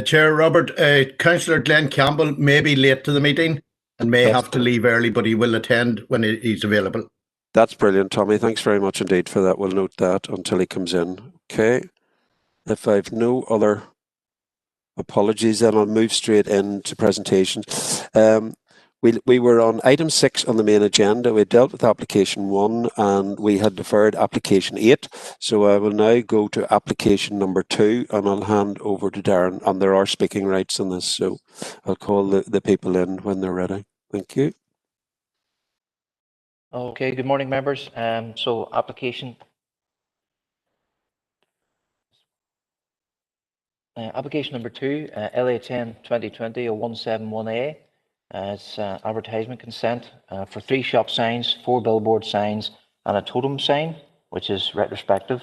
Chair Robert, Councillor Glenn Campbell may be late to the meeting and may have to leave early, but he will attend when he's available. That's brilliant, Tommy. Thanks very much indeed for that. We'll note that until he comes in. Okay. If I've no other apologies, then I'll move straight into presentations. We were on item 6 on the main agenda. We dealt with application 1 and we had deferred application 8. So I will now go to application number 2 and I'll hand over to Darren. And there are speaking rights on this, so I'll call the people in when they're ready. Thank you. Okay, good morning, members. So application number 2, LA10 2020-071A. It's advertisement consent for 3 shop signs, 4 billboard signs, and a totem sign, which is retrospective.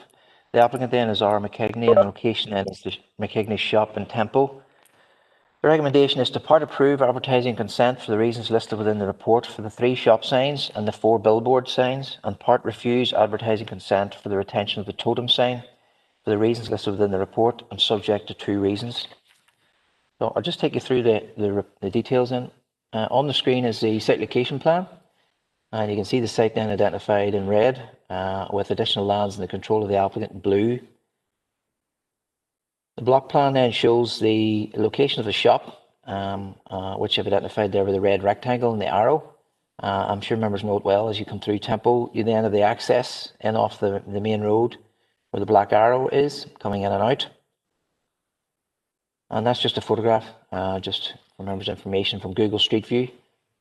The applicant then is R. McKegney, and the location then is the McKegney shop in Temple. The recommendation is to part approve advertising consent for the reasons listed within the report for the 3 shop signs and the 4 billboard signs, and part refuse advertising consent for the retention of the totem sign for the reasons listed within the report and subject to 2 reasons. So I'll just take you through the details in. On the screen is the site location plan, and you can see the site then identified in red with additional lands in the control of the applicant in blue. The block plan then shows the location of the shop, which I've identified there with the red rectangle and the arrow. I'm sure members know it well. As you come through Temple, you then have the access in off the main road where the black arrow is coming in and out. And that's just a photograph, just for members' information from Google Street View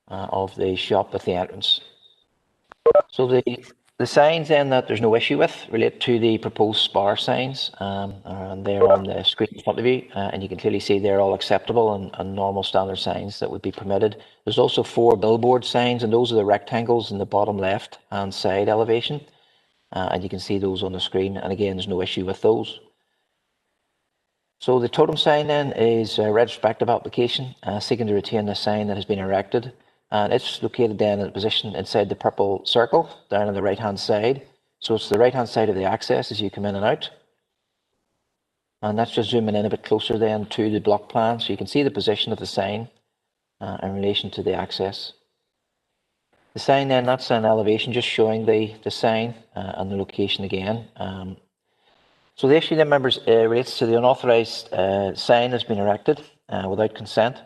of the shop with the entrance. So the signs then that there's no issue with relate to the proposed spar signs, and they're on the screen in front of you, and you can clearly see they're all acceptable and normal standard signs that would be permitted. There's also 4 billboard signs, and those are the rectangles in the bottom left hand side elevation, and you can see those on the screen, and again there's no issue with those. So the totem sign then is a retrospective application seeking to retain the sign that has been erected, and it's located then in a position inside the purple circle down on the right hand side. So it's the right hand side of the access as you come in and out, and that's just zooming in a bit closer then to the block plan so you can see the position of the sign in relation to the access. The sign then, that's an elevation just showing the sign and the location again. So the issue then, members, relates to the unauthorised sign that's been erected without consent.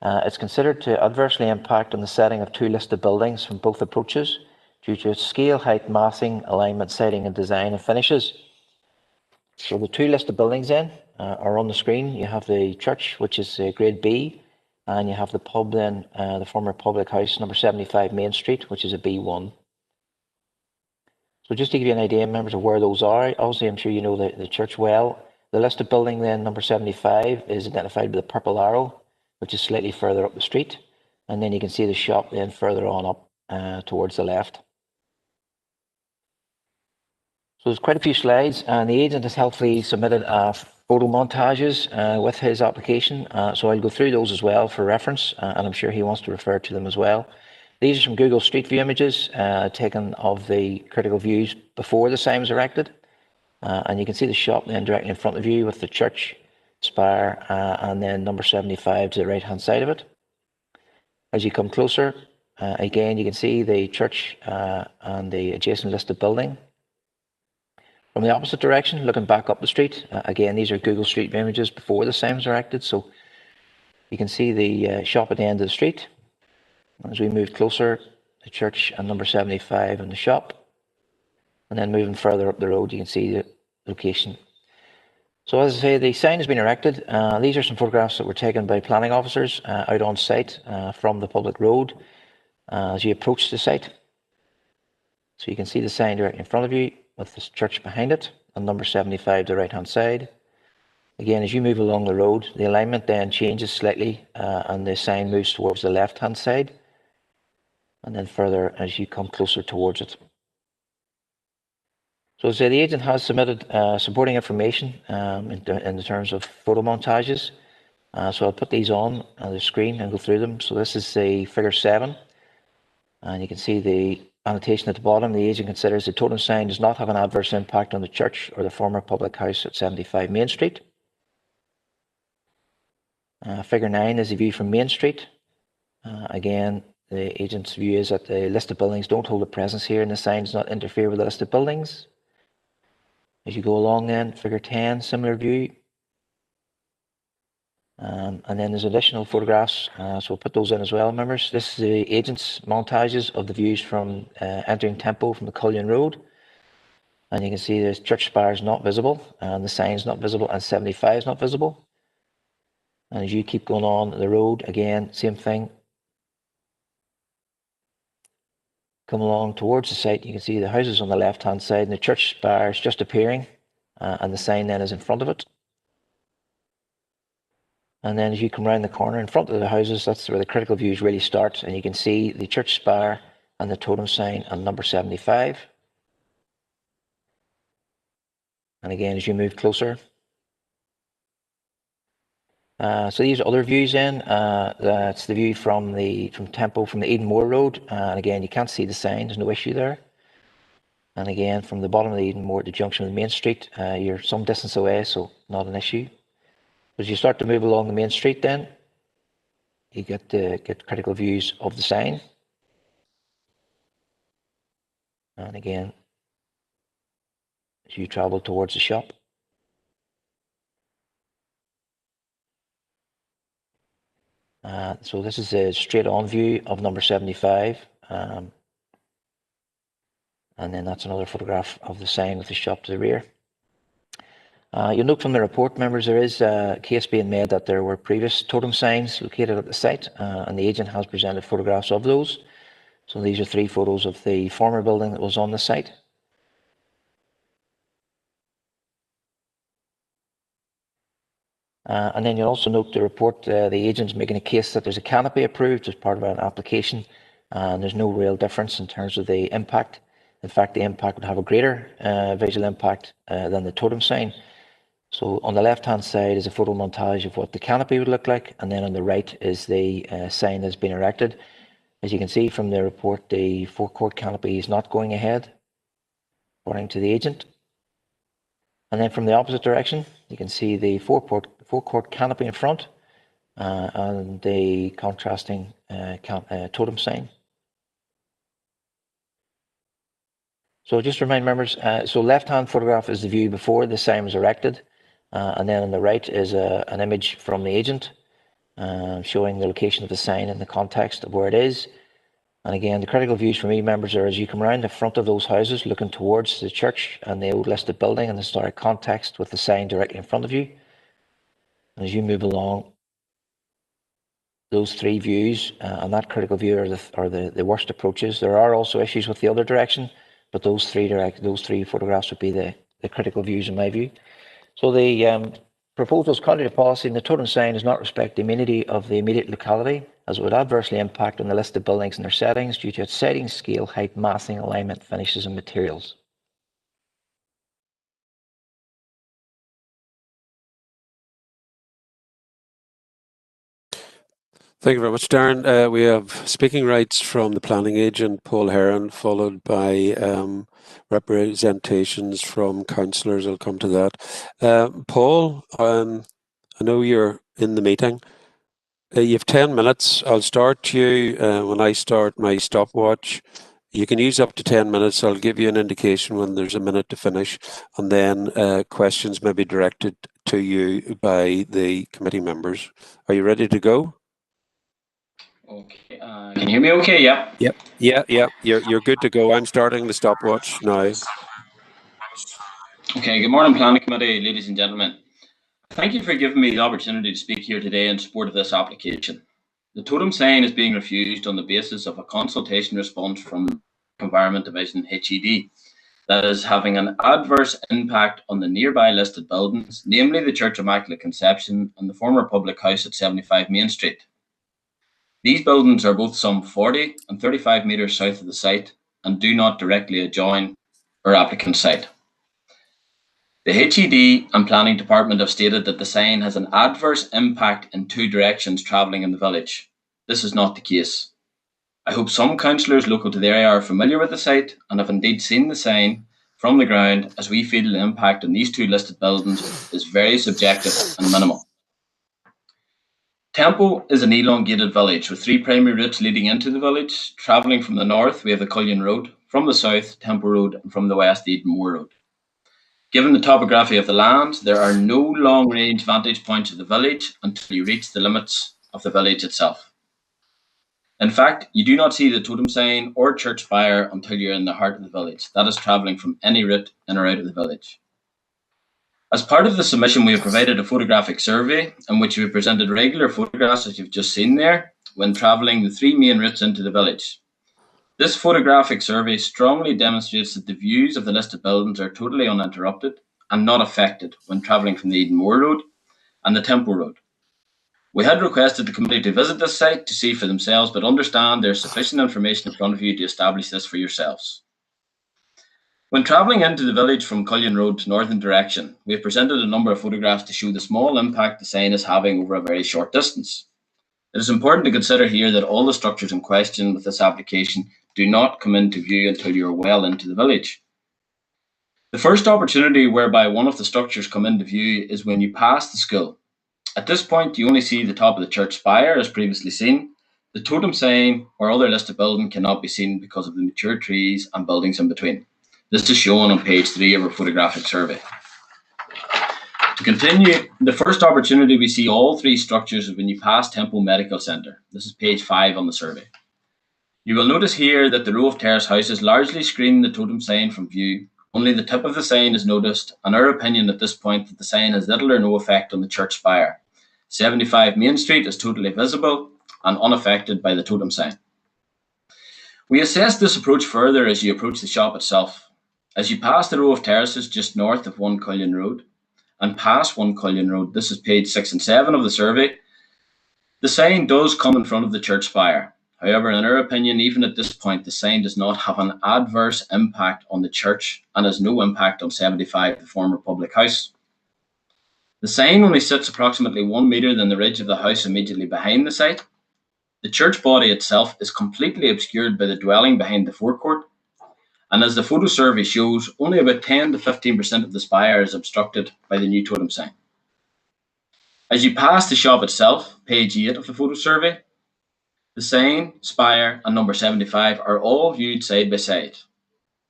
It's considered to adversely impact on the setting of 2 listed buildings from both approaches due to its scale, height, massing, alignment, siting and design and finishes. So the 2 listed buildings then are on the screen. You have the church, which is grade B, and you have the pub then, the former public house, number 75 Main Street, which is a B1. So just to give you an idea, members, of where those are, obviously I'm sure you know the church well. The listed building then, number 75, is identified with the purple arrow, which is slightly further up the street. And then you can see the shop then further on up towards the left. So there's quite a few slides, and the agent has helpfully submitted photo montages with his application. So I'll go through those as well for reference, and I'm sure he wants to refer to them as well. These are some Google Street View images taken of the critical views before the sign was erected. And you can see the shop then directly in front of you with the church spire and then number 75 to the right hand side of it. As you come closer, again you can see the church and the adjacent listed building. From the opposite direction, looking back up the street, again these are Google Street View images before the sign was erected, so you can see the shop at the end of the street. As we move closer, the church and number 75 and the shop, and then moving further up the road you can see the location. So as I say, the sign has been erected. These are some photographs that were taken by planning officers out on site from the public road as you approach the site. So you can see the sign directly in front of you with this church behind it and number 75 to the right hand side. Again, as you move along the road, the alignment then changes slightly and the sign moves towards the left hand side, and then further as you come closer towards it. So as I say, the agent has submitted supporting information in the terms of photo montages. So I'll put these on the screen and go through them. So this is the figure 7, and you can see the annotation at the bottom. The agent considers the totem sign does not have an adverse impact on the church or the former public house at 75 Main Street. Figure 9 is a view from Main Street. Again, the agent's view is that the listed buildings don't hold a presence here and the sign does not interfere with the listed buildings. As you go along then, figure 10, similar view. And then there's additional photographs, so we'll put those in as well, members. This is the agent's montages of the views from entering Tempo from the Cullion Road. And you can see the church spire is not visible, and the sign's not visible, and 75 is not visible. And as you keep going on the road, again, same thing. Come along towards the site, you can see the houses on the left-hand side, and the church spire is just appearing, and the sign then is in front of it. And then as you come around the corner in front of the houses, that's where the critical views really start, and you can see the church spire and the totem sign and number 75. And again, as you move closer. So these are other views then. That's the view from Tempo from the Edenmore Road. And again, you can't see the sign, there's no issue there. And again, from the bottom of the Edenmore at the junction with Main Street, you're some distance away, so not an issue. As you start to move along the Main Street then, you get critical views of the sign. And again, as you travel towards the shop. So this is a straight on view of number 75. And then that's another photograph of the sign with the shop to the rear. You'll note from the report, members, there is a case being made that there were previous totem signs located at the site, and the agent has presented photographs of those. So these are 3 photos of the former building that was on the site. And then you'll also note the report, the agent's making a case that there's a canopy approved as part of an application, and there's no real difference in terms of the impact. In fact, the impact would have a greater visual impact than the totem sign. So on the left-hand side is a photo montage of what the canopy would look like, and then on the right is the sign that's been erected. As you can see from the report, the forecourt canopy is not going ahead, according to the agent. And then from the opposite direction, you can see the forecourt canopy in front and the contrasting totem sign. So just to remind members, so left-hand photograph is the view before the sign was erected, and then on the right is an image from the agent showing the location of the sign in the context of where it is. And again, the critical views for me, members, are as you come around the front of those houses, looking towards the church and the old listed building and the historic context with the sign directly in front of you. And as you move along, those 3 views and that critical view are the worst approaches. There are also issues with the other direction, but those three photographs would be the critical views in my view. So the proposals contrary to policy, and the totem sign does not respect the amenity of the immediate locality, as it would adversely impact on the listed buildings and their settings due to its setting, scale, height, massing, alignment, finishes, and materials. Thank you very much, Darren. We have speaking rights from the planning agent, Paul Heron, followed by representations from councillors. I'll come to that. Paul, I know you're in the meeting. You have 10 minutes. I'll start you when I start my stopwatch. You can use up to 10 minutes. I'll give you an indication when there's a minute to finish, and then questions may be directed to you by the committee members. Are you ready to go? Okay, can you hear me okay? Yeah. Yep. Yeah. You're good to go. I'm starting the stopwatch now. Okay, good morning, Planning Committee, ladies and gentlemen. Thank you for giving me the opportunity to speak here today in support of this application. The totem sign is being refused on the basis of a consultation response from Environment Division HED that is having an adverse impact on the nearby listed buildings, namely the Church of Immaculate Conception and the former public house at 75 Main Street. These buildings are both some 40 and 35 metres south of the site and do not directly adjoin our applicant's site. The HED and Planning Department have stated that the sign has an adverse impact in 2 directions travelling in the village. This is not the case. I hope some councillors local to the area are familiar with the site and have indeed seen the sign from the ground, as we feel the impact on these 2 listed buildings is very subjective and minimal. Tempo is an elongated village with 3 primary routes leading into the village. Travelling from the north, we have the Cullion Road, from the south, Tempo Road, and from the west, the Edenmore Road. Given the topography of the land, there are no long-range vantage points of the village until you reach the limits of the village itself. In fact, you do not see the totem sign or church spire until you're in the heart of the village. That is travelling from any route in or out of the village. As part of the submission, we have provided a photographic survey in which we have presented regular photographs, as you've just seen there, when travelling the 3 main routes into the village. This photographic survey strongly demonstrates that the views of the listed buildings are totally uninterrupted and not affected when travelling from the Edenmore Road and the Tempo Road. We had requested the committee to visit this site to see for themselves, but understand there's sufficient information in front of you to establish this for yourselves. When travelling into the village from Cullion Road to northern direction, we have presented a number of photographs to show the small impact the sign is having over a very short distance. It is important to consider here that all the structures in question with this application do not come into view until you are well into the village. The first opportunity whereby one of the structures come into view is when you pass the school. At this point, you only see the top of the church spire, as previously seen. The totem sign or other listed building cannot be seen because of the mature trees and buildings in between. This is shown on page 3 of our photographic survey. To continue, the first opportunity we see all 3 structures is when you pass Tempo Medical Centre. This is page 5 on the survey. You will notice here that the row of terrace houses largely screen the totem sign from view. Only the tip of the sign is noticed, and our opinion at this point that the sign has little or no effect on the church spire. 75 Main Street is totally visible and unaffected by the totem sign. We assess this approach further as you approach the shop itself. As you pass the row of terraces just north of 1 Cullion Road and past 1 Cullion Road, this is page 6 and 7 of the survey, the sign does come in front of the church spire. However, in our opinion, even at this point, the sign does not have an adverse impact on the church and has no impact on 75, the former public house. The sign only sits approximately 1 metre than the ridge of the house immediately behind the site. The church body itself is completely obscured by the dwelling behind the forecourt, and as the photo survey shows, only about 10 to 15% of the spire is obstructed by the new totem sign. As you pass the shop itself, page 8 of the photo survey, the sign, spire, and number 75 are all viewed side by side.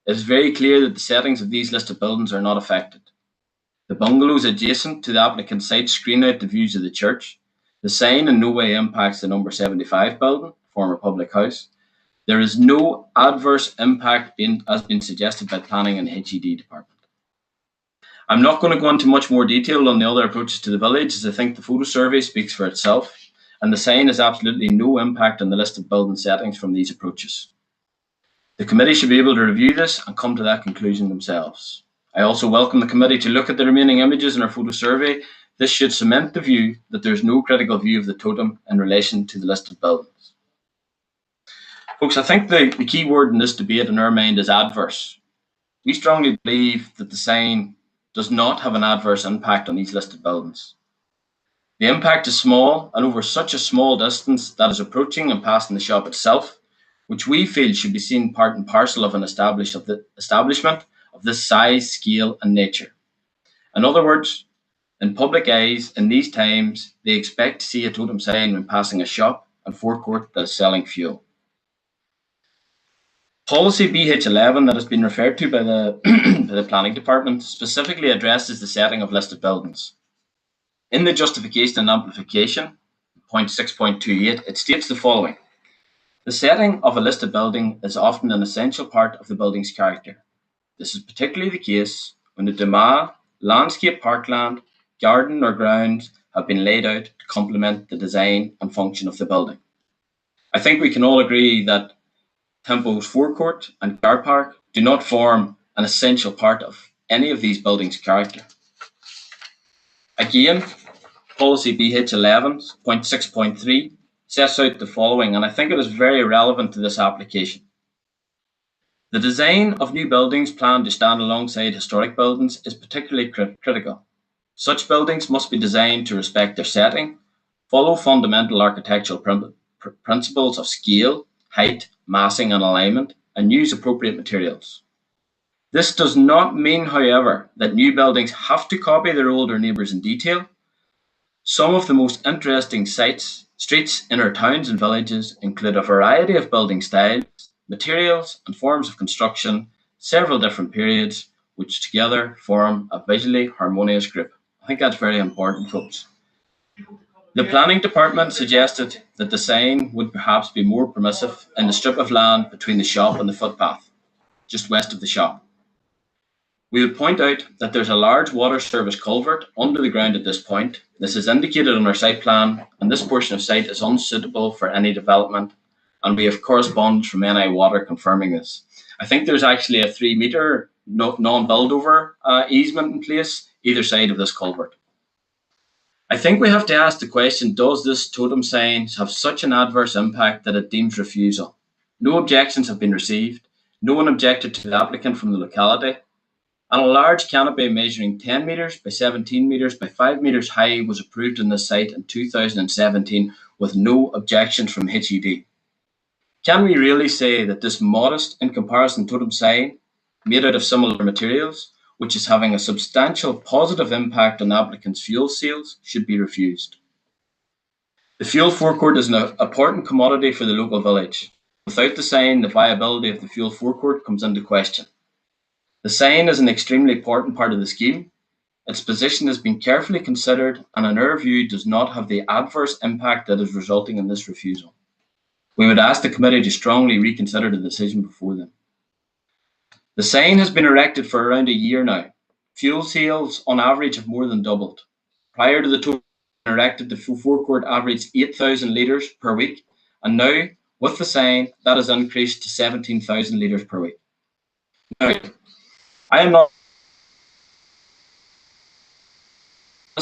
It is very clear that the settings of these listed buildings are not affected. The bungalows adjacent to the applicant's site screen out the views of the church. The sign in no way impacts the number 75 building, former public house. There is no adverse impact as been suggested by planning and HED department. I'm not going to go into much more detail on the other approaches to the village, as I think the photo survey speaks for itself, and the sign has absolutely no impact on the listed building settings from these approaches. The committee should be able to review this and come to that conclusion themselves. I also welcome the committee to look at the remaining images in our photo survey. This should cement the view that there is no critical view of the totem in relation to the listed buildings. Folks, I think the key word in this debate in our mind is adverse. We strongly believe that the sign does not have an adverse impact on these listed buildings. The impact is small, and over such a small distance that is approaching and passing the shop itself, which we feel should be seen part and parcel of an establishment of this size, scale, and nature. In other words, in public eyes, in these times, they expect to see a totem sign when passing a shop and forecourt that is selling fuel. Policy BH11 that has been referred to by the Planning Department specifically addresses the setting of listed buildings. In the justification and amplification, point 6.28, it states the following. The setting of a listed building is often an essential part of the building's character. This is particularly the case when the domain, landscape parkland, garden or grounds have been laid out to complement the design and function of the building. I think we can all agree that Tempo's forecourt and car park do not form an essential part of any of these buildings' character. Again, policy BH11.6.3 sets out the following, and I think it is very relevant to this application. The design of new buildings planned to stand alongside historic buildings is particularly critical. Such buildings must be designed to respect their setting, follow fundamental architectural principles of scale, height, massing and alignment, and use appropriate materials. This does not mean, however, that new buildings have to copy their older neighbours in detail. Some of the most interesting streets in our towns and villages include a variety of building styles, materials, and forms of construction, several different periods, which together form a visually harmonious group. I think that's very important, folks. The planning department suggested that the sign would perhaps be more permissive in the strip of land between the shop and the footpath, just west of the shop. We would point out that there's a large water service culvert under the ground at this point. This is indicated on our site plan, and this portion of site is unsuitable for any development, and we have correspondence from NI Water confirming this. I think there's actually a 3-metre non-build-over easement in place either side of this culvert. I think we have to ask the question, does this totem sign have such an adverse impact that it deems refusal? No objections have been received. No one objected to the applicant from the locality. And a large canopy measuring 10 metres by 17 metres by 5 metres high was approved on this site in 2017 with no objections from HUD. Can we really say that this modest in comparison totem sign, made out of similar materials, which is having a substantial positive impact on applicants' fuel sales, should be refused? The fuel forecourt is an important commodity for the local village. Without the sign, the viability of the fuel forecourt comes into question. The sign is an extremely important part of the scheme. Its position has been carefully considered and in our view does not have the adverse impact that is resulting in this refusal. We would ask the committee to strongly reconsider the decision before them. The sign has been erected for around a year now. Fuel sales on average have more than doubled. Prior to the totem erected, the fuel forecourt averaged 8,000 litres per week, and now with the sign that has increased to 17,000 litres per week. Now, I am not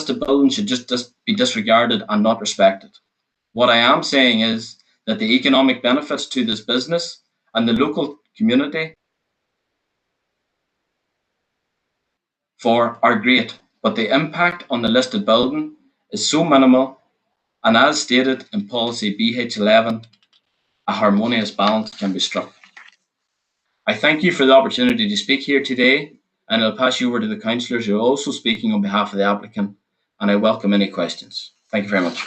the building should just be disregarded and not respected. What I am saying is that the economic benefits to this business and the local community are great, but the impact on the listed building is so minimal, and as stated in policy BH11, a harmonious balance can be struck. I thank you for the opportunity to speak here today, and I'll pass you over to the councillors who are also speaking on behalf of the applicant, and I welcome any questions. Thank you very much.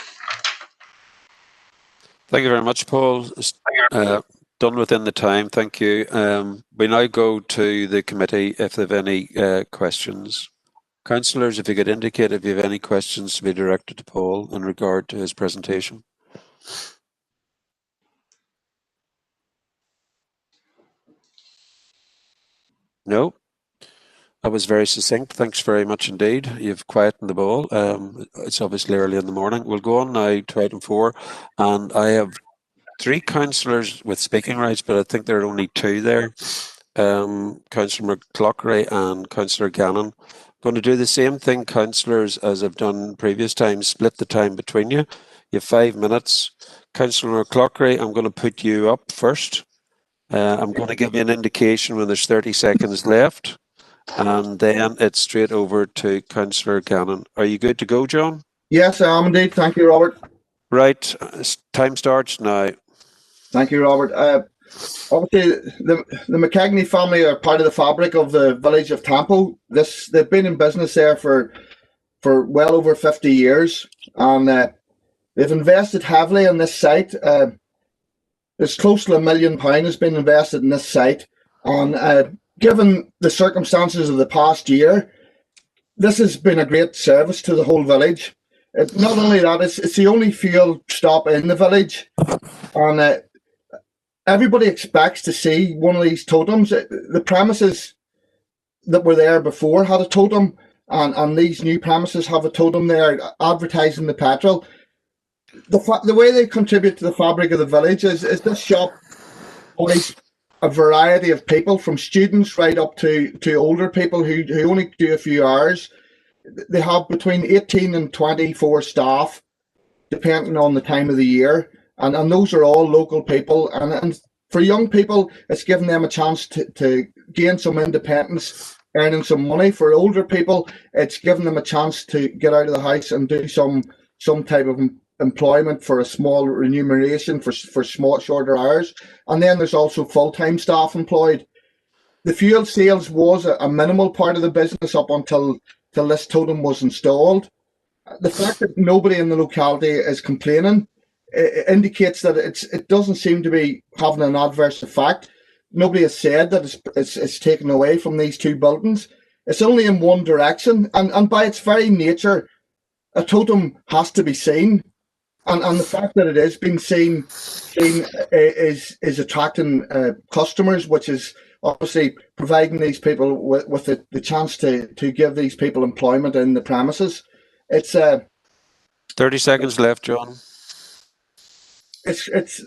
Thank you very much, Paul. Done within the time, thank you. We now go to the committee if they have any questions. Councillors, if you could indicate if you have any questions to be directed to Paul in regard to his presentation. No? That was very succinct. Thanks very much indeed. You've quietened the ball. It's obviously early in the morning. We'll go on now to item 4, and I have 3 councillors with speaking rights, but I think there are only 2 there. Councillor McClockery and Councillor Gannon. I'm going to do the same thing, councillors, as I've done previous times, split the time between you. You have 5 minutes. Councillor McClockery, I'm going to put you up first. I'm going to give you an indication when there's 30 seconds left, and then it's straight over to Councillor Gannon. Are you good to go, John? Yes, I am indeed. Thank you, Robert. Right, time starts now. Thank you, Robert. Obviously, the McKegney family are part of the fabric of the village of Tampo. They've been in business there for well over 50 years, and they've invested heavily in this site. There's close to £1 million has been invested in this site, and given the circumstances of the past year, this has been a great service to the whole village. Not only that, it's the only fuel stop in the village, and everybody expects to see one of these totems. The premises that were there before had a totem, and these new premises have a totem there advertising the petrol. The way they contribute to the fabric of the village is this shop employs a variety of people, from students right up to older people who only do a few hours. They have between 18 and 24 staff, depending on the time of the year, and those are all local people. And for young people, it's given them a chance to gain some independence, earning some money. For older people, it's given them a chance to get out of the house and do some type of employment for a small remuneration for shorter hours. And then there's also full-time staff employed. The fuel sales was a minimal part of the business up until this totem was installed. The fact that nobody in the locality is complaining indicates that it doesn't seem to be having an adverse effect. Nobody has said that it's taken away from these two buildings. It's only in one direction, and by its very nature, a totem has to be seen. And the fact that it is being seen is attracting customers, which is obviously providing these people with the chance to give these people employment in the premises. It's 30 seconds left, John. it's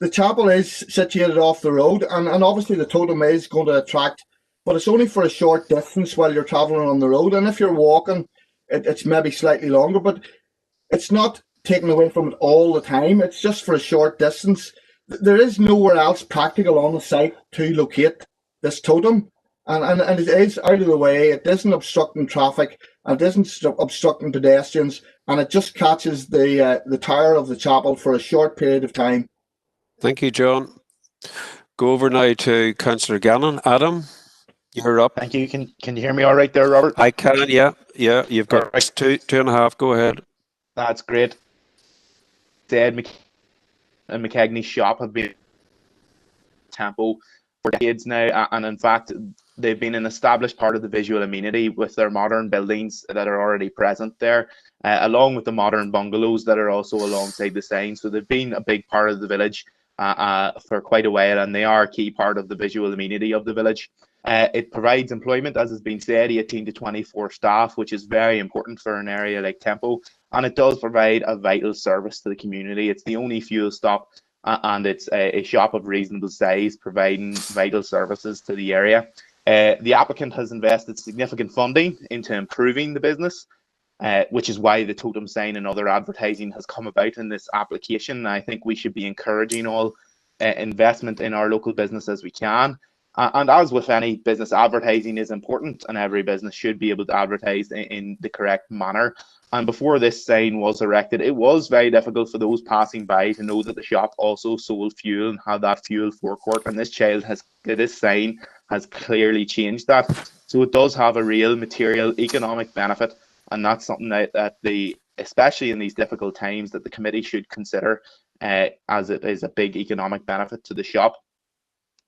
the chapel is situated off the road, and obviously the totem is going to attract, but it's only for a short distance while you're traveling on the road. And if you're walking, it's maybe slightly longer, but it's not taken away from it all the time. It's just for a short distance. There is nowhere else practical on the site to locate this totem, and it is out of the way. It isn't obstructing traffic, and it isn't obstructing pedestrians, and it just catches the tower of the chapel for a short period of time. Thank you, John. Go over now to Councillor Gannon. Adam, you're up. Thank you. Can you hear me all right there, Robert? I can, yeah. You've got right. two and a half. Go ahead. That's great. Said and McKegney's shop have been tempo for decades now, and in fact, they've been an established part of the visual amenity with their modern buildings that are already present there, along with the modern bungalows that are also alongside the sign. So they've been a big part of the village for quite a while, and they are a key part of the visual amenity of the village. It provides employment, as has been said, 18 to 24 staff, which is very important for an area like Tempo, and it does provide a vital service to the community. It's the only fuel stop, and it's a shop of reasonable size, providing vital services to the area. The applicant has invested significant funding into improving the business, which is why the totem sign and other advertising has come about in this application. I think we should be encouraging all investment in our local business as we can. And as with any business, advertising is important, and every business should be able to advertise in the correct manner. And before this sign was erected, it was very difficult for those passing by to know that the shop also sold fuel and had that fuel forecourt. And this sign has clearly changed that. So it does have a real material economic benefit, and that's something that especially in these difficult times, that the committee should consider, as it is a big economic benefit to the shop.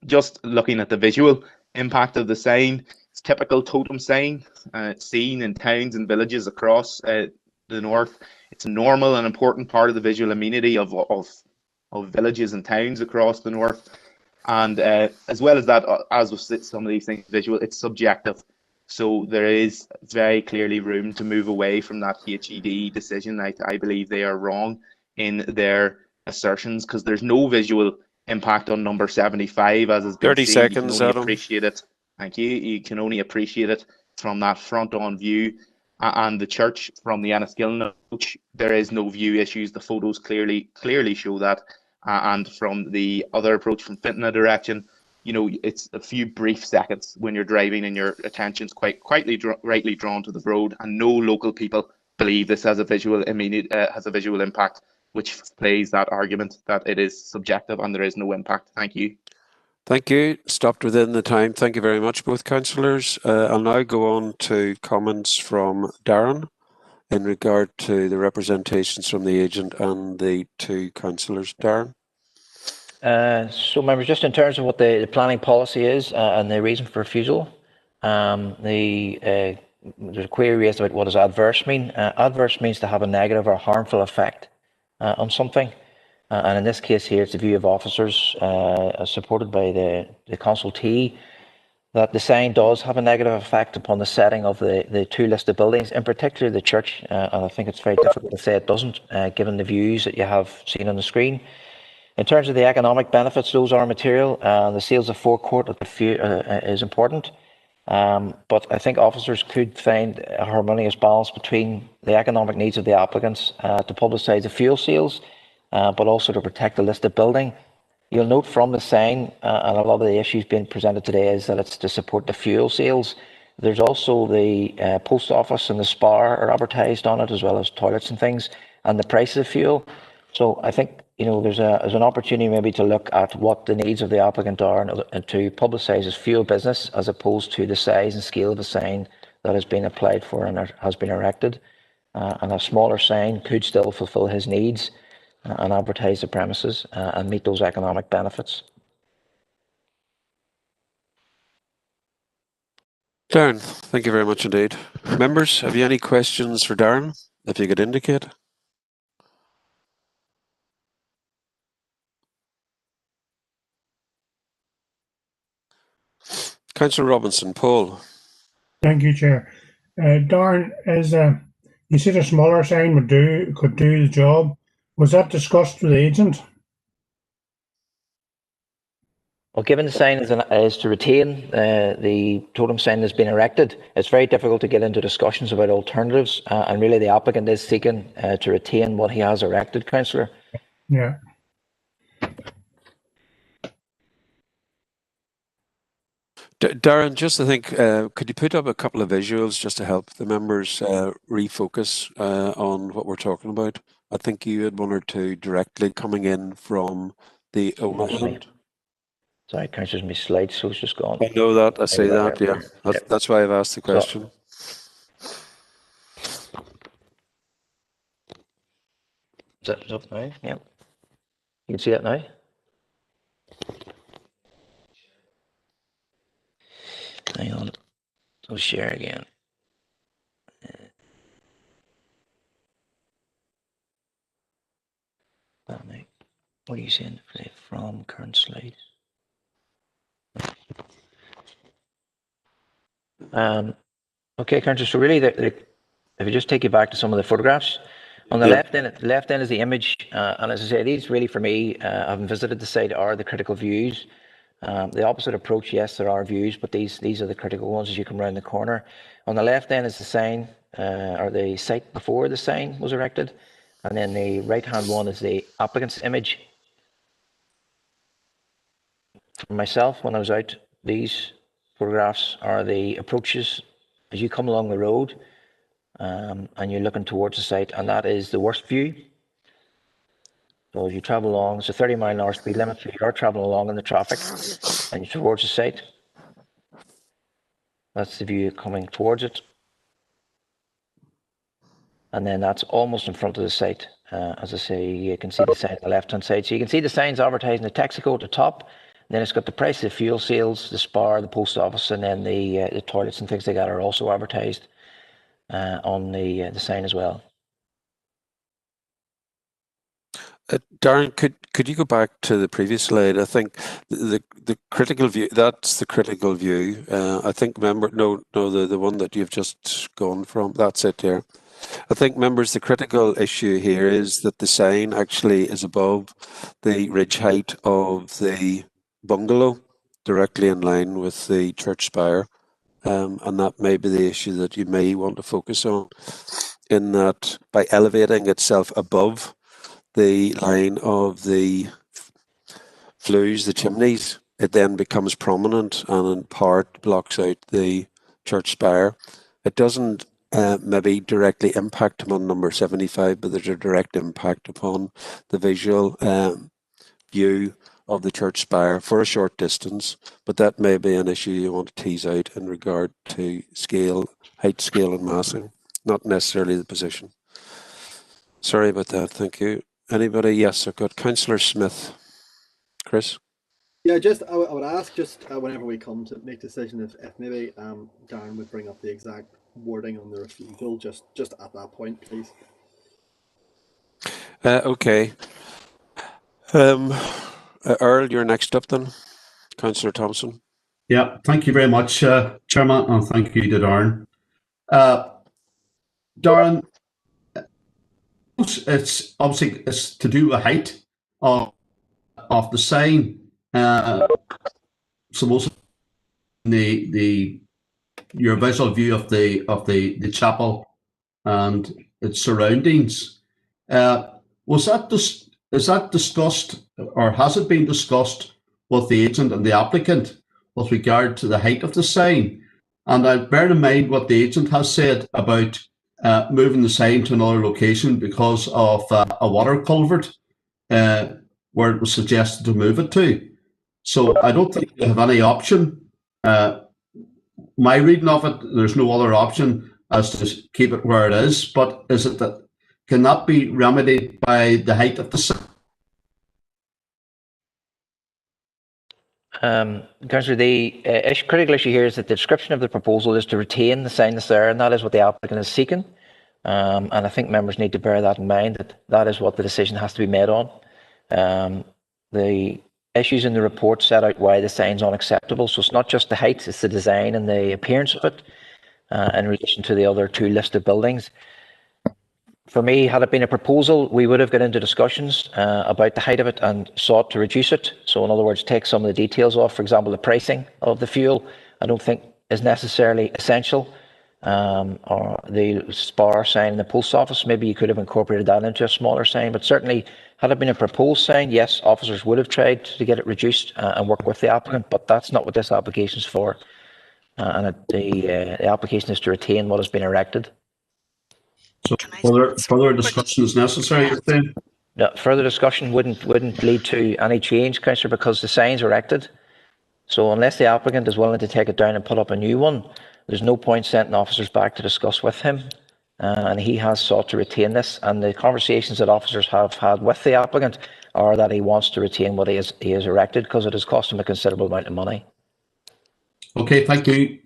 Just looking at the visual impact of the sign, it's typical totem sign seen in towns and villages across the north. It's a normal and important part of the visual amenity of villages and towns across the north. And as well as that, as with some of these things visual, it's subjective. So there is very clearly room to move away from that HED decision. I believe they are wrong in their assertions, because there's no visual impact on number 75, as has been 30 seen. seconds, you can only Adam. appreciate it. Thank you. You can only appreciate it from that front-on view. And the church from the Enniskillen approach, there is no view issues. The photos clearly show that. And from the other approach from Fintona direction, it's a few brief seconds when you're driving and your attention's quite rightly drawn to the road, and no local people believe this has a visual impact, which plays that argument that it is subjective and there is no impact. Thank you. Thank you. Stopped within the time. Thank you very much, both councillors. I'll now go on to comments from Darren in regard to the representations from the agent and the two councillors. Darren? So members, just in terms of what the planning policy is and the reason for refusal, there's a query raised about what does adverse mean. Adverse means to have a negative or harmful effect on something. And in this case here, it's the view of officers supported by the consultee that the sign does have a negative effect upon the setting of the two listed buildings, in particular the church. And I think it's very difficult to say it doesn't, given the views that you have seen on the screen. In terms of the economic benefits, those are material. The sales of forecourt is important. But I think officers could find a harmonious balance between the economic needs of the applicants to publicise the fuel sales, but also to protect the listed building. You'll note from the sign, and a lot of the issues being presented today is that it's to support the fuel sales. There's also the post office and the Spar are advertised on it, as well as toilets and things, and the prices of fuel. So I think there's an opportunity maybe to look at what the needs of the applicant are and to publicise his fuel business, as opposed to the size and scale of the sign that has been applied for and has been erected. and a smaller sign could still fulfill his needs and advertise the premises and meet those economic benefits. Darren, thank you very much indeed. Members, have you any questions for Darren? If you could indicate. Councillor Robinson, Paul. Thank you, Chair. Darren, as you said, a smaller sign could do the job. Was that discussed with the agent? Well, given the sign is to retain the totem sign that's been erected, it's very difficult to get into discussions about alternatives, and really the applicant is seeking to retain what he has erected, Councillor. Yeah. Darren, just to think, could you put up a couple of visuals just to help the members refocus on what we're talking about? I think you had one or two directly coming in from the overhead. Sorry, Councillor, my slide show's just gone. I know that, I say that, yeah. That's why I've asked the question. Is that up now? Yeah. You can see that now? Hang on. I'll share again. What are you saying? From current slides. Okay, Councillor. So really, if we just take you back to some of the photographs, on the left end is the image, and as I say, these really for me, having visited the site, are the critical views. The opposite approach, yes, there are views, but these are the critical ones as you come around the corner. On the left end is the sign, or the site before the sign was erected, and then the right-hand one is the applicant's image. For myself, when I was out, these photographs are the approaches as you come along the road, and you're looking towards the site, and that is the worst view. So as you travel along, it's a 30-mile-an-hour speed limit, so you are traveling along in the traffic, and you're towards the site. That's the view coming towards it. And then that's almost in front of the site. As I say, you can see the sign on the left-hand side. So you can see the signs advertising the Texaco at the top. And then it's got the price of the fuel sales, the Spar, the post office, and then the toilets and things like that are also advertised on the sign as well. Darren, could you go back to the previous slide? I think the critical view, that's the critical view. I think the one that you've just gone from, that's it there. I think, members, the critical issue here is that the sign actually is above the ridge height of the bungalow, directly in line with the church spire. And that may be the issue that you may want to focus on, in that by elevating itself above the line of the flues, the chimneys, it then becomes prominent and in part blocks out the church spire. It doesn't maybe directly impact upon number 75, but there's a direct impact upon the visual view of the church spire for a short distance, but that may be an issue you want to tease out in regard to scale, height, scale and massing, not necessarily the position. Sorry about that, thank you. Anybody? Yes, I've got Councillor Smith. Chris? Yeah, I would ask whenever we come to make decision if maybe Darren would bring up the exact wording on the refusal just at that point, please. Okay. Earl, you're next up then. Councillor Thompson. Yeah, thank you very much, Chairman, and thank you to Darren. Darren, it's obviously to do with height of the sign. So most your visual view of the chapel and its surroundings. Is that discussed, or has it been discussed with the agent and the applicant with regard to the height of the sign? And I bear in mind what the agent has said about moving the sign to another location because of a water culvert where it was suggested to move it to. So I don't think they have any option. My reading of it, there's no other option as to keep it where it is. But is it that can that be remedied by the height of the sign? Councillor, the critical issue here is that the description of the proposal is to retain the sign that's there, and that is what the applicant is seeking. And I think members need to bear that in mind, that that is what the decision has to be made on. The issues in the report set out why the sign's unacceptable. So it's not just the height, it's the design and the appearance of it in relation to the other two listed buildings. For me, had it been a proposal, we would have got into discussions about the height of it and sought to reduce it. So in other words, take some of the details off. For example, the pricing of the fuel, I don't think is necessarily essential. Or the spar sign in the post office, maybe you could have incorporated that into a smaller sign, but certainly had it been a proposed sign, yes, officers would have tried to get it reduced and work with the applicant, but that's not what this application is for. The application is to retain what has been erected. So further discussion is necessary, you're saying? No, further discussion wouldn't lead to any change, Councillor, because the signs are erected. So unless the applicant is willing to take it down and put up a new one, there's no point sending officers back to discuss with him. And he has sought to retain this. And the conversations that officers have had with the applicant are that he wants to retain what he has erected because it has cost him a considerable amount of money. Okay, thank you.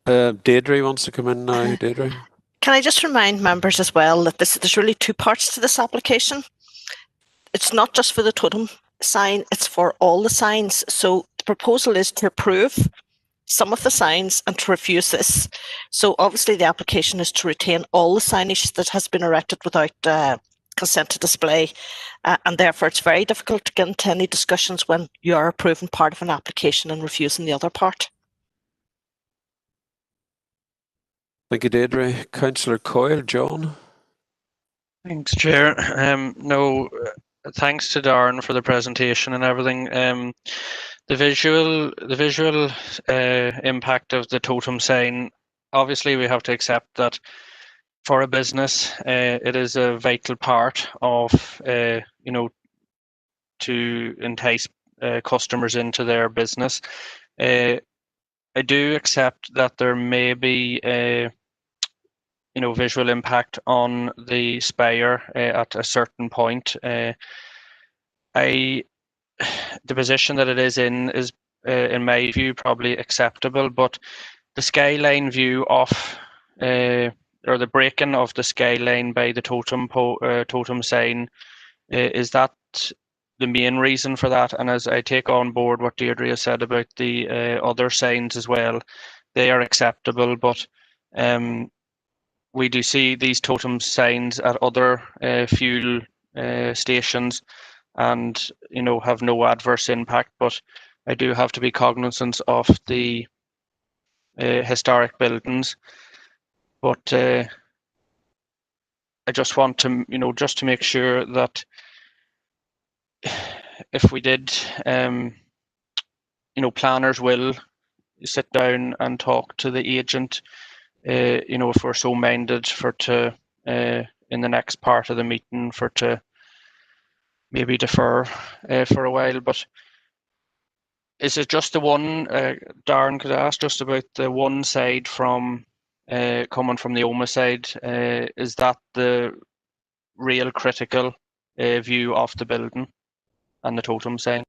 Deirdre wants to come in now. Deirdre. Can I just remind members as well that there's really two parts to this application. It's not just for the totem sign, it's for all the signs. So the proposal is to approve some of the signs and to refuse this. So obviously the application is to retain all the signage that has been erected without consent to display. And therefore it's very difficult to get into any discussions when you are approving part of an application and refusing the other part. Thank you, Deirdre. Councillor Coyle, John. Thanks, Chair. No, thanks to Darren for the presentation and everything. The visual impact of the totem sign. Obviously, we have to accept that for a business, it is a vital part of to entice customers into their business. I do accept that there may be a visual impact on the spire at a certain point. The position that it is in my view, probably acceptable, but the skyline view off or the breaking of the skyline by the totem sign, is that the main reason for that? And as I take on board what Deirdre has said about the other signs as well, they are acceptable, but we do see these totem signs at other fuel stations and have no adverse impact, but I do have to be cognizant of the historic buildings. But I just want to just to make sure that if we did planners will sit down and talk to the agent, if we're so minded for to in the next part of the meeting for to maybe defer for a while. But is it just the one, Darren, could I ask just about the one side from coming from the OMA side? Is that the real critical view of the building and the totem sign?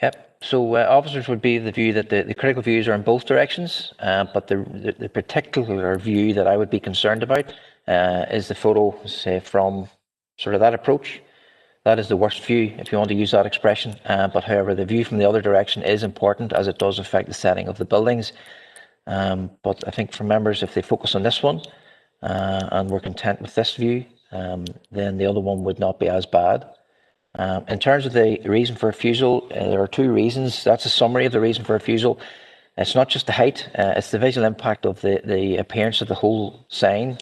Yep. So officers would be the view that the critical views are in both directions, but the particular view that I would be concerned about is the photo, say, from sort of that approach. That is the worst view, if you want to use that expression. But however, the view from the other direction is important as it does affect the setting of the buildings. But I think for members, if they focus on this one and we're content with this view, then the other one would not be as bad. In terms of the reason for refusal, there are two reasons. That's a summary of the reason for refusal. It's not just the height, it's the visual impact of the appearance of the whole sign,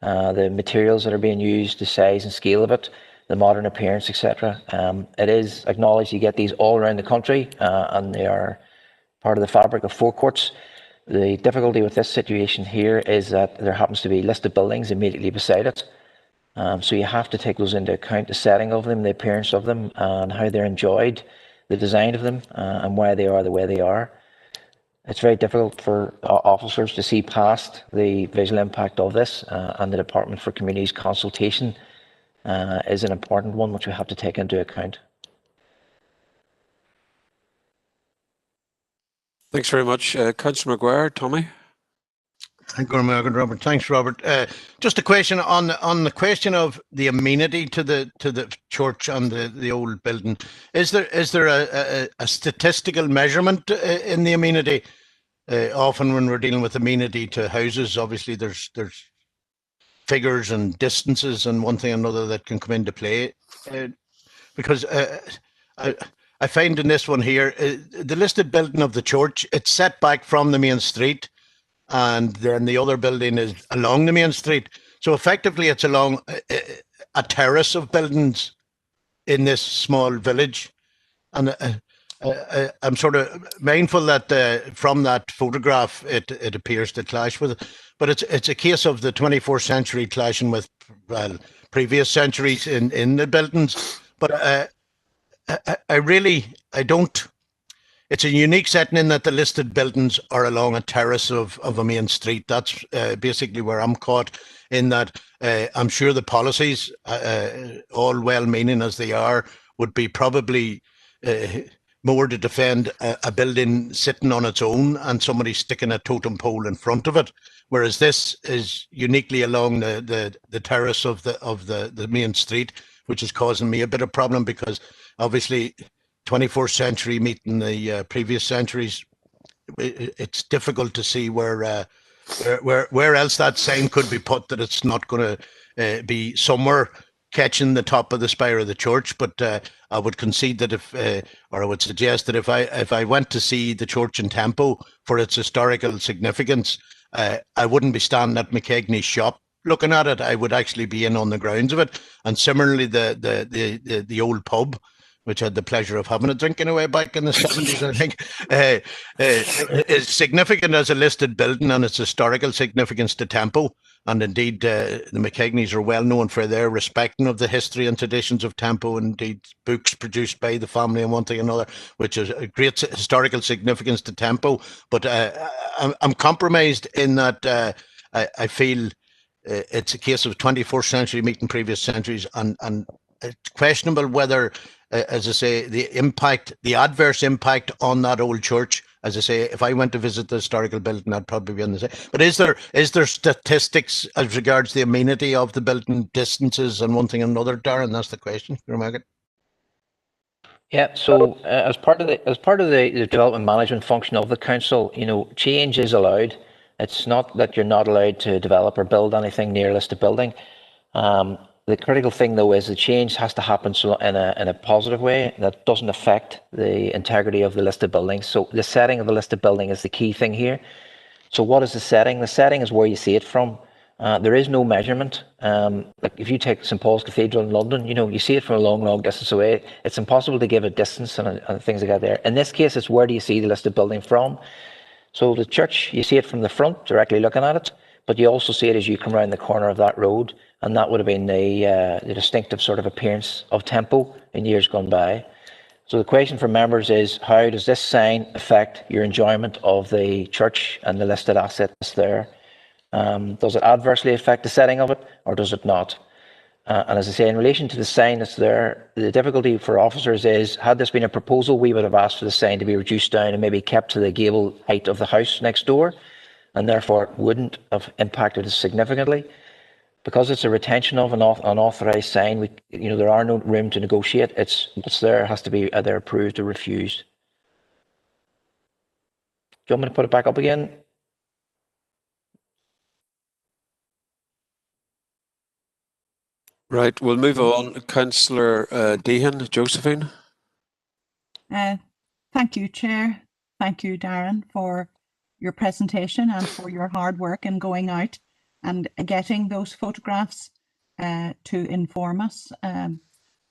the materials that are being used, the size and scale of it, the modern appearance, etc. It is acknowledged you get these all around the country and they are part of the fabric of forecourts. The difficulty with this situation here is that there happens to be listed buildings immediately beside it. So you have to take those into account, the setting of them, the appearance of them, and how they're enjoyed, the design of them, and why they are the way they are. it's very difficult for officers to see past the visual impact of this, and the Department for Communities consultation is an important one which we have to take into account. Thanks very much. Councillor Maguire, Tommy? Thank you, Robert. Thanks, Robert. Just a question on the question of the amenity to the church and the old building. Is there a statistical measurement in the amenity? Often when we're dealing with amenity to houses, obviously there's figures and distances and one thing or another that can come into play. Because I find in this one here, the listed building of the church, it's set back from the main street, and then the other building is along the main street. So effectively it's along a terrace of buildings in this small village. And I'm sort of mindful that from that photograph, it appears to clash with it. But it's a case of the 24th century clashing with, well, previous centuries in the buildings. But I don't. It's a unique setting in that the listed buildings are along a terrace of a main street. That's basically where I'm caught in that. I'm sure the policies, all well-meaning as they are, would be probably more to defend a building sitting on its own and somebody sticking a totem pole in front of it. Whereas this is uniquely along the terrace of the main street, which is causing me a bit of problem because obviously 24th century meeting the previous centuries, it's difficult to see where else that sign could be put, that it's not going to be somewhere catching the top of the spire of the church. But I would concede that or I would suggest that if I went to see the church in Tempo for its historical significance, I wouldn't be standing at McKegney's shop looking at it. I would actually be in on the grounds of it. And similarly, the old pub, which I had the pleasure of having a drinking away back in the 70s, I think, is significant as a listed building and its historical significance to Tempo. And indeed, the McKegneys are well known for their respecting of the history and traditions of Tempo. Indeed, books produced by the family and one thing or another, which is a great historical significance to Tempo. But I'm compromised in that I feel it's a case of 24th century meeting previous centuries, and it's questionable whether, as I say, the adverse impact on that old church. As I say, if I went to visit the historical building, I'd probably be on the same. But is there statistics as regards the amenity of the building, distances, and one thing and another, Darren? That's the question. Yeah. So as part of the development management function of the council, change is allowed. It's not that you're not allowed to develop or build anything near a listed building. The critical thing, though, is the change has to happen in a positive way that doesn't affect the integrity of the listed building. So the setting of the listed building is the key thing here. So what is the setting? The setting is where you see it from. There is no measurement. Like if you take St. Paul's Cathedral in London, you see it from a long, long distance away. It's impossible to give a distance and things like that there. In this case, it's where do you see the listed building from? So the church, you see it from the front, directly looking at it, but you also see it as you come around the corner of that road. And that would have been the distinctive sort of appearance of Tempo in years gone by. So the question for members is, how does this sign affect your enjoyment of the church and the listed assets there? Does it adversely affect the setting of it, or does it not? And as I say, in relation to the sign that's there, the difficulty for officers is, had this been a proposal, we would have asked for the sign to be reduced down and maybe kept to the gable height of the house next door, and therefore it wouldn't have impacted us significantly. Because it's a retention of an unauthorised sign, there are no room to negotiate. What's there has to be either approved or refused. Do you want me to put it back up again? Right, we'll move on. Councillor Deehan, Josephine. Thank you, Chair. Thank you, Darren, for your presentation and for your hard work in going out and getting those photographs to inform us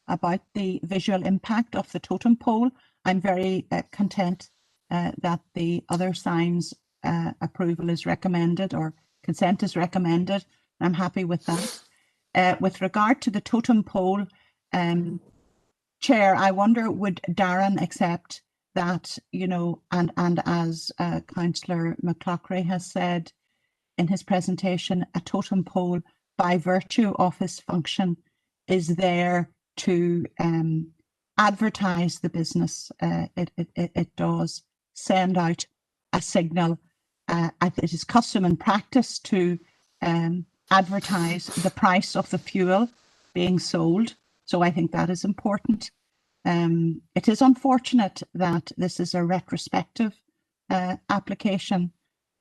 about the visual impact of the totem pole. I'm very content that the other signs approval is recommended or consent is recommended. I'm happy with that. With regard to the totem pole, Chair, I wonder, would Darren accept that, you know, and as Councillor McClockery has said in his presentation, a totem pole, by virtue of its function, is there to advertise the business. It does send out a signal. It is custom and practice to advertise the price of the fuel being sold. So I think that is important. It is unfortunate that this is a retrospective application,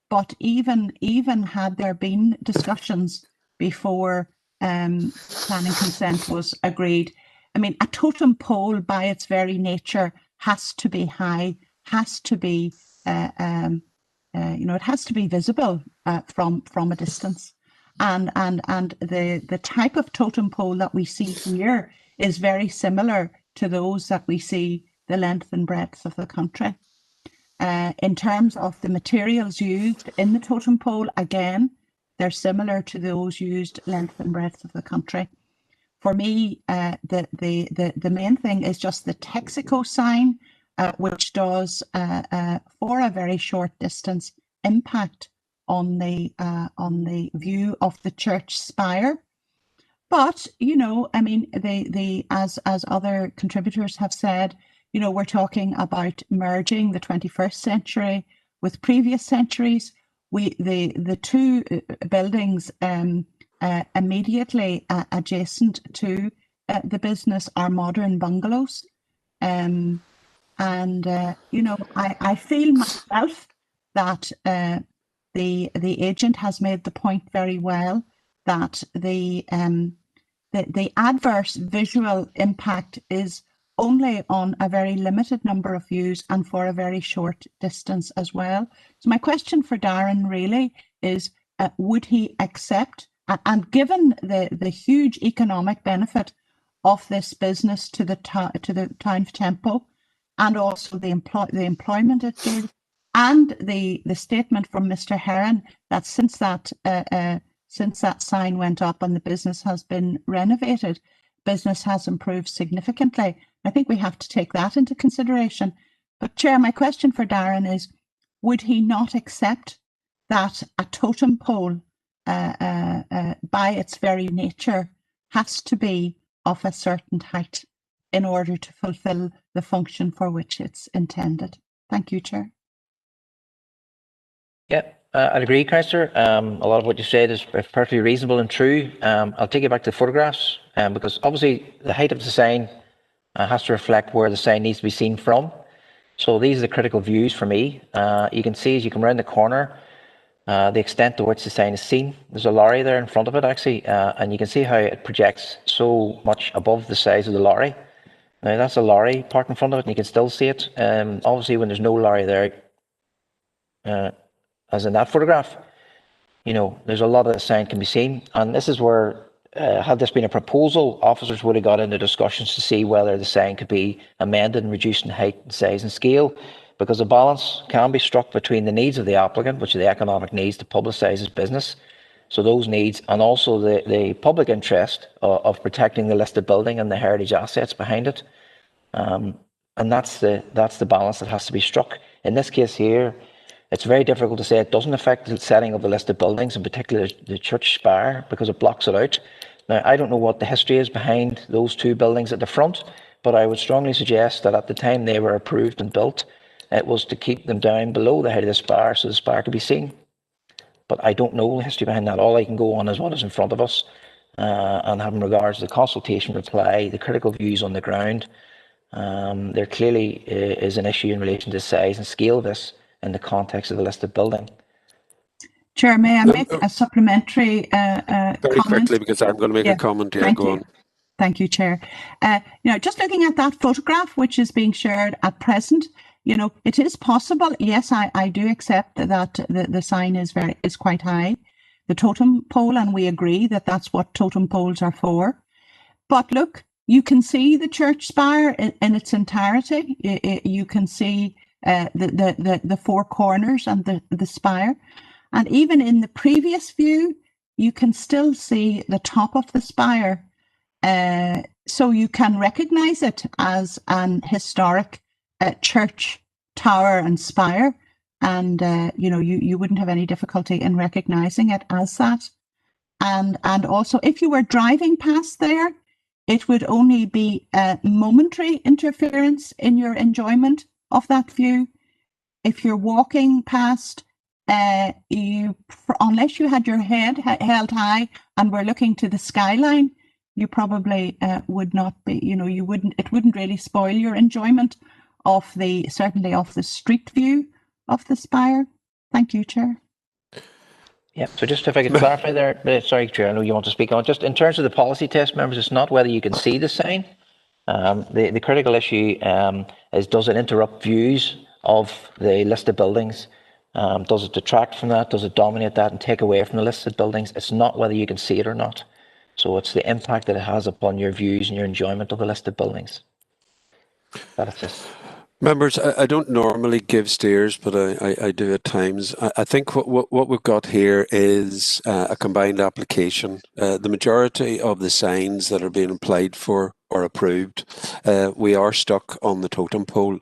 but even had there been discussions before planning consent was agreed, I mean, a totem pole by its very nature has to be high, has to be, you know, it has to be visible from a distance. And the type of totem pole that we see here is very similar to those that we see the length and breadth of the country. In terms of the materials used in the totem pole, again, they're similar to those used length and breadth of the country. For me, the main thing is just the Texaco sign, which does, for a very short distance, impact on the view of the church spire. But, you know, I mean, as other contributors have said, you know, we're talking about merging the 21st century with previous centuries. The two buildings immediately adjacent to the business are modern bungalows. You know, I feel myself that the agent has made the point very well that the adverse visual impact is only on a very limited number of views and for a very short distance as well. So my question for Darren really is, would he accept, and given the huge economic benefit of this business to the town of Temple, and also the employment it gives, and the statement from Mr. Heron that since that sign went up and the business has been renovated, business has improved significantly. I think we have to take that into consideration. But Chair, my question for Darren is, would he not accept that a totem pole, by its very nature, has to be of a certain height in order to fulfill the function for which it's intended? Thank you, Chair. Yeah, I'd agree, Councillor. A lot of what you said is perfectly reasonable and true. I'll take you back to the photographs, because obviously the height of the sign has to reflect where the sign needs to be seen from. So these are the critical views for me. You can see as you come around the corner, the extent to which the sign is seen. There's a lorry there in front of it, actually, and you can see how it projects so much above the size of the lorry. Now, that's a lorry parked in front of it, and you can still see it. Obviously, when there's no lorry there, as in that photograph, you know, there's a lot of the sign can be seen. And this is where, had this been a proposal, officers would have got into discussions to see whether the sign could be amended and reduced in height, and size and scale, because a balance can be struck between the needs of the applicant, which are the economic needs to publicise his business, so those needs, and also the public interest of protecting the listed building and the heritage assets behind it. And that's the balance that has to be struck. In this case here, it's very difficult to say it doesn't affect the setting of the listed buildings, in particular the church spire, because it blocks it out. Now, I don't know what the history is behind those two buildings at the front, but I would strongly suggest that at the time they were approved and built, it was to keep them down below the height of the spire so the spire could be seen. But I don't know the history behind that. All I can go on is what is in front of us, and having regards to the consultation reply, the critical views on the ground, there clearly is an issue in relation to the size and scale of this in the context of the listed building. Chair, may I make a supplementary very comment? quickly, because I'm going to make a comment. Yeah, go on. Thank you, Chair. You know, just looking at that photograph, which is being shared at present, you know, it is possible. Yes, I do accept that the sign is quite high, the totem pole, and we agree that that's what totem poles are for. But look, you can see the church spire in its entirety. You can see the four corners and the spire, and even in the previous view, you can still see the top of the spire. So you can recognize it as an historic church tower and spire, and you wouldn't have any difficulty in recognizing it as that. And also, if you were driving past there, it would only be a momentary interference in your enjoyment of that view. If you're walking past, unless you had your head held high and were looking to the skyline, you probably would not be, it wouldn't really spoil your enjoyment of certainly of the street view of the spire. Thank you, Chair. Yeah, so just if I could clarify there, sorry, Chair, I know you want to speak on. Just in terms of the policy test, members, it's not whether you can see the sign. The critical issue is, does it interrupt views of the listed buildings? Does it detract from that? Does it dominate that and take away from the listed buildings? It's not whether you can see it or not. So it's the impact that it has upon your views and your enjoyment of the listed buildings. That's it. Members, I don't normally give steers, but I do at times. I think what we've got here is a combined application. The majority of the signs that are being applied for or approved, we are stuck on the totem pole.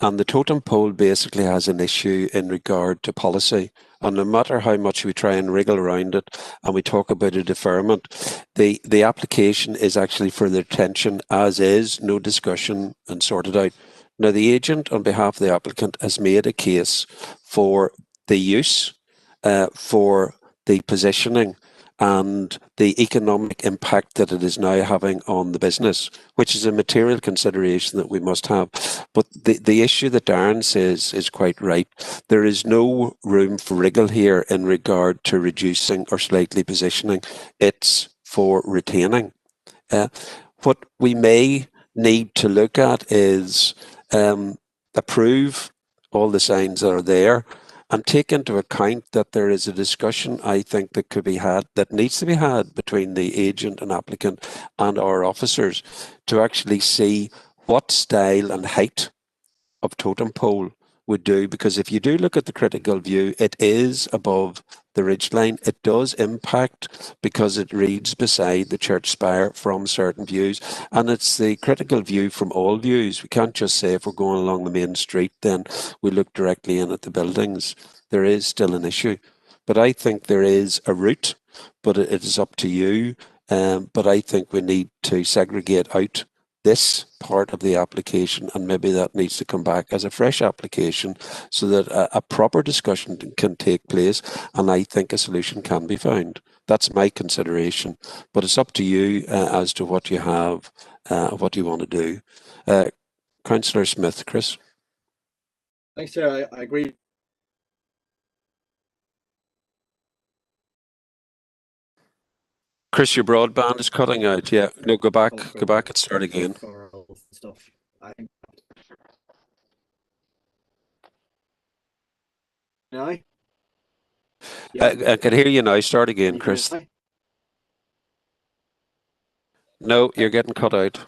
And the totem pole basically has an issue in regard to policy. And no matter how much we try and wriggle around it and we talk about a deferment, the application is actually for the retention as is, no discussion and sorted out. Now, the agent, on behalf of the applicant, has made a case for the use, for the positioning, and the economic impact that it is now having on the business, which is a material consideration that we must have. But the issue that Darren says is quite right. There is no room for wriggle here in regard to reducing or slightly positioning. It's for retaining. What we may need to look at is approve all the signs that are there and take into account that there is a discussion, I think, that could be had, that needs to be had between the agent and applicant and our officers to actually see what style and height of totem pole would do. Because if you do look at the critical view, it is above the ridge line. It does impact because it reads beside the church spire from certain views, and it's the critical view from all views. We can't just say if we're going along the main street then we look directly in at the buildings. There is still an issue, but I think there is a route, but it is up to you. But I think we need to segregate out this part of the application, and maybe that needs to come back as a fresh application so that a proper discussion can take place, and I think a solution can be found. That's my consideration, but it's up to you as to what you have, what you want to do. Councillor Smith, Chris. Thanks, Chair. I agree. Chris, your broadband is cutting out. Yeah, no, go back and start again. Stuff. Now? Yeah. I can hear you now. Start again, Chris. No, you're getting cut out.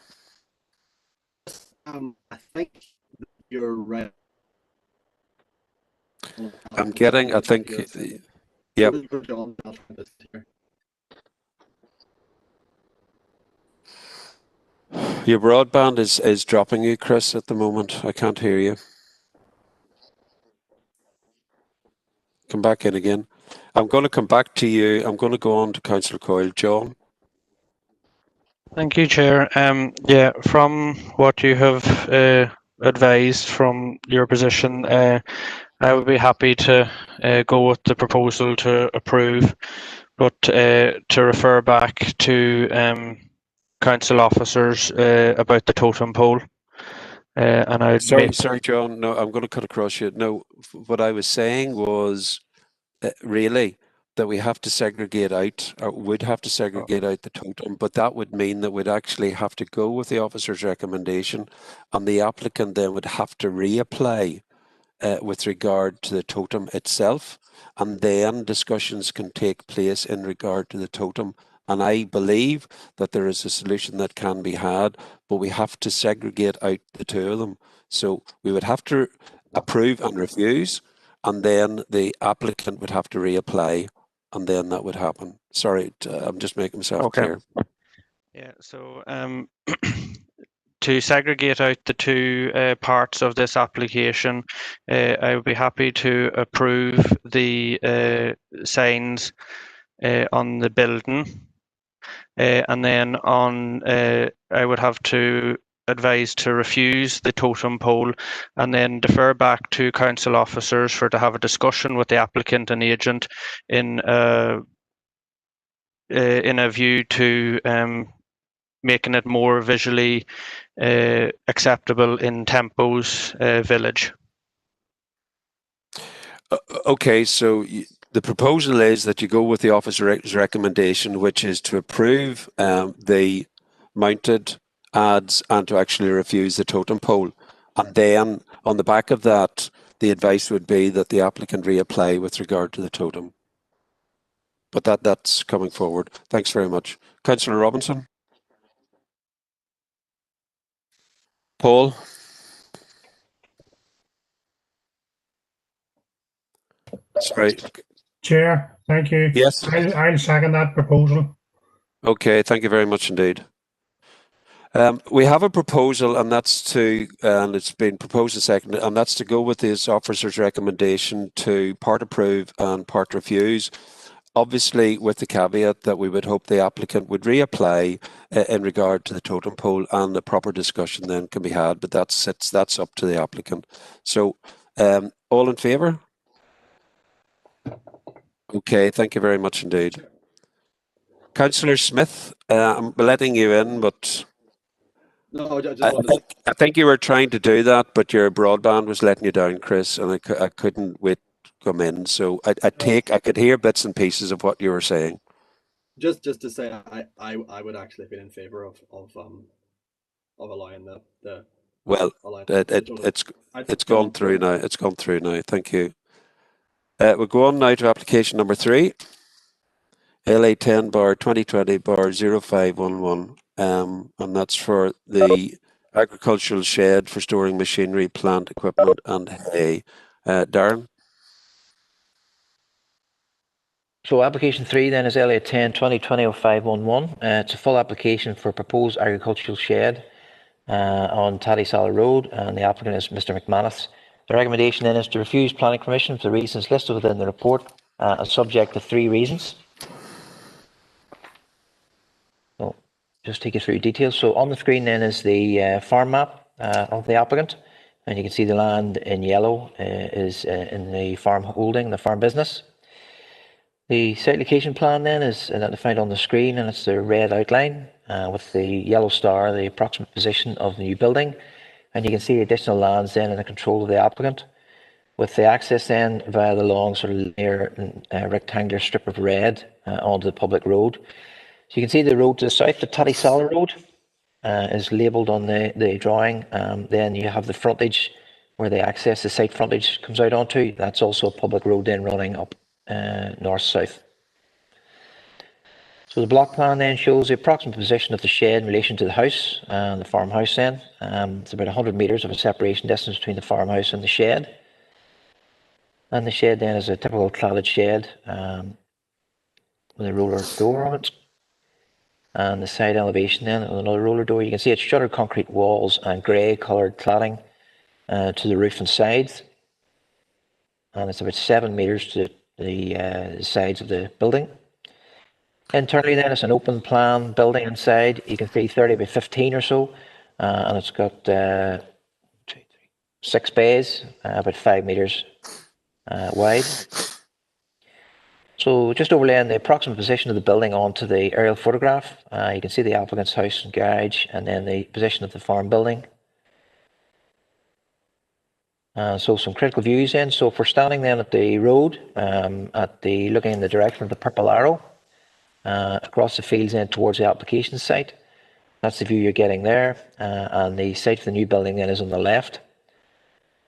I think you're right. I'm getting, I think, yep. Your broadband is dropping you, Chris, at the moment. I can't hear you. Come back in again. I'm going to come back to you. I'm going to go on to Councillor Coyle. John. Thank you, Chair. Yeah, from what you have advised from your position, I would be happy to go with the proposal to approve, but to refer back to council officers about the totem pole. And I sorry, John. No, I'm going to cut across you. No, what I was saying was really that we have to segregate out, or would have to segregate out the totem, but that would mean that we'd actually have to go with the officer's recommendation, and the applicant then would have to reapply with regard to the totem itself, and then discussions can take place in regard to the totem. And I believe that there is a solution that can be had, but we have to segregate out the two of them. So we would have to approve and refuse, and then the applicant would have to reapply, and then that would happen. Sorry, I'm just making myself clear. Yeah, so to segregate out the two parts of this application, I would be happy to approve the signs on the building, and then on I would have to advise to refuse the totem pole, and then defer back to council officers for to have a discussion with the applicant and agent in a view to making it more visually acceptable in Tempo's village. Okay, so the proposal is that you go with the officer's recommendation, which is to approve the mounted ads and to actually refuse the totem pole. And then on the back of that, the advice would be that the applicant reapply with regard to the totem. But that's coming forward. Thanks very much. Councillor Robinson? Paul? Sorry. Chair, thank you. Yes. I'll second that proposal. Okay, thank you very much indeed. We have a proposal, and it's been proposed and seconded, and that's to go with this officer's recommendation to part approve and part refuse. Obviously, with the caveat that we would hope the applicant would reapply in regard to the totem pole, and the proper discussion then can be had, but that's up to the applicant. So, all in favour? Okay, thank you very much indeed. Councillor Smith, I'm letting you in, but No, I think you were trying to do that, but your broadband was letting you down, Chris, and I couldn't wait to come in. So I could hear bits and pieces of what you were saying. just to say, I would actually be in favour of allowing the well, it's gone through now. It's gone through now. Thank you. We'll go on now to application number 3, LA 10/2020/0511, and that's for the agricultural shed for storing machinery, plant equipment, and hay. Darren. So application 3 then is LA 10/2020/0511. It's a full application for proposed agricultural shed on Tattysala Road, and the applicant is Mr. McManus. The recommendation then is to refuse planning permission for the reasons listed within the report, and subject to 3 reasons. So just take you through details. So on the screen then is the farm map of the applicant, and you can see the land in yellow is in the farm holding, the farm business. The site location plan then is identified on the screen, and it's the red outline with the yellow star, the approximate position of the new building. And you can see additional lands then in the control of the applicant, with the access then via the long sort of linear rectangular strip of red onto the public road. So you can see the road to the south, the Tattysala Road, is labelled on the drawing. Then you have the frontage where the access, the site frontage comes out onto. That's also a public road then running up north-south. So the block plan then shows the approximate position of the shed in relation to the house, the farmhouse then. It's about 100 metres of a separation distance between the farmhouse and the shed. And the shed then is a typical cladded shed with a roller door on it. And the side elevation then, with another roller door. You can see it's shuttered concrete walls and grey coloured cladding to the roof and sides. And it's about 7 metres to the sides of the building. Internally then, it's an open plan building inside. You can see 30 by 15 or so, and it's got 6 bays, about 5 metres wide. So just overlaying the approximate position of the building onto the aerial photograph, you can see the applicant's house and garage, and then the position of the farm building. So some critical views then. So if we're standing then at the road, looking in the direction of the purple arrow, across the fields then towards the application site, that's the view you're getting there. And the site for the new building then is on the left,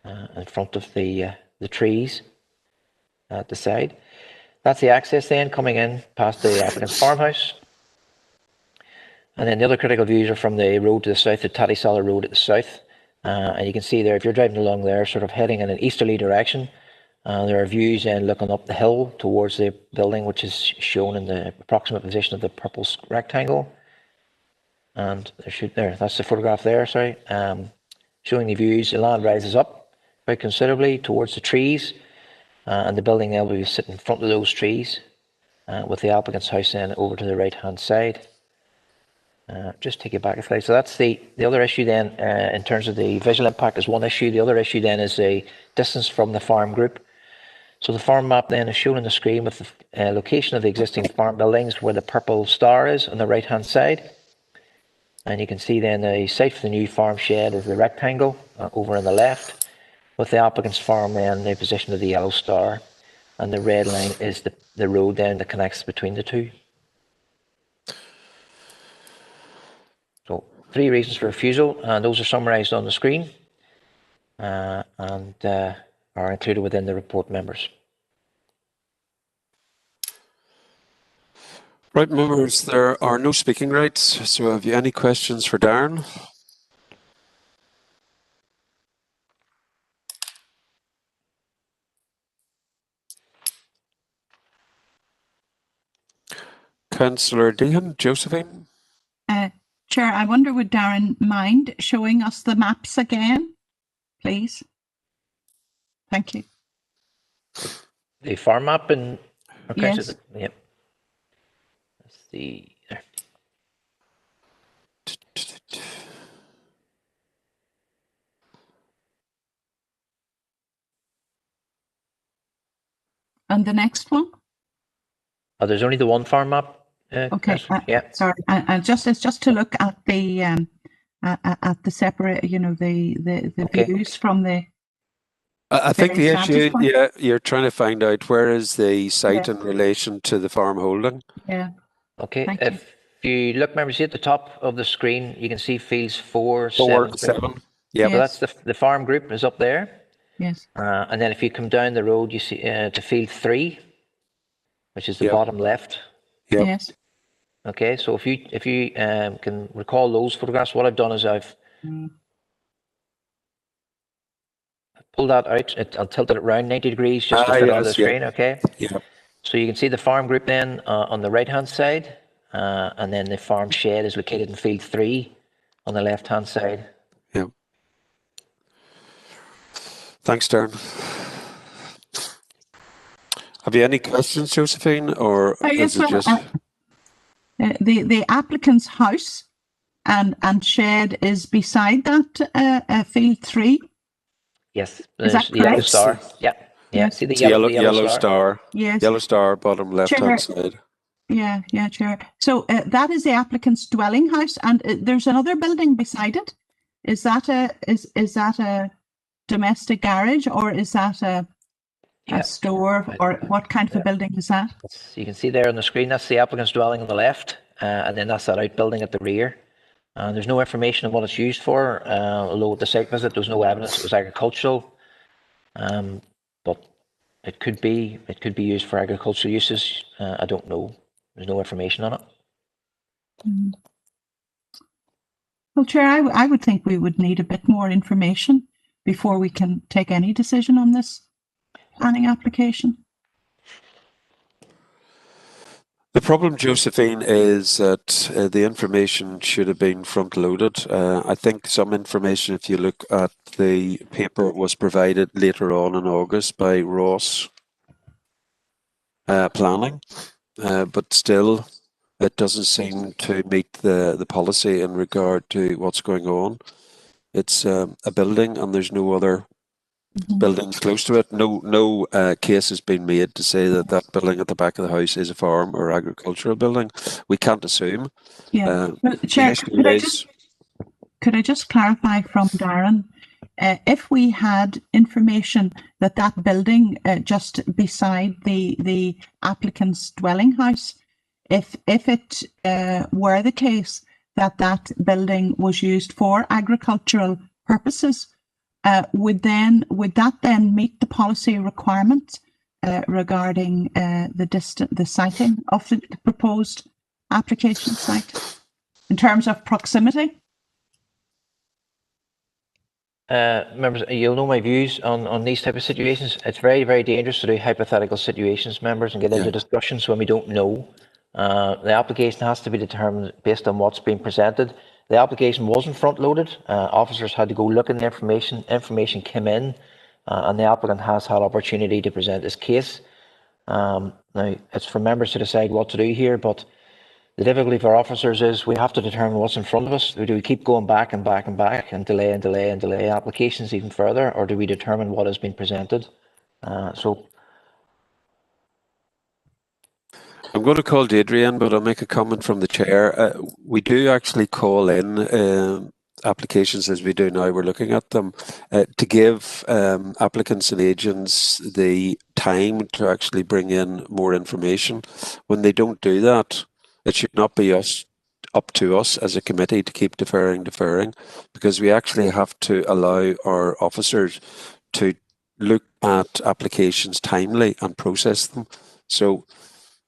in front of the trees at the side. That's the access then coming in past the applicant's farmhouse. And then the other critical views are from the road to the south, the Tattysala Road at the south. And you can see there, if you're driving along there, sort of heading in an easterly direction, there are views then looking up the hill towards the building, which is shown in the approximate position of the purple rectangle. and that's the photograph there, sorry, showing the views. The land rises up quite considerably towards the trees, and the building there will be sitting in front of those trees, with the applicant's house then over to the right hand side. Just take it back a slide. So that's the other issue then, in terms of the visual impact is one issue. The other issue then is the distance from the farm group. So the farm map then is shown on the screen with the location of the existing farm buildings where the purple star is on the right hand side. And you can see then the site for the new farm shed is the rectangle over on the left, with the applicant's farm then the position of the yellow star, and the red line is the road then that connects between the two. So 3 reasons for refusal, and those are summarised on the screen and are included within the report, members. Right, members, there are no speaking rights, so have you any questions for Darren? Councillor Dehan, Josephine? Chair, I wonder would Darren mind showing us the maps again, please? Thank you. The farm map and okay, yes. So yep. That's the there. And the next one? Oh, there's only the one farm map. Okay. Yeah. Sorry. It's just to look at the separate, the okay. views from the. I think the issue, yeah, you're trying to find out where is the site in relation to the farm holding. Yeah. Okay. Thank if you look, members, at the top of the screen, you can see fields 4, 7. Yeah. So that's the farm group is up there. Yes. And then if you come down the road, you see to field 3, which is the bottom left. Yep. Yes. Okay. So if you can recall those photographs, what I've done is I've pull that out. I'll tilt it around 90 degrees just to fit on the screen. Okay. Yeah. So you can see the farm group then on the right hand side, and then the farm shed is located in field 3 on the left hand side. Yeah. Thanks, Darren. Have you any questions, Josephine, or is it just the applicant's house and shed is beside that field 3? Yes, is that the yellow star. Yeah, yeah. Yes. See the yellow star. Yes. Yellow star, bottom left-hand side. Yeah, Chair. So that is the applicant's dwelling house, and there's another building beside it. Is that a domestic garage, or is that a store, or what kind of a building is that? You can see there on the screen. That's the applicant's dwelling on the left, and then that's that outbuilding at the rear. There's no information on what it's used for, although at the site visit there was no evidence it was agricultural, but it could be used for agricultural uses. I don't know. There's no information on it. Well, Chair, I would think we would need a bit more information before we can take any decision on this planning application. The problem, Josephine, is that the information should have been front-loaded. I think some information, if you look at the paper, was provided later on in August by Ross Planning, but still it doesn't seem to meet the policy in regard to what's going on. It's a building and there's no other buildings close to it. No case has been made to say that that building at the back of the house is a farm or agricultural building. We can't assume. Yeah. Chair, could I just clarify from Darren, if we had information that that building just beside the applicant's dwelling house, if it were the case that that building was used for agricultural purposes, would that then meet the policy requirement regarding the siting of the proposed application site in terms of proximity? Members, you'll know my views on these type of situations. It's very, very dangerous to do hypothetical situations, members, and get into discussions when we don't know. The application has to be determined based on what's being presented. The application wasn't front-loaded. Officers had to go look in the information. Information came in, and the applicant has had opportunity to present his case. Now, it's for members to decide what to do here, but the difficulty for officers is we have to determine what's in front of us. Do we keep going back and back and back and delay and delay and delay applications even further, or do we determine what has been presented? I'm going to call Deirdre in, but I'll make a comment from the chair. We do actually call in applications as we do now. We're looking at them to give applicants and agents the time to actually bring in more information. When they don't do that, it should not be up to us as a committee to keep deferring, because we actually have to allow our officers to look at applications timely and process them. So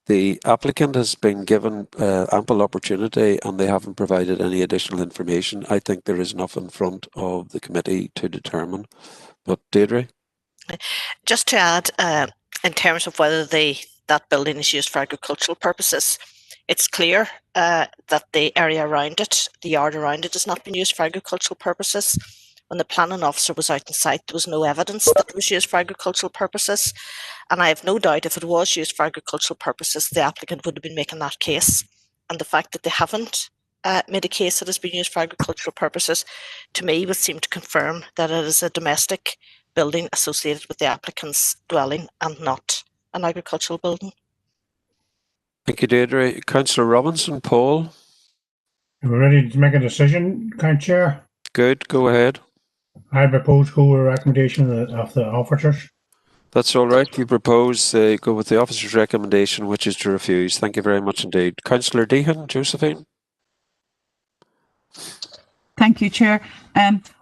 the applicant has been given ample opportunity and they haven't provided any additional information. I think there is enough in front of the committee to determine. But Deirdre? Just to add, in terms of whether that building is used for agricultural purposes, it's clear that the area around it, the yard around it, has not been used for agricultural purposes. When the planning officer was out on site, there was no evidence that it was used for agricultural purposes. And I have no doubt if it was used for agricultural purposes, the applicant would have been making that case. And the fact that they haven't made a case that has been used for agricultural purposes, to me, would seem to confirm that it is a domestic building associated with the applicant's dwelling and not an agricultural building. Thank you, Deirdre. Councillor Robinson, Paul? Are we ready to make a decision, Council Chair? Good, go ahead. I propose go with a recommendation of the officers. That's all right. You propose go with the officer's recommendation, which is to refuse. Thank you very much indeed. Councillor Deehan, Josephine? Thank you, Chair.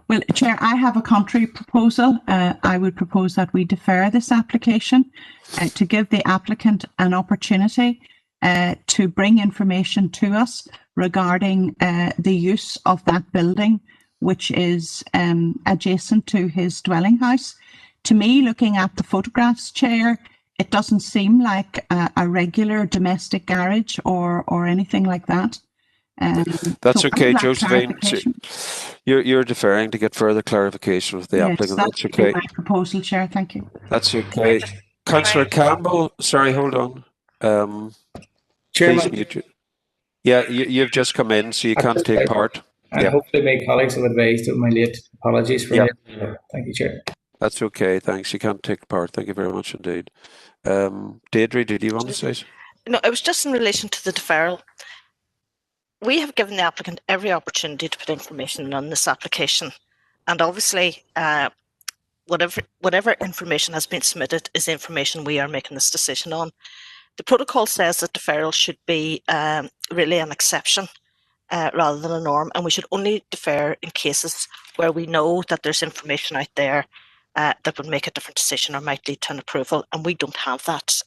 Well, Chair, I have a contrary proposal. I would propose that we defer this application to give the applicant an opportunity to bring information to us regarding the use of that building, which is adjacent to his dwelling house. To me, looking at the photographs, Chair, it doesn't seem like a regular domestic garage or anything like that. That's so okay, Josephine. You're deferring to get further clarification with the applicant. That's okay. My proposal, Chair. Thank you. That's okay. Councillor Campbell, sorry, hold on. Chairman. Please mute. Yeah, you've just come in, so you can't take part. And hopefully my colleagues have advised of my late apologies for that. Thank you, Chair. That's okay, thanks. You can't take part. Thank you very much indeed. Deirdre, did you want to say something? No, it was just in relation to the deferral. We have given the applicant every opportunity to put information on this application. And obviously, whatever information has been submitted is information we are making this decision on. The protocol says that deferral should be really an exception rather than a norm, and we should only defer in cases where we know that there's information out there that would make a different decision or might lead to an approval, and we don't have that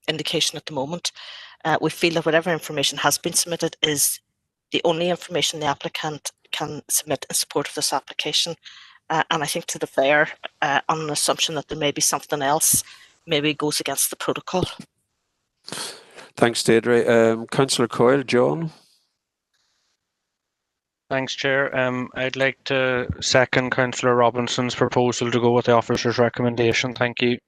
indication at the moment. We feel that whatever information has been submitted is the only information the applicant can submit in support of this application. And I think to defer on an assumption that there may be something else maybe goes against the protocol. Thanks, Deirdre. Councillor Coyle, John? Thanks, Chair. I'd like to second Councillor Robinson's proposal to go with the officer's recommendation. Thank you.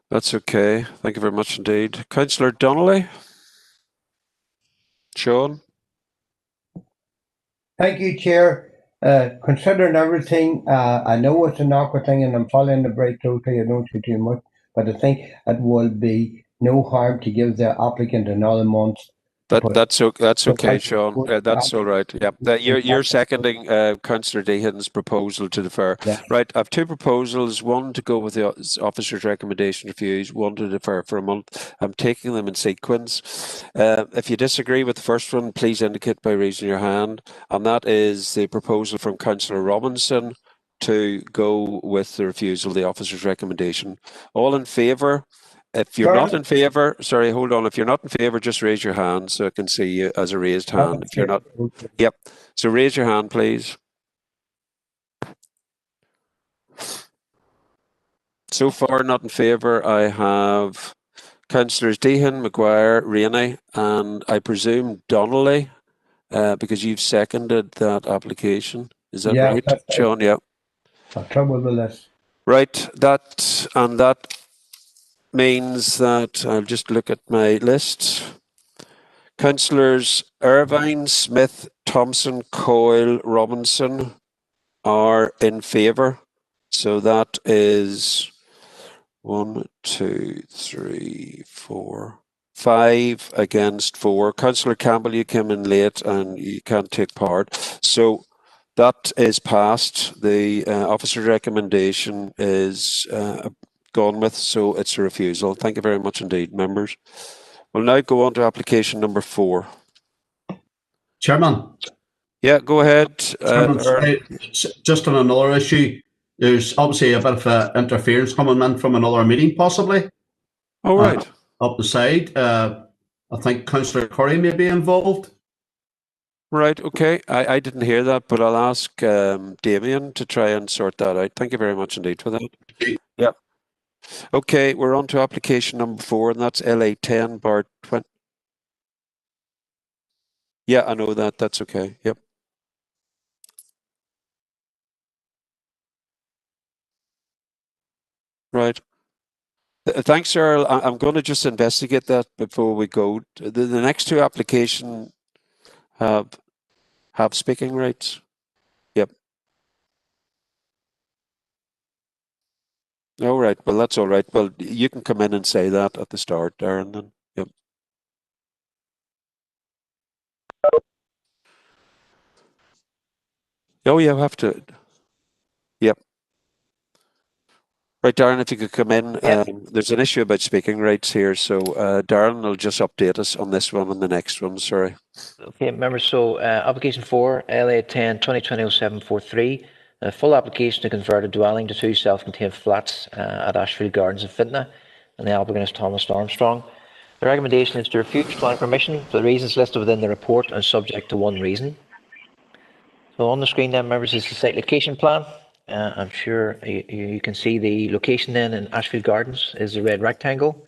That's okay. Thank you very much indeed. Councillor Donnelly? Sean? Thank you, Chair. Considering everything, I know it's an awkward thing and I'm following the break totally, I don't say too much, but I think it will be no harm to give the applicant another month. That's okay, Sean. That's all right. Yeah, you're seconding Councillor Deehan's proposal to defer. Yeah. Right. I have two proposals: one to go with the officer's recommendation refuse, one to defer for a month. I'm taking them in sequence. If you disagree with the first one, please indicate by raising your hand. And that is the proposal from Councillor Robinson to go with the refusal of the officer's recommendation. All in favour? If you're not in favour, sorry, hold on. If you're not in favour, just raise your hand so I can see you as a raised hand. If you're not, yep. So raise your hand, please. So far, not in favour. I have Councillors Deehan, Maguire, Rainey, and I presume Donnelly, because you've seconded that application. Is that Yeah, right, that's right. Sean? Yeah. I've trouble with this. Right. That means that I'll just look at my list. Councillors Irvine, Smith, Thompson, Coyle, Robinson are in favour. So that is 1, 2, 3, 4, 5 against 4. Councillor Campbell, you came in late and you can't take part. So that is passed. The officer's recommendation is gone with, so it's a refusal. Thank you very much indeed, members. We'll now go on to application number 4. Chairman. Yeah, go ahead. Chairman, just on another issue, there's obviously a bit of interference coming in from another meeting, possibly. All right. Up the side. I think Councillor Curry may be involved. Right, okay. I didn't hear that, but I'll ask Damien to try and sort that out. Thank you very much indeed for that. Yeah. Okay, we're on to application number 4, and that's LA 10 bar 20. Yeah, I know that. That's okay. Yep. Right. Thanks, Earl. I'm going to just investigate that before we go. The next 2 applications have speaking rights. Yep. All right. Well, that's all right. Well, you can come in and say that at the start, Darren. Then. Yep. Oh, you have to. Yep. Right, Darren, if you could come in. Yep. There's an issue about speaking rights here, so Darren will just update us on this one and the next one. Sorry. Okay, members, so application 4, LA 10 2020-0743, a full application to convert a dwelling to 2 self-contained flats at Ashfield Gardens in Fintona, and the applicant is Thomas Armstrong. The recommendation is to refuse planning permission for the reasons listed within the report and subject to one reason. So on the screen then, members, is the site location plan. I'm sure you can see the location then in Ashfield Gardens is the red rectangle.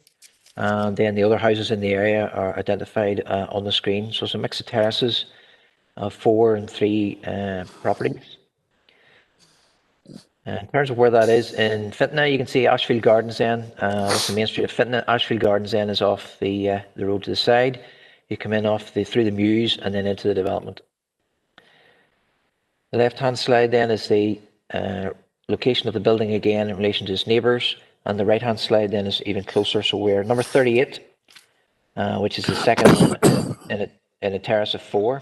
And then the other houses in the area are identified on the screen. So it's a mix of terraces of 4 and 3 properties. In terms of where that is in Fintona, you can see Ashfield Gardens then. That's the main street of Fintona. Ashfield Gardens then is off the road to the side. You come in through the Mews and then into the development. The left-hand slide then is the location of the building again in relation to its neighbours, and the right-hand slide then is even closer. So we're number 38, which is the second one in a terrace of 4.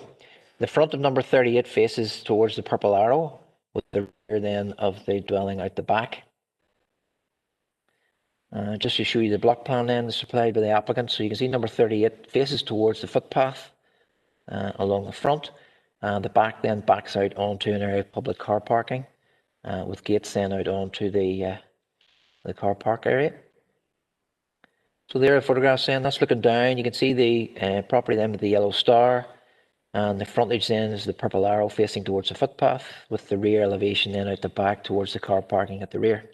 The front of number 38 faces towards the purple arrow, with the rear then of the dwelling out the back. Just to show you the block plan then supplied by the applicant, so you can see number 38 faces towards the footpath along the front. The back then backs out onto an area of public car parking, with gates then out onto the car park area. So there are photographs then, that's looking down. You can see the property then with the yellow star, and the frontage then is the purple arrow facing towards the footpath, with the rear elevation then out the back towards the car parking at the rear.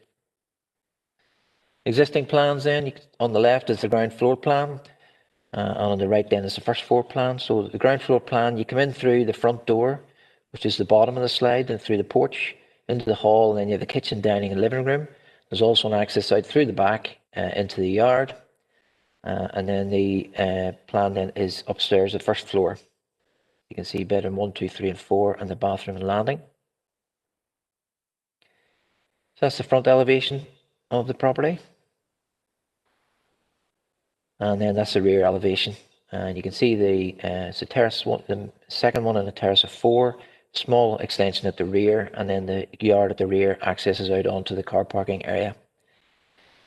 Existing plans then, on the left is the ground floor plan. And on the right then is the first floor plan. So the ground floor plan, you come in through the front door, which is the bottom of the slide, and through the porch into the hall, and then you have the kitchen, dining and living room. There's also an access out through the back into the yard. And then the plan then is upstairs, the first floor. You can see bedroom 1, 2, 3 and 4 and the bathroom and landing. So that's the front elevation of the property. And then that's the rear elevation. And you can see it's a terrace one, the second one in a terrace of 4, small extension at the rear, and then the yard at the rear accesses out onto the car parking area.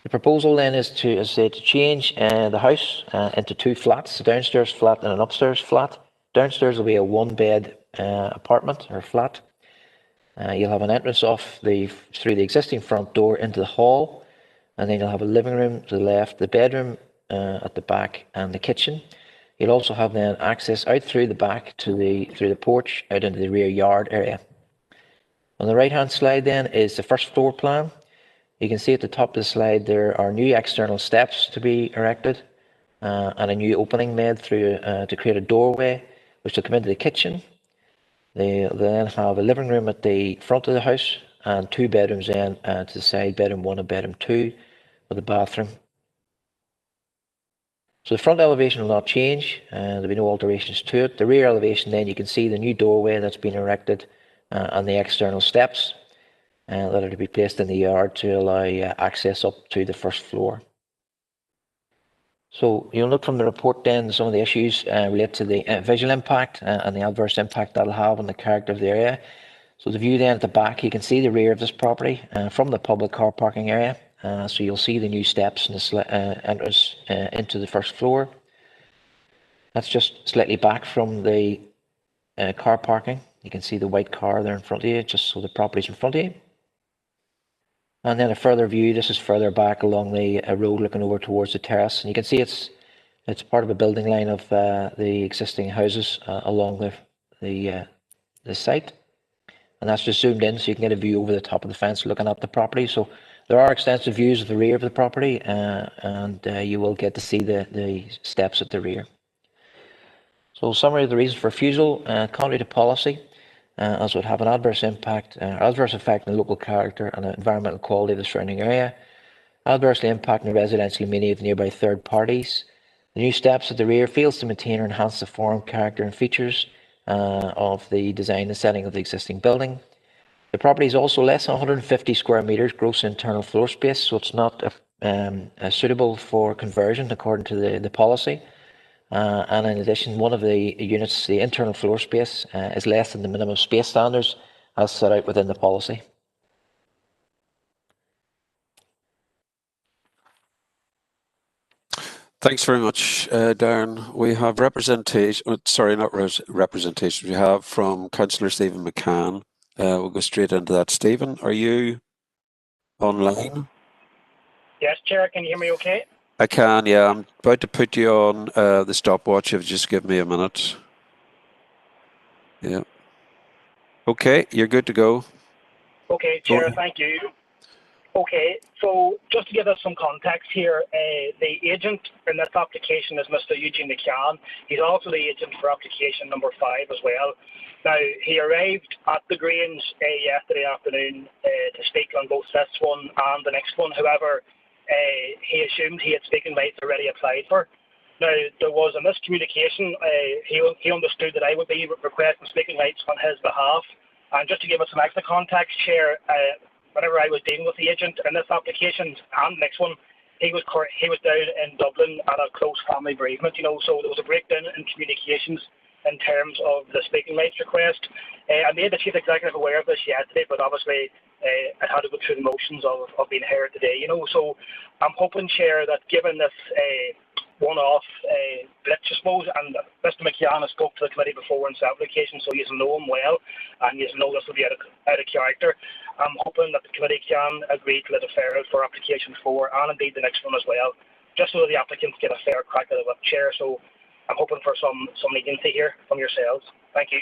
The proposal then is to, as I said, to change the house into 2 flats, a downstairs flat and an upstairs flat. Downstairs will be a 1-bed apartment or flat. You'll have an entrance through the existing front door into the hall, and then you'll have a living room to the left, the bedroom at the back, and the kitchen. You'll also have then access out through the back through the porch out into the rear yard area. On the right-hand slide then is the first floor plan. You can see at the top of the slide there are new external steps to be erected and a new opening made through to create a doorway which will come into the kitchen. They then have a living room at the front of the house and 2 bedrooms then to the side, bedroom 1 and bedroom 2 with a bathroom. So the front elevation will not change, there'll be no alterations to it. The rear elevation then you can see the new doorway that's been erected and the external steps that are to be placed in the yard to allow access up to the first floor. So you'll note from the report then some of the issues relate to the visual impact and the adverse impact that'll have on the character of the area. So the view then at the back, you can see the rear of this property from the public car parking area. So you'll see the new steps and the entrance into the first floor. That's just slightly back from the car parking. You can see the white car there in front of you, just so the property's in front of you. And then a further view, this is further back along the road looking over towards the terrace. And you can see it's part of a building line of the existing houses along the site. And that's just zoomed in so you can get a view over the top of the fence looking at the property. So there are extensive views of the rear of the property and you will get to see the steps at the rear. So summary of the reasons for refusal, contrary to policy, as would have an adverse impact, adverse effect on the local character and environmental quality of the surrounding area, adversely impacting the residential amenity of the nearby third parties. The new steps at the rear fails to maintain or enhance the form, character and features of the design and setting of the existing building. The property is also less than 150 square metres gross internal floor space, so it's not suitable for conversion according to the policy. And in addition, one of the units, the internal floor space, is less than the minimum space standards as set out within the policy. Thanks very much, Darren. We have representation, sorry, not representation, we have from Councillor Stephen McCann. We'll go straight into that. Stephen, are you online? Yes, Chair, can you hear me okay? I can, yeah. I'm about to put you on the stopwatch if you just give me a minute. Yeah. Okay, you're good to go. Okay, Chair, thank you. Okay, so just to give us some context here, the agent in this application is Mr. Eugene McCann. He's also the agent for application number 5 as well. Now, he arrived at the Grange yesterday afternoon to speak on both this one and the next one. However, he assumed he had speaking rights already applied for. Now, there was a miscommunication. He understood that I would be requesting speaking rights on his behalf. And just to give us some extra context, Chair, whenever I was dealing with the agent in this application and the next one, he was down in Dublin at a close family bereavement, so there was a breakdown in communications in terms of the speaking rights request. I made the Chief Executive aware of this yesterday, but obviously I had to go through the motions of being heard today, so I'm hoping, Chair, that given this one-off blitz, I suppose, and Mr. McCann has spoke to the committee before in this application, so you know him well, and you know this will be out of character. I'm hoping that the committee can agree to let a deferral for application 4 and indeed the next one as well, just so that the applicants get a fair crack at it, Chair. So I'm hoping for some leniency here from yourselves. Thank you.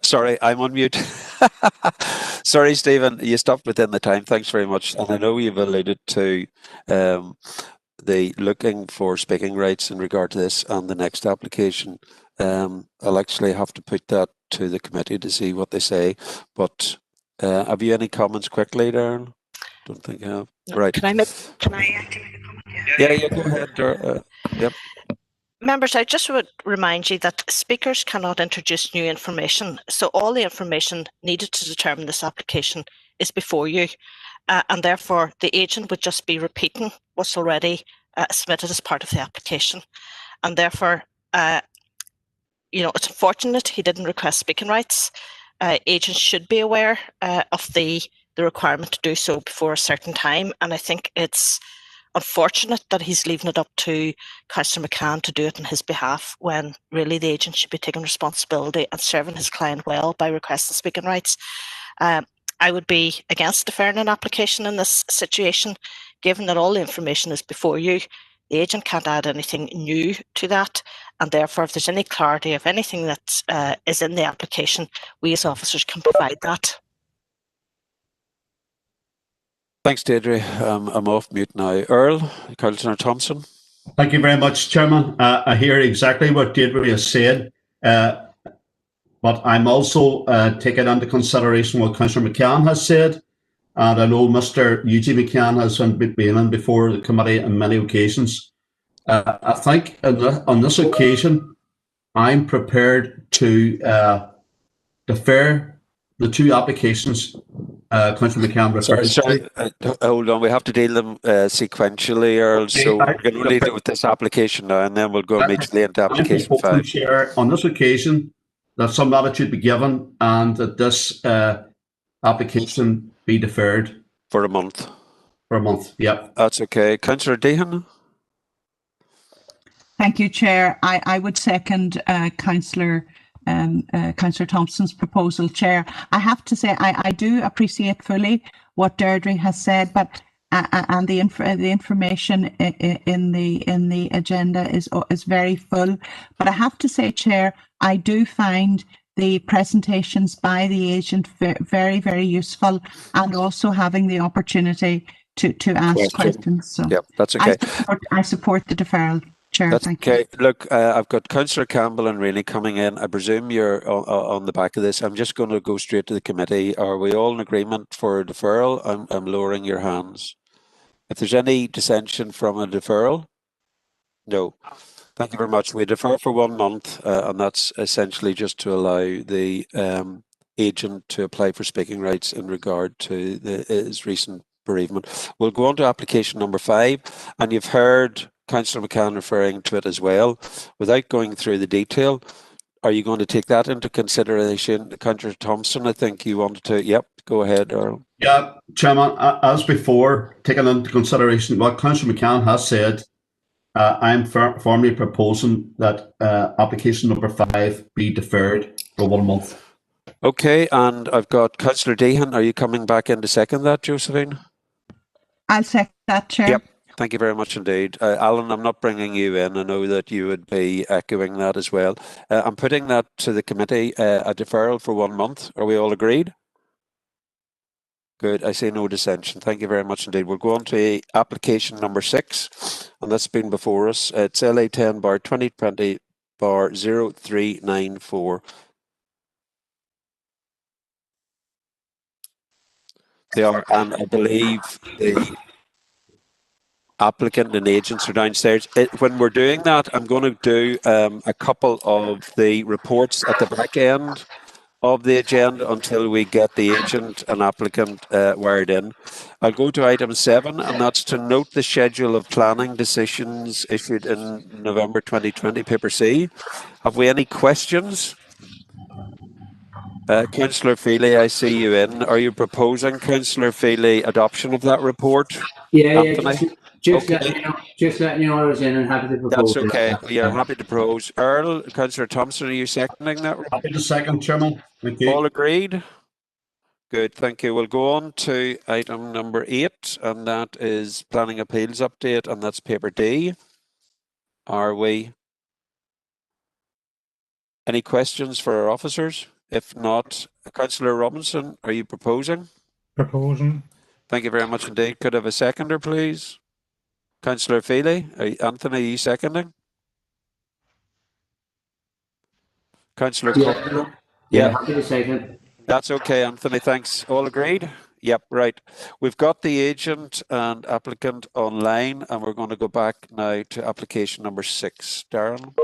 Sorry, I'm on mute. Sorry, Stephen, you stopped within the time. Thanks very much. And I know you've alluded to the looking for speaking rights in regard to this and the next application. I'll actually have to put that to the committee to see what they say. But have you any comments quickly, Darren? Don't think I have. No, right. Can I actually make a comment? Yeah, go ahead. Yep. Members, I just would remind you that speakers cannot introduce new information. So all the information needed to determine this application is before you. And therefore, the agent would just be repeating what's already submitted as part of the application. And therefore, it's unfortunate he didn't request speaking rights. Agents should be aware of the requirement to do so before a certain time. And I think it's unfortunate that he's leaving it up to Councillor McCann to do it on his behalf when really the agent should be taking responsibility and serving his client well by requesting speaking rights. I would be against deferring an application in this situation, given that all the information is before you. The agent can't add anything new to that, and therefore if there's any clarity of anything that is in the application, we as officers can provide that. Thanks, Deirdre. I'm off mute now. Earl, Councillor Thompson. Thank you very much, Chairman. I hear exactly what Deirdre has said, but I'm also taking into consideration what Councillor McCann has said. And I know Mr. Eugene McCann has been in before the committee on many occasions. I think on this occasion, I'm prepared to defer the two applications Councillor McCann referred Sorry, hold on. We have to deal them sequentially, Earl. Okay, So we're going to deal with this application now, and then we'll go immediately into application 5. Chair, on this occasion, that some latitude be given and that this application be deferred for a month. For a month, yeah. That's okay. Councillor Dehan. Thank you, Chair. I would second Councillor Thompson's proposal, Chair. I have to say I do appreciate fully what Deirdre has said, but and the information in the agenda is very full. But I have to say, Chair, I do find the presentations by the agent very, very useful, and also having the opportunity to ask questions. So yep, that's okay. I support the deferral. Chair, that's thank okay. you. Look, I've got Councillor Campbell and Rainey coming in. I presume you're on the back of this. I'm just going to go straight to the committee. Are we all in agreement for a deferral? I'm lowering your hands. If there's any dissension from a deferral, no. Thank you very much. We defer for 1 month, and that's essentially just to allow the agent to apply for speaking rights in regard to his recent bereavement. We'll go on to application number 5, and you've heard Councillor McCann referring to it as well. Without going through the detail, are you going to take that into consideration? Councillor Thompson, I think you wanted to. Yep, go ahead, Earl. Yeah, Chairman, as before, taking into consideration what Councillor McCann has said, I'm formally proposing that application number 5 be deferred for 1 month. Okay, and I've got Councillor Dehan. Are you coming back in to second that, Josephine? I'll second that, Chair. Yep. Thank you very much indeed. Alan, I'm not bringing you in. I know that you would be echoing that as well. I'm putting that to the committee, a deferral for 1 month. Are we all agreed? Good. I see no dissension. Thank you very much indeed. We'll go on to application number 6, and that's been before us. It's LA10/2020/0394. They are, and I believe the applicant and agents are downstairs. When we're doing that, I'm going to do a couple of the reports at the back end of the agenda until we get the agent and applicant wired in. I'll go to item 7, and that's to note the schedule of planning decisions issued in November 2020, paper C. Have we any questions? Councillor Feely, I see you in. Are you proposing, Councillor Feely, adoption of that report? Yeah, Anthony? just Okay. letting you know I was in and happy to propose. That's okay. Yeah, I'm happy to propose. Earl, Councillor Thompson, are you seconding that? Happy to second, Chairman. Thank you. All agreed? Good, thank you. We'll go on to item number 8, and that is planning appeals update, and that's paper D. Are we? Any questions for our officers? If not, Councillor Robinson, are you proposing? Proposing. Thank you very much indeed. Could I have a seconder, please? Councillor Feely, Anthony, are you seconding? Councillor Yeah, happy to second. That's okay, Anthony. Thanks. All agreed? Yep, right. We've got the agent and applicant online, and we're going to go back now to application number 6. Darren?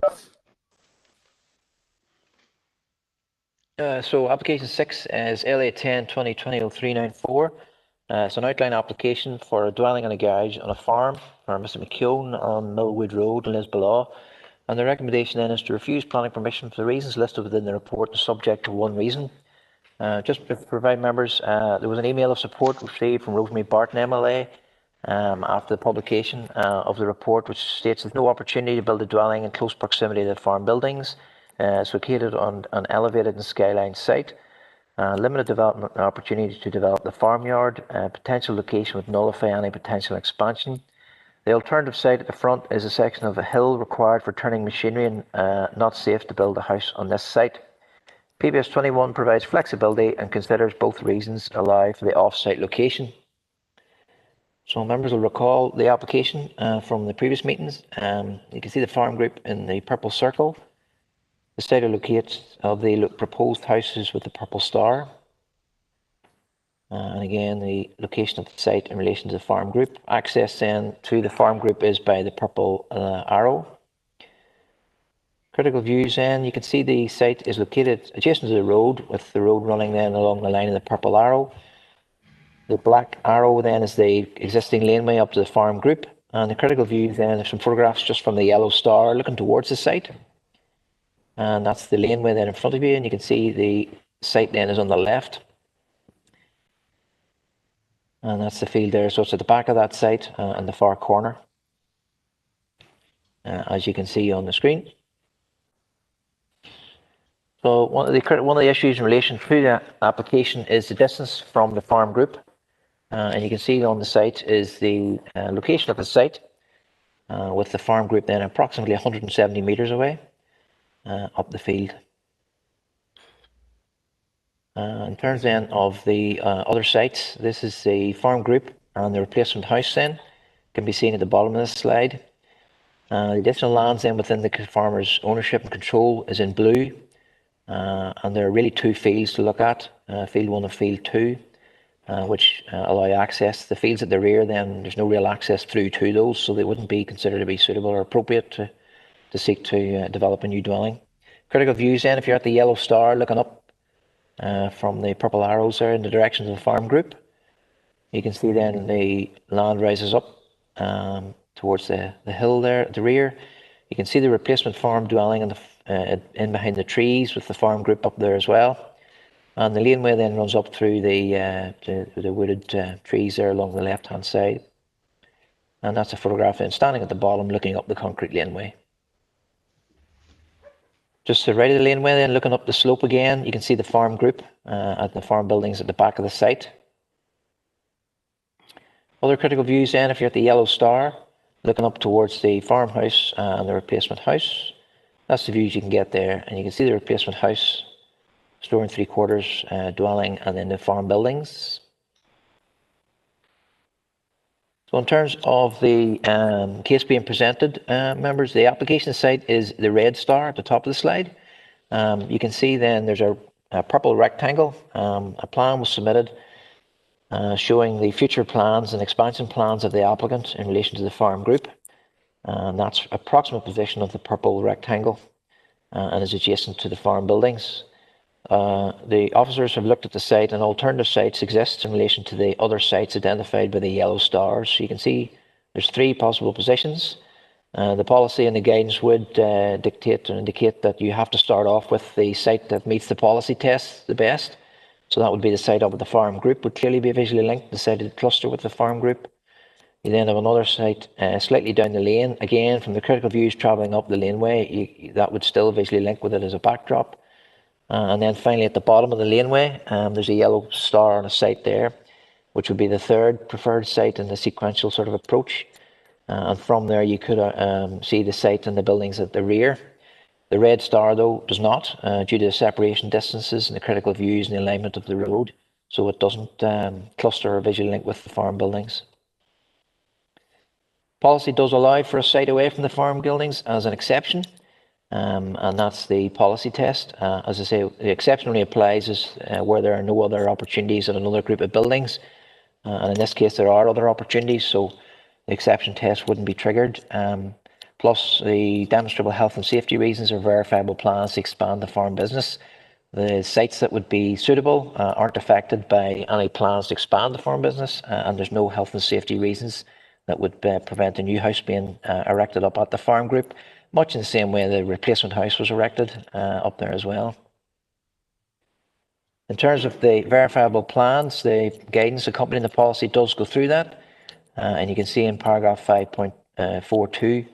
So application 6 is LA10/2020/0394. It's an outline application for a dwelling and a garage on a farm for Mr. McKeown on Millwood Road in Lisbon. And the recommendation then is to refuse planning permission for the reasons listed within the report, subject to one reason. Just to provide members, there was an email of support received from Rosemary Barton MLA after the publication of the report, which states there's no opportunity to build a dwelling in close proximity to the farm buildings. It's located on an elevated and skyline site. Limited development opportunity to develop the farmyard. Potential location would nullify any potential expansion. The alternative site at the front is a section of a hill required for turning machinery and not safe to build a house on this site. PBS 21 provides flexibility and considers both reasons allow for the off-site location. So members will recall the application from the previous meetings. You can see the farm group in the purple circle. The site locates of the proposed houses with the purple star. And again, the location of the site in relation to the farm group. Access then to the farm group is by the purple arrow. Critical views then, you can see the site is located adjacent to the road, with the road running then along the line of the purple arrow. The black arrow then is the existing laneway up to the farm group. And the critical view then, there's some photographs just from the yellow star looking towards the site. And that's the laneway then in front of you, and you can see the site then is on the left. And that's the field there, so it's at the back of that site in the far corner, as you can see on the screen. So one of the issues in relation to the application is the distance from the farm group. And you can see on the site is the location of the site, with the farm group then approximately 170 metres away up the field. In terms then of the other sites, this is the farm group, and the replacement house then can be seen at the bottom of this slide. The additional lands then within the farmer's ownership and control is in blue, and there are really two fields to look at, field 1 and field 2, which allow access. The fields at the rear then, there's no real access through to those, so they wouldn't be considered to be suitable or appropriate to seek to develop a new dwelling. Critical views then, if you're at the yellow star looking up from the purple arrows there in the direction of the farm group, you can see then the land rises up towards the hill there at the rear. You can see the replacement farm dwelling in behind the trees with the farm group up there as well. And the laneway then runs up through the wooded trees there along the left hand side. And that's a photograph then standing at the bottom looking up the concrete laneway. Just to the right of the laneway then, looking up the slope again, you can see the farm group at the farm buildings at the back of the site. Other critical views then, if you're at the yellow star, looking up towards the farmhouse and the replacement house, that's the views you can get there. And you can see the replacement house, store and 3/4 dwelling, and then the farm buildings. So in terms of the case being presented, members, the application site is the red star at the top of the slide. You can see then there's a purple rectangle. A plan was submitted showing the future plans and expansion plans of the applicant in relation to the farm group. And that's approximate position of the purple rectangle and is adjacent to the farm buildings. The officers have looked at the site, and alternative sites exist in relation to the other sites identified by the yellow stars. So you can see there's 3 possible positions. The policy and the guidance would dictate and indicate that you have to start off with the site that meets the policy test the best. So that would be the site up at the farm group, would clearly be visually linked, the site of the cluster with the farm group. You then have another site slightly down the lane. Again, from the critical views travelling up the laneway, that would still visually link with it as a backdrop. And then finally at the bottom of the laneway, there's a yellow star on a site there, which would be the 3rd preferred site in the sequential sort of approach. And from there you could see the site and the buildings at the rear. The red star, though, does not, due to the separation distances and the critical views and the alignment of the road. So it doesn't cluster or visually link with the farm buildings. Policy does allow for a site away from the farm buildings as an exception. And that's the policy test. As I say, the exception only applies where there are no other opportunities at another group of buildings. And in this case, there are other opportunities, so the exception test wouldn't be triggered. Plus, the demonstrable health and safety reasons or verifiable plans to expand the farm business. The sites that would be suitable aren't affected by any plans to expand the farm business, and there's no health and safety reasons that would prevent a new house being erected up at the farm group, much in the same way the replacement house was erected up there as well. In terms of the verifiable plans, the guidance accompanying the policy does go through that, and you can see in paragraph 5.42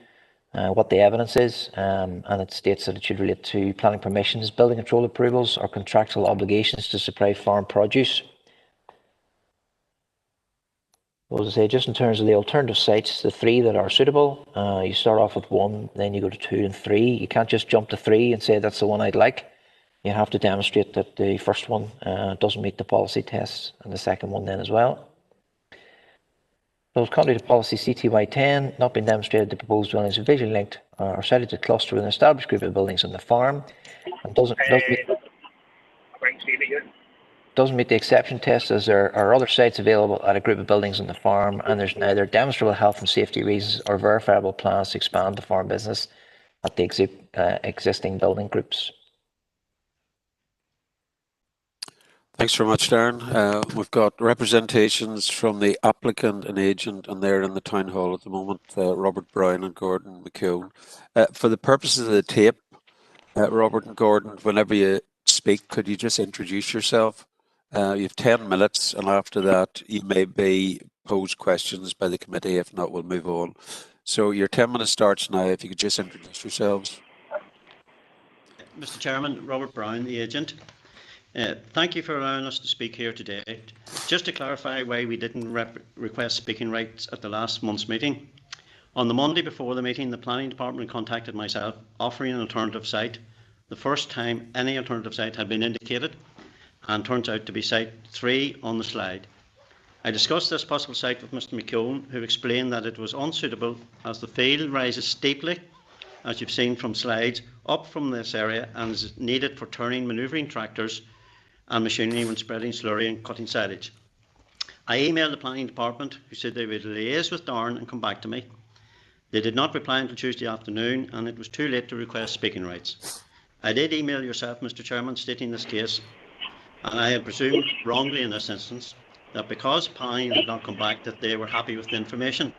what the evidence is, and it states that it should relate to planning permissions, building control approvals, or contractual obligations to supply farm produce. So as I say, just in terms of the alternative sites, the 3 that are suitable, you start off with 1, then you go to 2 and 3. You can't just jump to 3 and say that's the one I'd like. You have to demonstrate that the first one doesn't meet the policy tests, and the second one then as well. So contrary to policy CTY 10, not been demonstrated the proposed dwellings are visually linked or cited to cluster with an established group of buildings on the farm, and doesn't meet the exception test, as there are other sites available at a group of buildings on the farm, and there's neither demonstrable health and safety reasons or verifiable plans to expand the farm business at the existing building groups. Thanks very much, Darren. We've got representations from the applicant and agent, and they're in the town hall at the moment, Robert Brown and Gordon McKeown. For the purposes of the tape, Robert and Gordon, whenever you speak, could you just introduce yourself? You have 10 minutes, and after that, you may be posed questions by the committee. If not, we'll move on. So your 10 minutes starts now. If you could just introduce yourselves. Mr. Chairman, Robert Brown, the agent. Thank you for allowing us to speak here today. Just to clarify why we didn't request speaking rights at the last month's meeting. On the Monday before the meeting, the planning department contacted myself offering an alternative site, the first time any alternative site had been indicated, and turns out to be site 3 on the slide. I discussed this possible site with Mr. McKeown, who explained that it was unsuitable as the field rises steeply, as you've seen from slides, up from this area and is needed for turning manoeuvring tractors and machinery when spreading slurry and cutting silage. I emailed the planning department, who said they would liaise with Darren and come back to me. They did not reply until Tuesday afternoon, and it was too late to request speaking rights. I did email yourself, Mr. Chairman, stating this case, and I had presumed wrongly in this instance that because planning had not come back that they were happy with the information.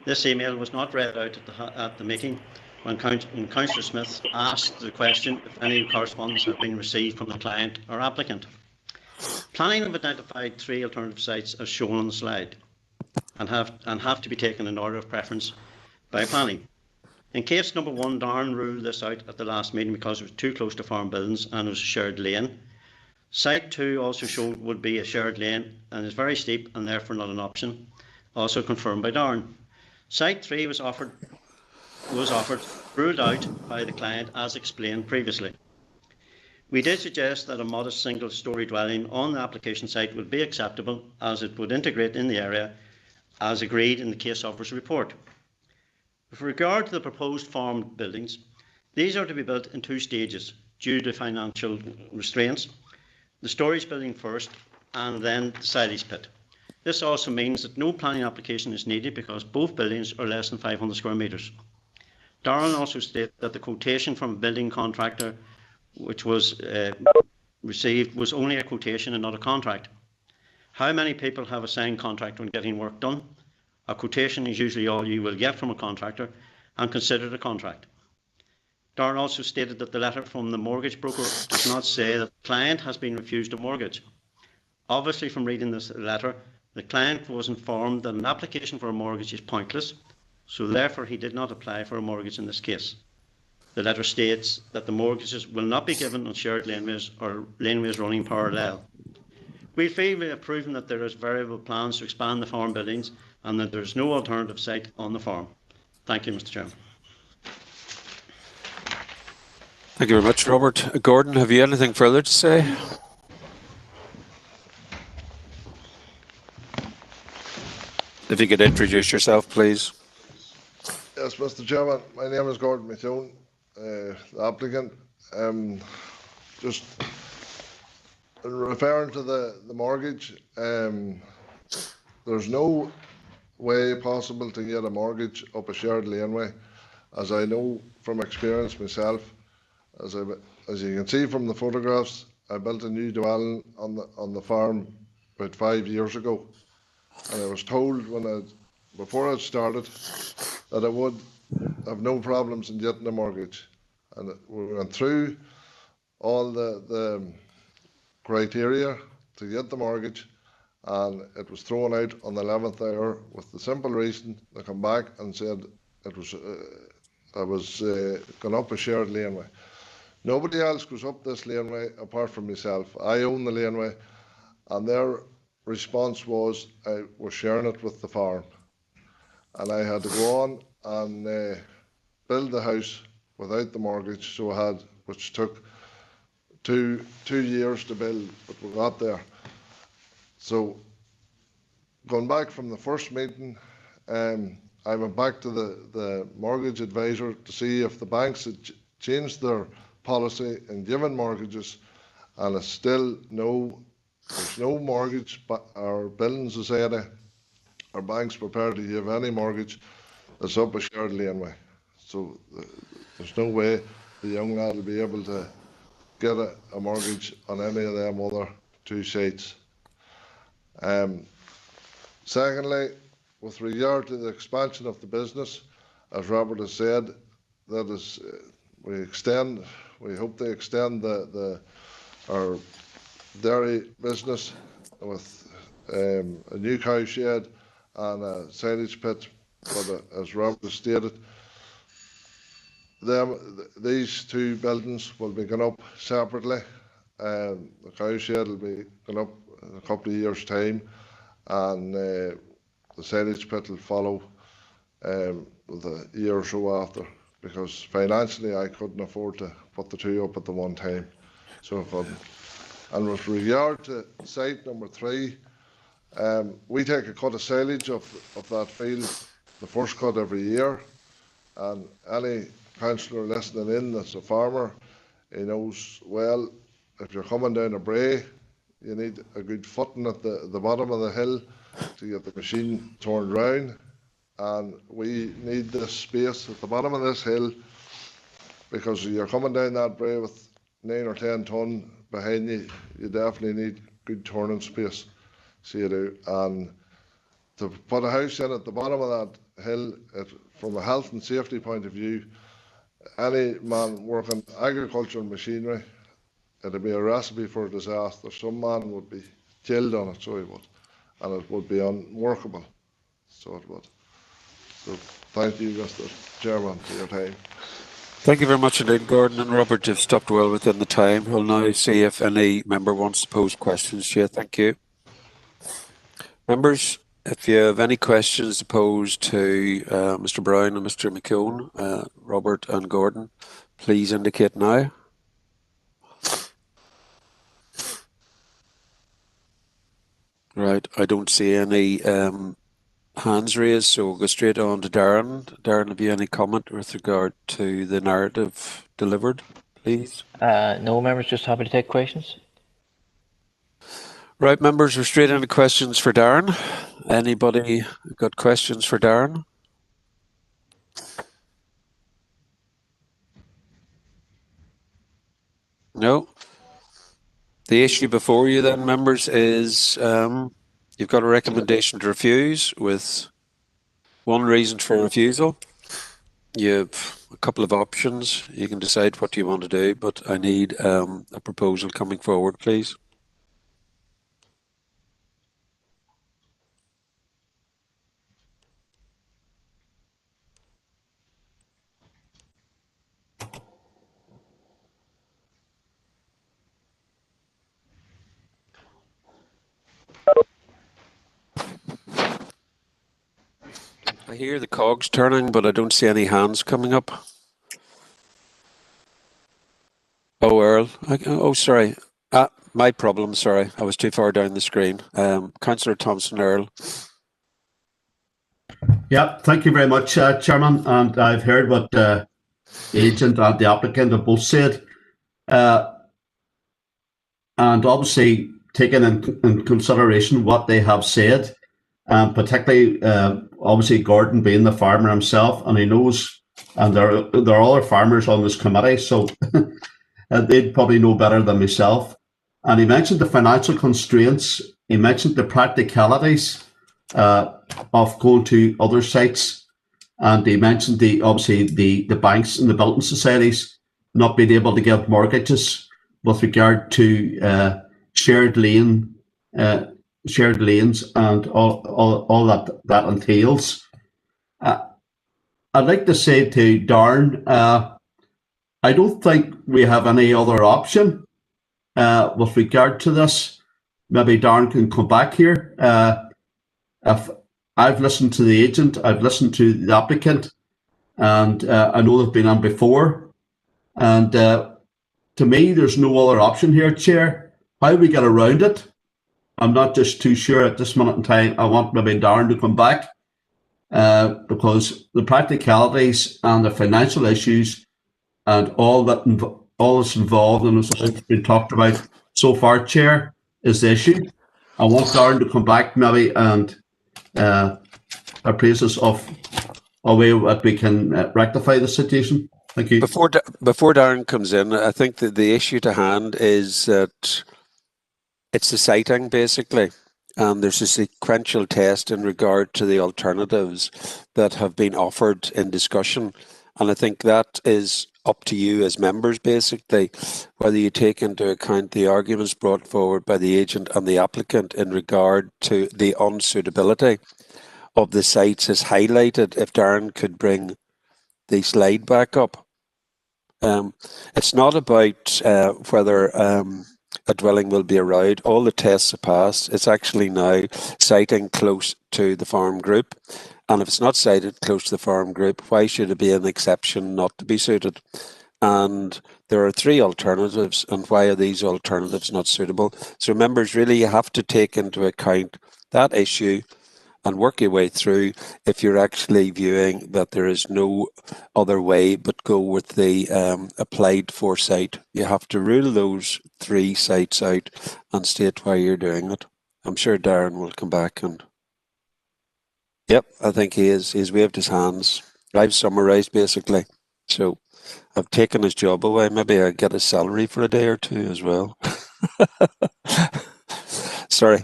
This email was not read out at the meeting when Councillor Smith asked the question if any correspondence had been received from the client or applicant. Planning have identified 3 alternative sites as shown on the slide and have to be taken in order of preference by planning. In case number 1, Darren ruled this out at the last meeting because it was too close to farm buildings and it was a shared lane. Site 2 also showed would be a shared lane and is very steep and therefore not an option, also confirmed by Darren. Site 3 was offered, ruled out by the client as explained previously. We did suggest that a modest single-storey dwelling on the application site would be acceptable as it would integrate in the area as agreed in the case officer's report. With regard to the proposed farm buildings, these are to be built in 2 stages due to financial restraints. The storage building first and then the silage pit. This also means that no planning application is needed because both buildings are less than 500 square metres. Darren also stated that the quotation from a building contractor which was received was only a quotation and not a contract. How many people have a signed contract when getting work done? A quotation is usually all you will get from a contractor and considered a contract. Darren also stated that the letter from the mortgage broker does not say that the client has been refused a mortgage. Obviously, from reading this letter, the client was informed that an application for a mortgage is pointless, so therefore he did not apply for a mortgage in this case. The letter states that the mortgages will not be given on shared laneways or laneways running parallel. We feel we have proven that there is variable plans to expand the farm buildings and that there is no alternative site on the farm. Thank you, Mr. Chairman. Thank you very much, Robert. Gordon, have you anything further to say? If you could introduce yourself, please. Yes, Mr. Chairman, my name is Gordon McKeown, the applicant. Just referring to the mortgage, there's no way possible to get a mortgage up a shared laneway, as I know from experience myself. As you can see from the photographs, I built a new dwelling on the farm about 5 years ago, and I was told before I started that I would have no problems in getting a mortgage, and we went through all the criteria to get the mortgage, and it was thrown out on the 11th hour with the simple reason they come back and said it was I was going up a shared laneway. Nobody else goes up this laneway apart from myself. I own the laneway, and they're response was I was sharing it with the farm, and I had to go on and build the house without the mortgage, so I had, which took two years to build, but we got there. So going back from the first meeting, I went back to the mortgage advisor to see if the banks had changed their policy in giving mortgages, and it's still there's no mortgage or building society or banks prepared to give any mortgage that's up a shared laneway. So there's no way the young lad will be able to get a mortgage on any of them other two sites. Secondly, with regard to the expansion of the business, as Robert has said, that is, we hope to extend our dairy business with a new cow shed and a silage pit. But as Robert has stated, these two buildings will be going up separately. The cow shed will be going up in a couple of years' time, and the silage pit will follow with a year or so after, because financially I couldn't afford to put the two up at the one time, so I couldn't. And with regard to site number 3, we take a cut of silage of that field, the first cut every year, and any councillor listening in that's a farmer, he knows well, if you're coming down a brae, you need a good footing at the bottom of the hill to get the machine turned round, and we need this space at the bottom of this hill, because you're coming down that brae with 9 or 10 tonne behind you, you definitely need good turning space, so you do. And to put a house in at the bottom of that hill, from a health and safety point of view, any man working agriculture and machinery, it'd be a recipe for disaster. Some man would be killed on it, so he would, and it would be unworkable, so it would. So thank you, Mr. Chairman, for your time. Thank you very much indeed, Gordon and Robert. You've stopped well within the time. We'll now see if any member wants to pose questions to you. Thank you. Members, if you have any questions to pose to Mr. Brown and Mr. McKeown, Robert and Gordon, please indicate now. Right, I don't see any hands raised, so we'll go straight on to Darren. Darren, have you any comment with regard to the narrative delivered, please? No, members, just happy to take questions. Right, members, we're straight into questions for Darren. Anybody got questions for Darren? No? The issue before you then, members, is you've got a recommendation to refuse with one reason for refusal. You have a couple of options. You can decide what you want to do, but I need a proposal coming forward, please. I hear the cogs turning, but I don't see any hands coming up. Oh, Earl. Oh, sorry. My problem, sorry. I was too far down the screen. Councillor Thompson Earl. Yeah, thank you very much, Chairman. And I've heard what the agent and the applicant have both said. And obviously, taking in consideration what they have said, particularly, obviously, Gordon being the farmer himself, and he knows, and there are other farmers on this committee, so they'd probably know better than myself. And he mentioned the financial constraints, he mentioned the practicalities of going to other sites, and he mentioned obviously the banks and the building societies not being able to give mortgages with regard to shared lanes and all that entails. I'd like to say to Darren, I don't think we have any other option with regard to this. maybe Darren can come back here. If I've listened to the agent, I've listened to the applicant, and I know they've been on before. And to me, there's no other option here, Chair. How we get around it, I'm not just too sure at this minute in time. I want maybe Darren to come back because the practicalities and the financial issues and all that's involved and has been talked about so far, Chair, is the issue. I want Darren to come back maybe and appraise us of a way that we can rectify the situation. Thank you. Before Darren comes in, I think that the issue to hand is that it's the sighting, basically. And there's a sequential test in regard to the alternatives that have been offered in discussion. And I think that is up to you as members, basically, whether you take into account the arguments brought forward by the agent and the applicant in regard to the unsuitability of the sites as highlighted. If Darren could bring the slide back up. It's not about whether a dwelling will be allowed. All the tests are passed. It's actually now siting close to the farm group. And if it's not sited close to the farm group, why should it be an exception not to be suited? And there are three alternatives, and why are these alternatives not suitable? So members, really you have to take into account that issue and work your way through if you're actually viewing that there is no other way but go with the applied for site. You have to rule those three sites out and state why you're doing it. I'm sure Darren will come back and... Yep, I think he is. He's waved his hands. I've summarised basically. So I've taken his job away. Maybe I get his salary for a day or two as well. Sorry.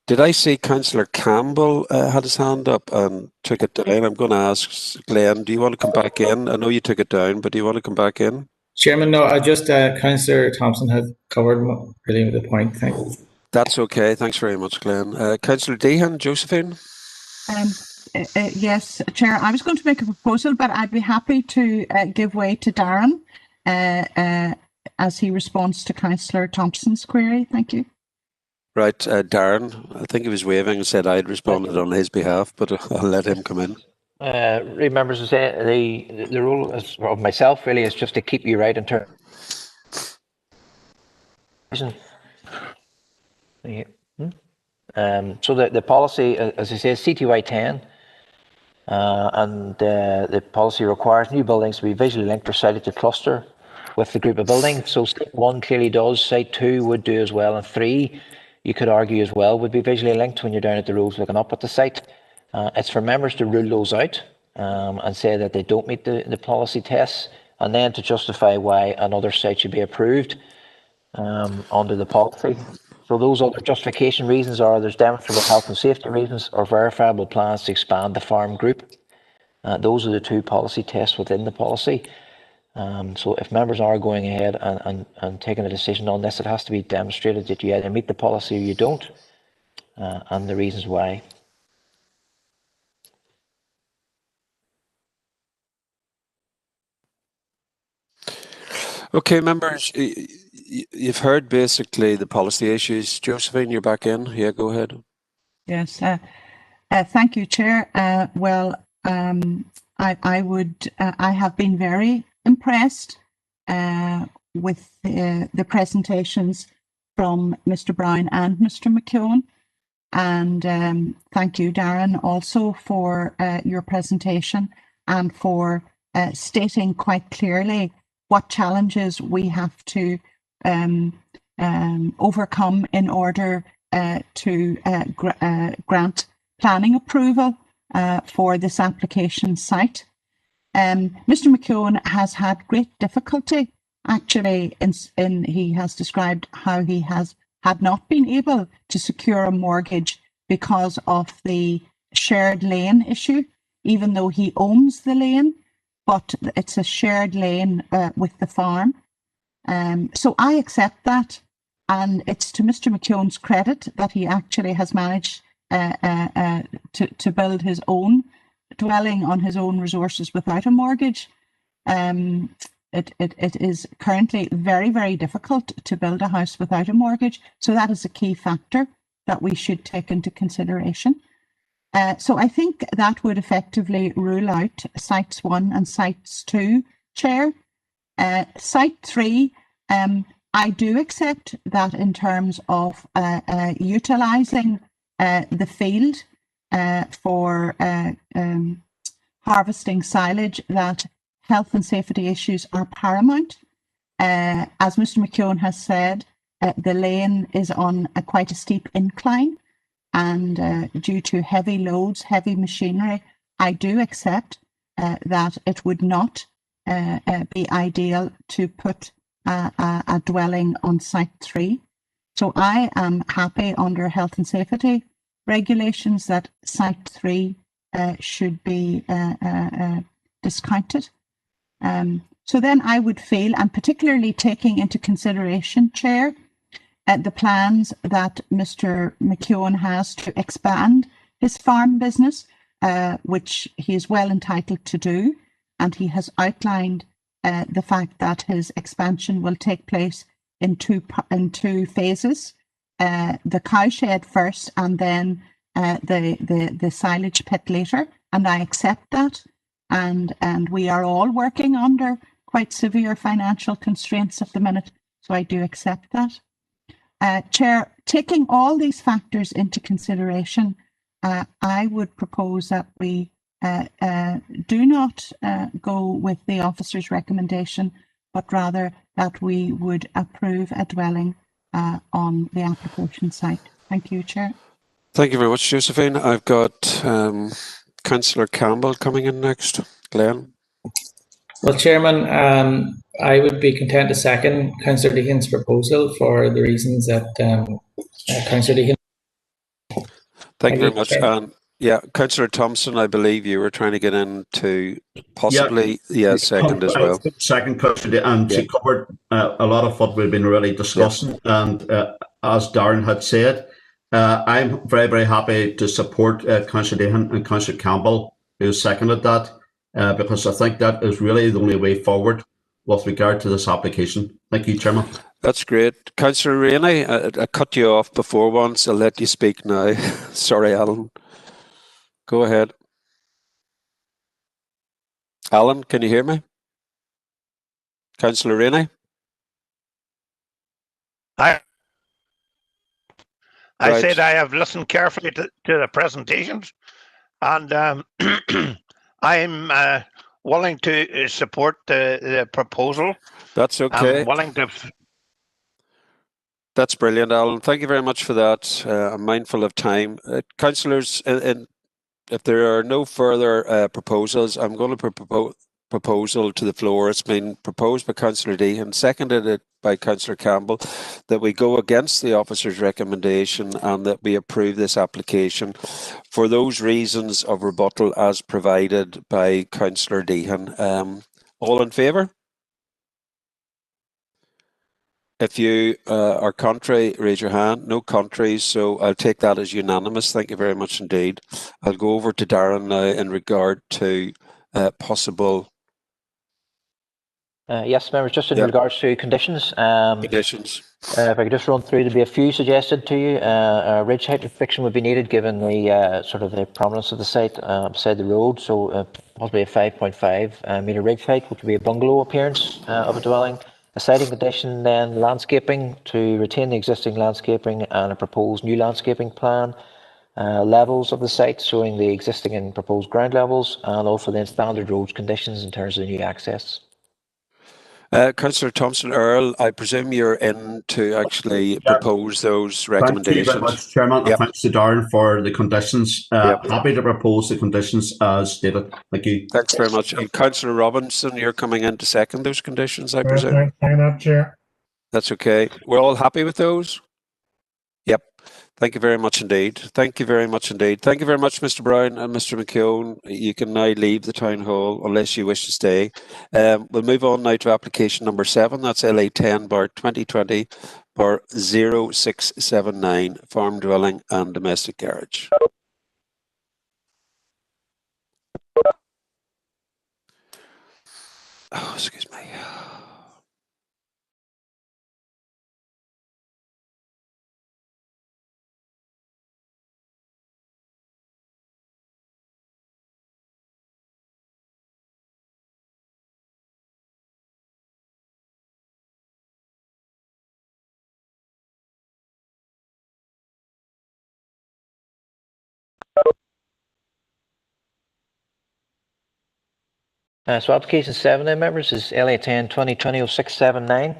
Did I see Councillor Campbell had his hand up and took it down? I'm going to ask Glenn, do you want to come back in? I know you took it down, but do you want to come back in? Chairman, no, I just, Councillor Thompson had covered really the point. Thanks. That's okay. Thanks very much, Glenn. Councillor Dehan, Josephine? Yes, Chair, I was going to make a proposal, but I'd be happy to give way to Darren as he responds to Councillor Thompson's query. Thank you. Right, Darren, I think he was waving and said I'd responded on his behalf, but I'll let him come in. Remember to say the role of myself really is just to keep you right in terms. So the policy, as I say, is CTY 10, and the policy requires new buildings to be visually linked or sited to cluster with the group of buildings. So Site 1 clearly does, Site 2 would do as well, and 3, you could argue as well, would be visually linked when you're down at the roads looking up at the site. It's for members to rule those out and say that they don't meet the policy tests, and then to justify why another site should be approved under the policy. So those other justification reasons are there's demonstrable health and safety reasons or verifiable plans to expand the farm group. Those are the two policy tests within the policy. So if members are going ahead and taking a decision on this, it has to be demonstrated that you either meet the policy or you don't, and the reasons why. Okay, members, you've heard basically the policy issues. Josephine, you're back in. Yeah, go ahead. Yes, thank you, Chair. I have been very impressed with the presentations from Mr. Brown and Mr. McKeown, and thank you, Darren, also for your presentation and for stating quite clearly what challenges we have to overcome in order to grant planning approval for this application site. Mr. McKeown has had great difficulty, actually, he has described how he had not been able to secure a mortgage because of the shared lane issue, even though he owns the lane, but it's a shared lane with the farm. So I accept that, and it's to Mr. McKeown's credit that he actually has managed to build his own dwelling on his own resources without a mortgage. it is currently very, very difficult to build a house without a mortgage. So that is a key factor that we should take into consideration. So I think that would effectively rule out sites 1 and sites 2, Chair. Site 3, I do accept that in terms of utilising the field for harvesting silage, that health and safety issues are paramount. As Mr. McKeown has said, the lane is on quite a steep incline, and due to heavy loads, heavy machinery, I do accept that it would not be ideal to put a dwelling on site 3. So I am happy under health and safety regulations that site 3 should be discounted. So then I would feel, and particularly taking into consideration, Chair, the plans that Mr. McKeown has to expand his farm business, which he is well entitled to do, and he has outlined the fact that his expansion will take place in two phases: the cowshed first, and then the silage pit later. And I accept that, and we are all working under quite severe financial constraints at the minute, so I do accept that. Chair, taking all these factors into consideration, I would propose that we do not go with the officer's recommendation, but rather that we would approve a dwelling on the application site. Thank you, Chair. Thank you very much, Josephine. I've got Councillor Campbell coming in next. Glenn. Well, Chairman, I would be content to second Councillor Deacon's proposal for the reasons that Councillor Deacon. Thank you very much. Yeah, Councillor Thompson, I believe you were trying to get into possibly second as well. Second, Councillor, and she covered a lot of what we've been really discussing. And as Darren had said, I'm very, very happy to support Councillor Deacon and Councillor Campbell, who seconded that. Because I think that is really the only way forward with regard to this application. Thank you, Chairman. That's great. Councillor Rainey, I cut you off before once. I'll let you speak now. Sorry, Alan. Go ahead. Alan, can you hear me? Councillor Rainey? I said I have listened carefully to the presentations, and I'm willing to support the proposal. That's okay. I'm willing to. That's brilliant, Alan. Thank you very much for that. I'm mindful of time. Councillors, if there are no further proposals, I'm going to propose proposal to the floor. It's been proposed by Councillor Deehan, seconded by Councillor Campbell, that we go against the officer's recommendation and that we approve this application for those reasons of rebuttal as provided by Councillor Deehan. All in favour? If you are contrary, raise your hand. No contraries, so I'll take that as unanimous. Thank you very much indeed. I'll go over to Darren now in regard to possible... Yes, members, just in regards to conditions. Conditions. If I could just run through, there'd be a few suggested to you. A ridge height restriction would be needed given the sort of the prominence of the site beside the road, so possibly a 5.5 metre ridge height, which would be a bungalow appearance of a dwelling. A siting condition, then landscaping to retain the existing landscaping and a proposed new landscaping plan. Levels of the site showing the existing and proposed ground levels, and also then standard roads conditions in terms of the new access. Councillor Thompson Earl, I presume you're in to actually propose those recommendations. Thank you very much, Chairman, and thanks to Darren for the conditions. Happy to propose the conditions as stated. Thank you. Thanks very much. And Councillor Robinson, you're coming in to second those conditions, I presume? Chair. That's okay. We're all happy with those? Yep. Thank you very much indeed. Thank you very much indeed. Thank you very much, Mr. Brown and Mr. McKeown. You can now leave the town hall unless you wish to stay. We'll move on now to application number 7. That's LA 10/2020/0679, farm dwelling and domestic garage. Oh, excuse me. So application 7 then, members, is LA 10 2020 0679,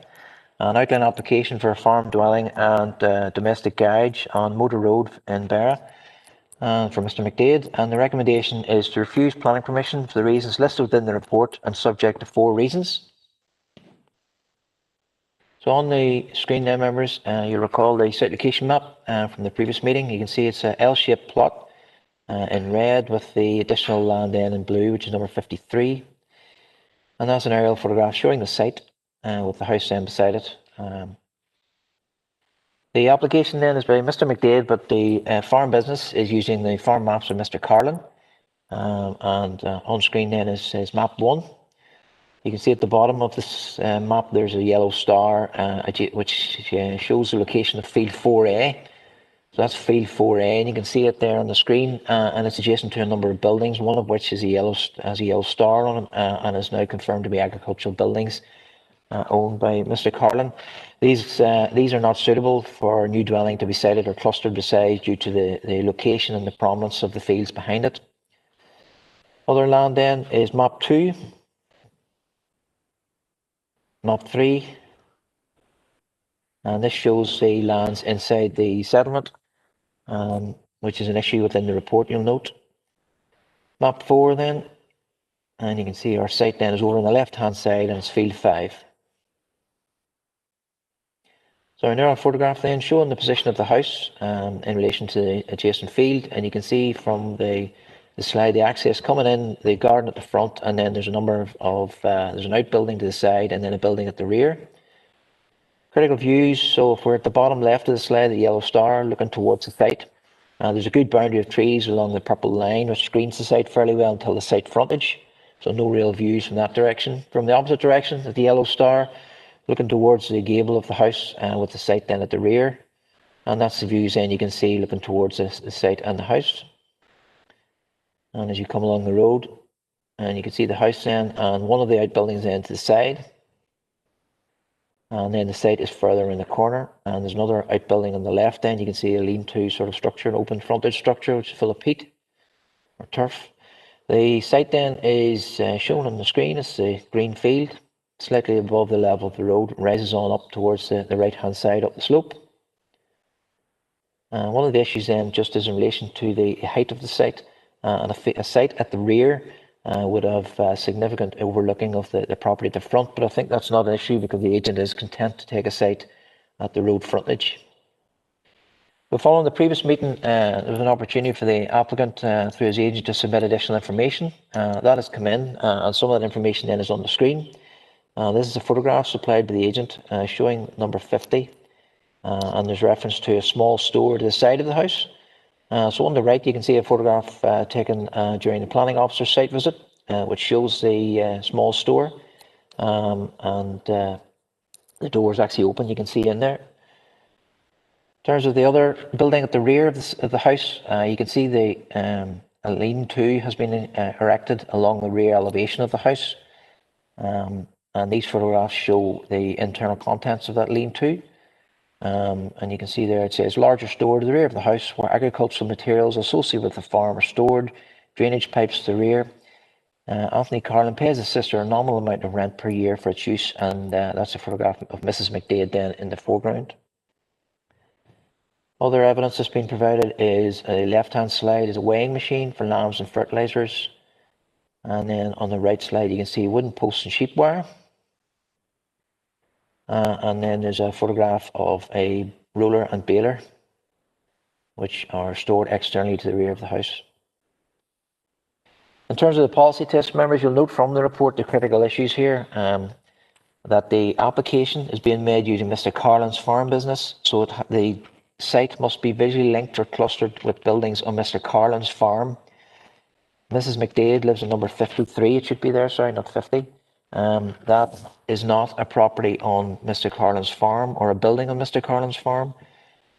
an outline application for a farm dwelling and domestic garage on Motor Road in Barra for Mr. McDade. And the recommendation is to refuse planning permission for the reasons listed within the report and subject to 4 reasons. So on the screen there, members, you recall the site location map from the previous meeting. You can see it's an L-shaped plot in red with the additional land end in blue, which is number 53. And that's an aerial photograph showing the site with the house then beside it. The application then is by Mr. McDade, but the farm business is using the farm maps of Mr. Carlin. And on screen then is map 1. You can see at the bottom of this map there's a yellow star which shows the location of field 4A. So that's field 4A, and you can see it there on the screen, and it's adjacent to a number of buildings, one of which is has a yellow star on it, and is now confirmed to be agricultural buildings owned by Mr. Carlin. These are not suitable for new dwelling to be sited or clustered beside due to the location and the prominence of the fields behind it. Other land then is map 2, map 3, and this shows the lands inside the settlement, which is an issue within the report, you'll note. Map 4 then, and you can see our site then is over on the left hand side and it's field 5. So an aerial photograph then showing the position of the house in relation to the adjacent field, and you can see from the slide the access coming in, the garden at the front, and then there's a number of there's an outbuilding to the side and then a building at the rear. Critical views, so if we're at the bottom left of the slide, the yellow star looking towards the site, there's a good boundary of trees along the purple line which screens the site fairly well until the site frontage, so no real views from that direction. From the opposite direction, at the yellow star, looking towards the gable of the house with the site then at the rear, and that's the views then you can see looking towards the site and the house. And as you come along the road, and you can see the house then and one of the outbuildings then to the side, and then the site is further in the corner, and there's another outbuilding on the left then. You can see a lean-to sort of structure, an open frontage structure which is full of peat or turf. The site then is shown on the screen as the green field, slightly above the level of the road, rises on up towards the right hand side up the slope. One of the issues then just is in relation to the height of the site, and a site at the rear would have significant overlooking of the property at the front, but I think that's not an issue because the agent is content to take a site at the road frontage. But following the previous meeting, there was an opportunity for the applicant through his agent to submit additional information. That has come in, and some of that information then is on the screen. This is a photograph supplied by the agent showing number 50, and there's reference to a small store to the side of the house. So on the right you can see a photograph taken during the planning officer's site visit, which shows the small store, and the door is actually open, you can see in there. In terms of the other building at the rear of the house, you can see a lean-to has been erected along the rear elevation of the house, and these photographs show the internal contents of that lean-to. And you can see there it says larger store to the rear of the house where agricultural materials associated with the farm are stored, drainage pipes to the rear. Anthony Carlin pays his sister a nominal amount of rent per year for its use, and that's a photograph of Mrs. McDade then in the foreground. Other evidence that's been provided is a left-hand slide is a weighing machine for lambs and fertilizers, and then on the right slide you can see wooden posts and sheep wire. And then there's a photograph of a roller and baler, which are stored externally to the rear of the house. In terms of the policy test, members, you'll note from the report the critical issues here, that the application is being made using Mr. Carlin's farm business, so the site must be visually linked or clustered with buildings on Mr. Carlin's farm. Mrs. McDade lives at number 53, it should be there, sorry, not 50. That is not a property on Mr. Carlin's farm or a building on Mr. Carlin's farm.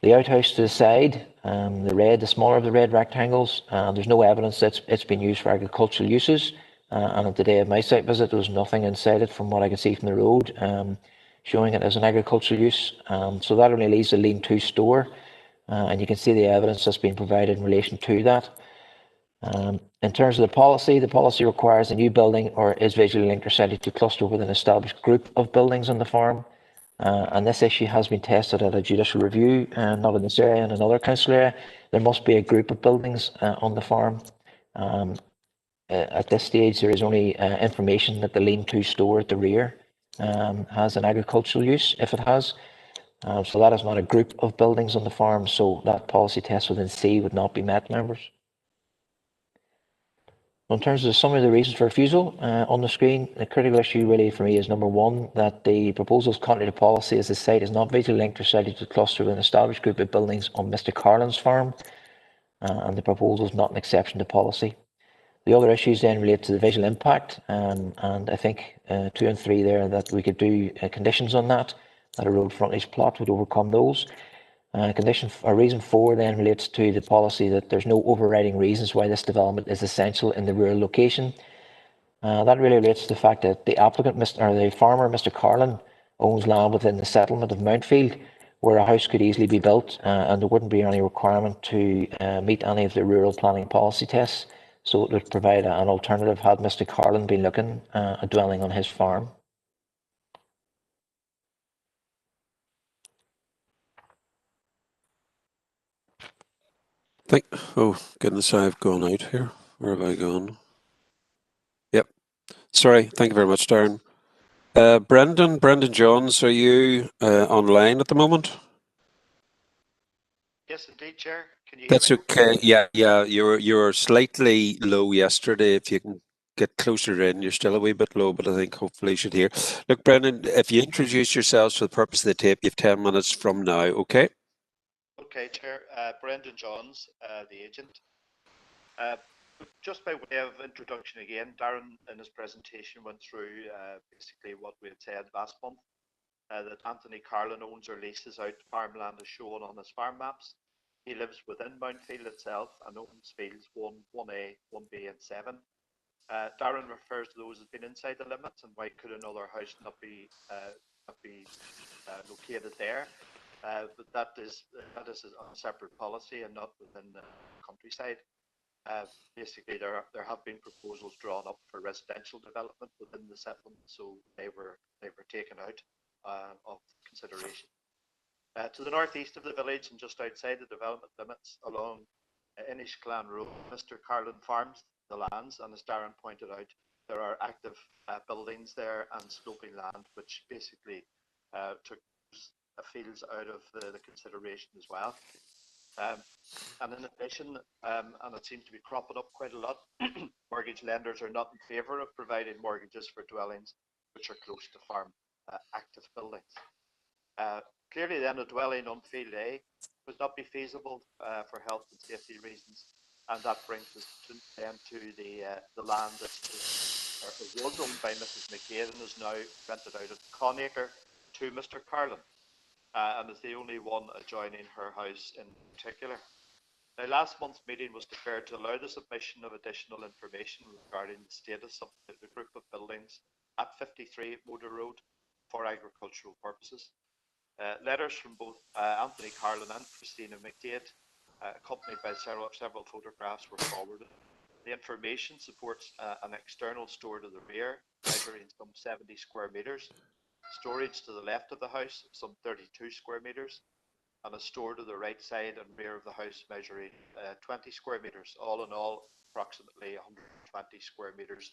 The outhouse to the side, the smaller of the red rectangles, there's no evidence that it's been used for agricultural uses. And on the day of my site visit, there was nothing inside it from what I could see from the road showing it as an agricultural use. So that only leaves a lean-to store. And you can see the evidence that's been provided in relation to that. In terms of the policy requires a new building or is visually linked or cited to cluster with an established group of buildings on the farm. And this issue has been tested at a judicial review, not in this area, in another council area. There must be a group of buildings on the farm. At this stage, there is only information that the lean-to store at the rear has an agricultural use, if it has. So that is not a group of buildings on the farm, so that policy test within C would not be met, members. In terms of the summary of the reasons for refusal, on the screen, the critical issue really for me is number one, that the proposal's contrary to policy as the site is not visually linked or cited to cluster with an established group of buildings on Mr. Carlin's farm, and the proposal is not an exception to policy. The other issues then relate to the visual impact, and I think 2 and 3 there that we could do conditions on that a road frontage plot would overcome those. Reason 4 then relates to the policy that there's no overriding reasons why this development is essential in the rural location. That really relates to the fact that the applicant, the farmer, Mr. Carlin, owns land within the settlement of Mountfield, where a house could easily be built, and there wouldn't be any requirement to meet any of the rural planning policy tests. So it would provide an alternative had Mr. Carlin been looking at dwelling on his farm. Oh goodness, I've gone out here. Where have I gone? Yep. Sorry. Thank you very much, Darren. Brendan Johns, are you online at the moment? Yes, indeed, Chair. Can you hear That's me? okay. Yeah. You were slightly low yesterday. If you can get closer in, you're still a wee bit low, but I think hopefully you should hear. Look, Brendan, if you introduce yourselves for the purpose of the tape, you have 10 minutes from now. Okay. Okay, Chair. Brendan Johns, the agent. Just by way of introduction again, Darren in his presentation went through basically what we had said last month, that Anthony Carlin owns or leases out farmland as shown on his farm maps. He lives within Mountfield itself and owns fields 1, 1A, 1B and 7. Darren refers to those as being inside the limits, and why could another house not be located there? But that is a separate policy and not within the countryside. Basically, there have been proposals drawn up for residential development within the settlement, so they were taken out of consideration. To the northeast of the village and just outside the development limits along Inishclan Road, Mr. Carlin farms the lands, and as Darren pointed out, there are active buildings there and sloping land, which basically took fields out of the consideration as well. And in addition, and it seems to be cropping up quite a lot, mortgage lenders are not in favour of providing mortgages for dwellings which are close to farm active buildings. Clearly then a dwelling on Field A would not be feasible for health and safety reasons, and that brings us then to the land that was owned by Mrs. McCaid and is now rented out at Conacre to Mr. Carlin, and is the only one adjoining her house in particular. Now, last month's meeting was declared to allow the submission of additional information regarding the status of the group of buildings at 53 Motor Road for agricultural purposes. Letters from both Anthony Carlin and Christina McDade, accompanied by several photographs, were forwarded. The information supports an external store to the rear, measuring some 70 square metres, storage to the left of the house, some 32 square metres, and a store to the right side and rear of the house measuring 20 square metres. All in all, approximately 120 square metres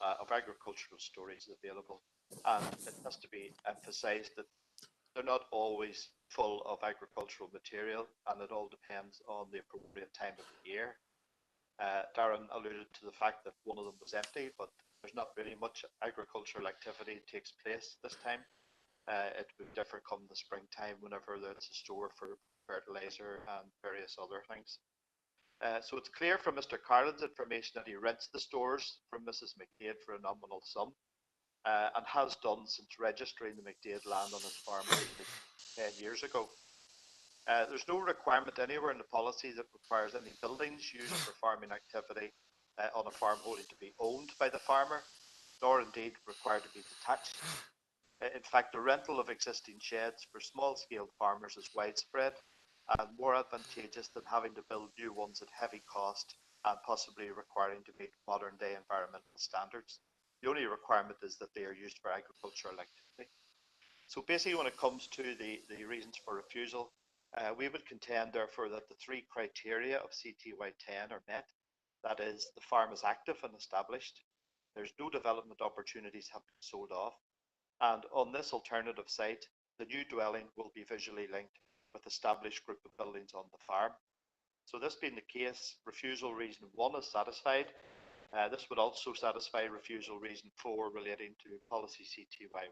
of agricultural storage is available. And it has to be emphasised that they're not always full of agricultural material, and it all depends on the appropriate time of the year. Darren alluded to the fact that one of them was empty, but there's not really much agricultural activity that takes place this time. It would differ come the springtime whenever there's a store for fertilizer and various other things. So it's clear from Mr. Carlin's information that he rents the stores from Mrs. McCaid for a nominal sum. and has done since registering the McDade land on his farm 10 years ago. There's no requirement anywhere in the policy that requires any buildings used for farming activity on a farm holding to be owned by the farmer, nor indeed required to be detached. In fact, the rental of existing sheds for small-scale farmers is widespread and more advantageous than having to build new ones at heavy cost and possibly requiring to meet modern-day environmental standards. The only requirement is that they are used for agricultural activity. So basically, when it comes to the reasons for refusal, we would contend, therefore, that the three criteria of CTY 10 are met. That is, the farm is active and established, there's no development opportunities have been sold off, and on this alternative site, the new dwelling will be visually linked with established group of buildings on the farm. So this being the case, refusal reason 1 is satisfied. This would also satisfy refusal reason 4 relating to policy CTY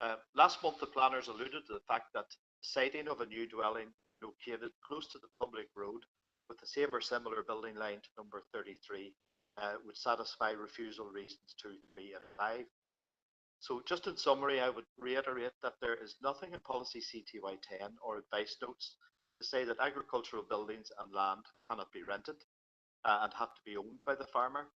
1. Last month, the planners alluded to the fact that siting of a new dwelling located close to the public road with the same or similar building line to number 33 would satisfy refusal reasons 2, 3 and 5. So just in summary, I would reiterate that there is nothing in policy CTY 10 or advice notes to say that agricultural buildings and land cannot be rented and have to be owned by the farmer.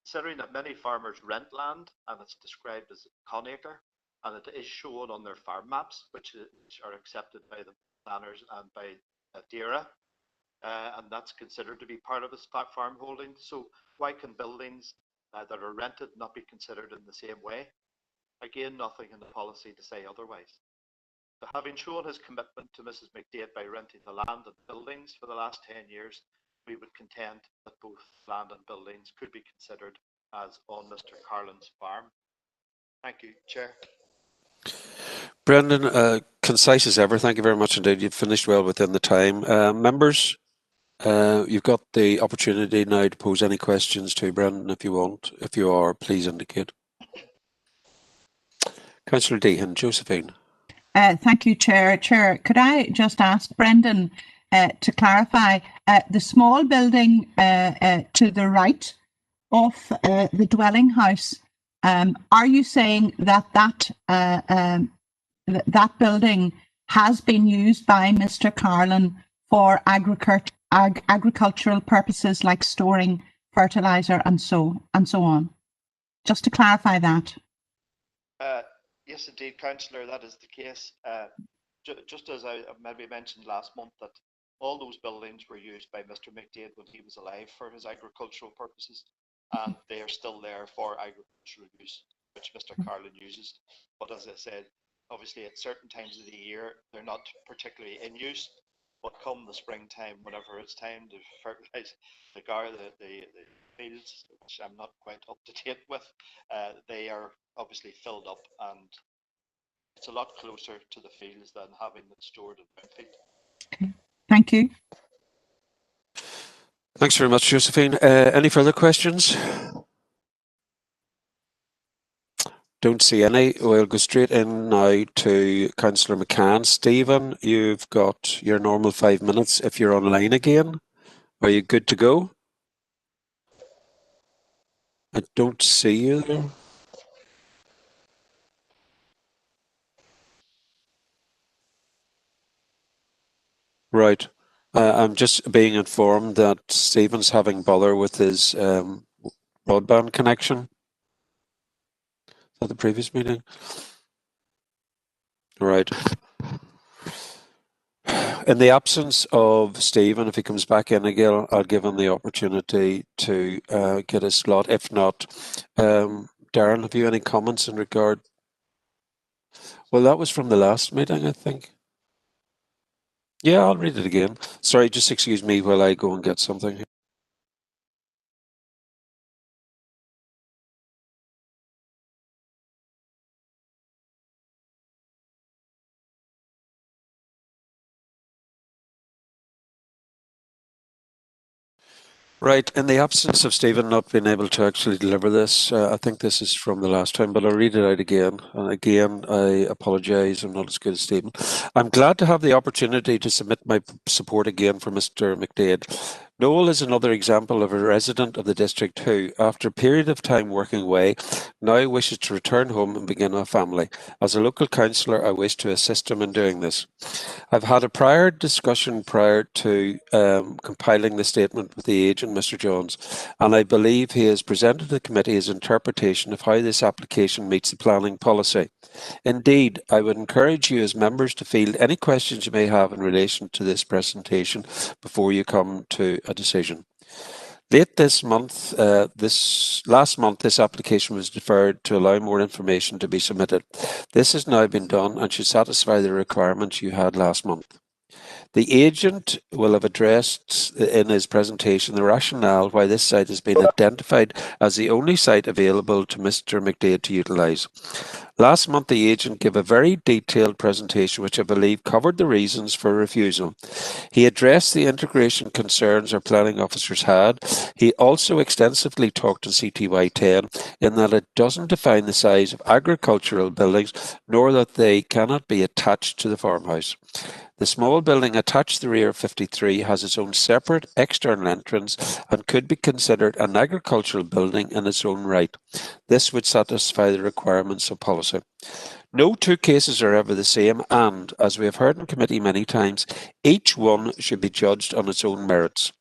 Considering that many farmers rent land and it's described as conacre, and it is shown on their farm maps, which are accepted by the planners and by DERA, and that's considered to be part of his farm holding. So why can buildings that are rented not be considered in the same way? Again, nothing in the policy to say otherwise. So having shown his commitment to Mrs. McDade by renting the land and buildings for the last 10 years, we would contend that both land and buildings could be considered as on Mr. Carlin's farm. Thank you, Chair. Brendan, concise as ever. Thank you very much indeed. You've finished well within the time. Members, you've got the opportunity now to pose any questions to Brendan if you want. If you are, please indicate. Councillor Deehan, Josephine. Thank you, Chair. Chair, could I just ask Brendan to clarify the small building to the right of the dwelling house? Are you saying that that building has been used by Mr. Carlin for agricultural purposes like storing fertilizer and so on? Just to clarify that. Yes, indeed, Councillor, that is the case. Just as I maybe mentioned last month, that all those buildings were used by Mr. McDade when he was alive for his agricultural purposes, and they are still there for agricultural use, which Mr. Carlin uses. But as I said, obviously at certain times of the year, they're not particularly in use, but come the springtime, whenever it's time to fertilize the fields, which I'm not quite up to date with, they are obviously filled up, and it's a lot closer to the fields than having it stored in brownfield. Okay. Thank you. Thanks very much, Josephine. Any further questions? Don't see any. We'll go straight in now to Councillor McCann. Stephen, you've got your normal 5 minutes if you're online again. Are you good to go? I don't see you there. Right. I'm just being informed that Stephen's having bother with his broadband connection. At the previous meeting. Right. In the absence of Stephen, if he comes back in again, I'll give him the opportunity to get his slot. If not, Darren, have you any comments in regard? Well, that was from the last meeting, I think. Yeah, I'll read it again. Sorry, just excuse me while I go and get something. Right, in the absence of Stephen not being able to actually deliver this, I think this is from the last time, but I'll read it out again. And again, I apologise, I'm not as good as Stephen. I'm glad to have the opportunity to submit my support again for Mr. McDade. Noel is another example of a resident of the district who, after a period of time working away, now wishes to return home and begin a family. As a local councillor, I wish to assist him in doing this. I've had a prior discussion prior to compiling the statement with the agent, Mr. Jones, and I believe he has presented to the committee his interpretation of how this application meets the planning policy. Indeed, I would encourage you as members to field any questions you may have in relation to this presentation before you come to a decision. Late this month, last month, this application was deferred to allow more information to be submitted. This has now been done and should satisfy the requirements you had last month. The agent will have addressed in his presentation the rationale why this site has been identified as the only site available to Mr. McDade to utilise. Last month, the agent gave a very detailed presentation which I believe covered the reasons for refusal. He addressed the integration concerns our planning officers had. He also extensively talked on CTY 10 in that it doesn't define the size of agricultural buildings, nor that they cannot be attached to the farmhouse. The small building attached to the rear of 53 has its own separate external entrance and could be considered an agricultural building in its own right. This would satisfy the requirements of policy. No two cases are ever the same, and, as we have heard in committee many times, each one should be judged on its own merits.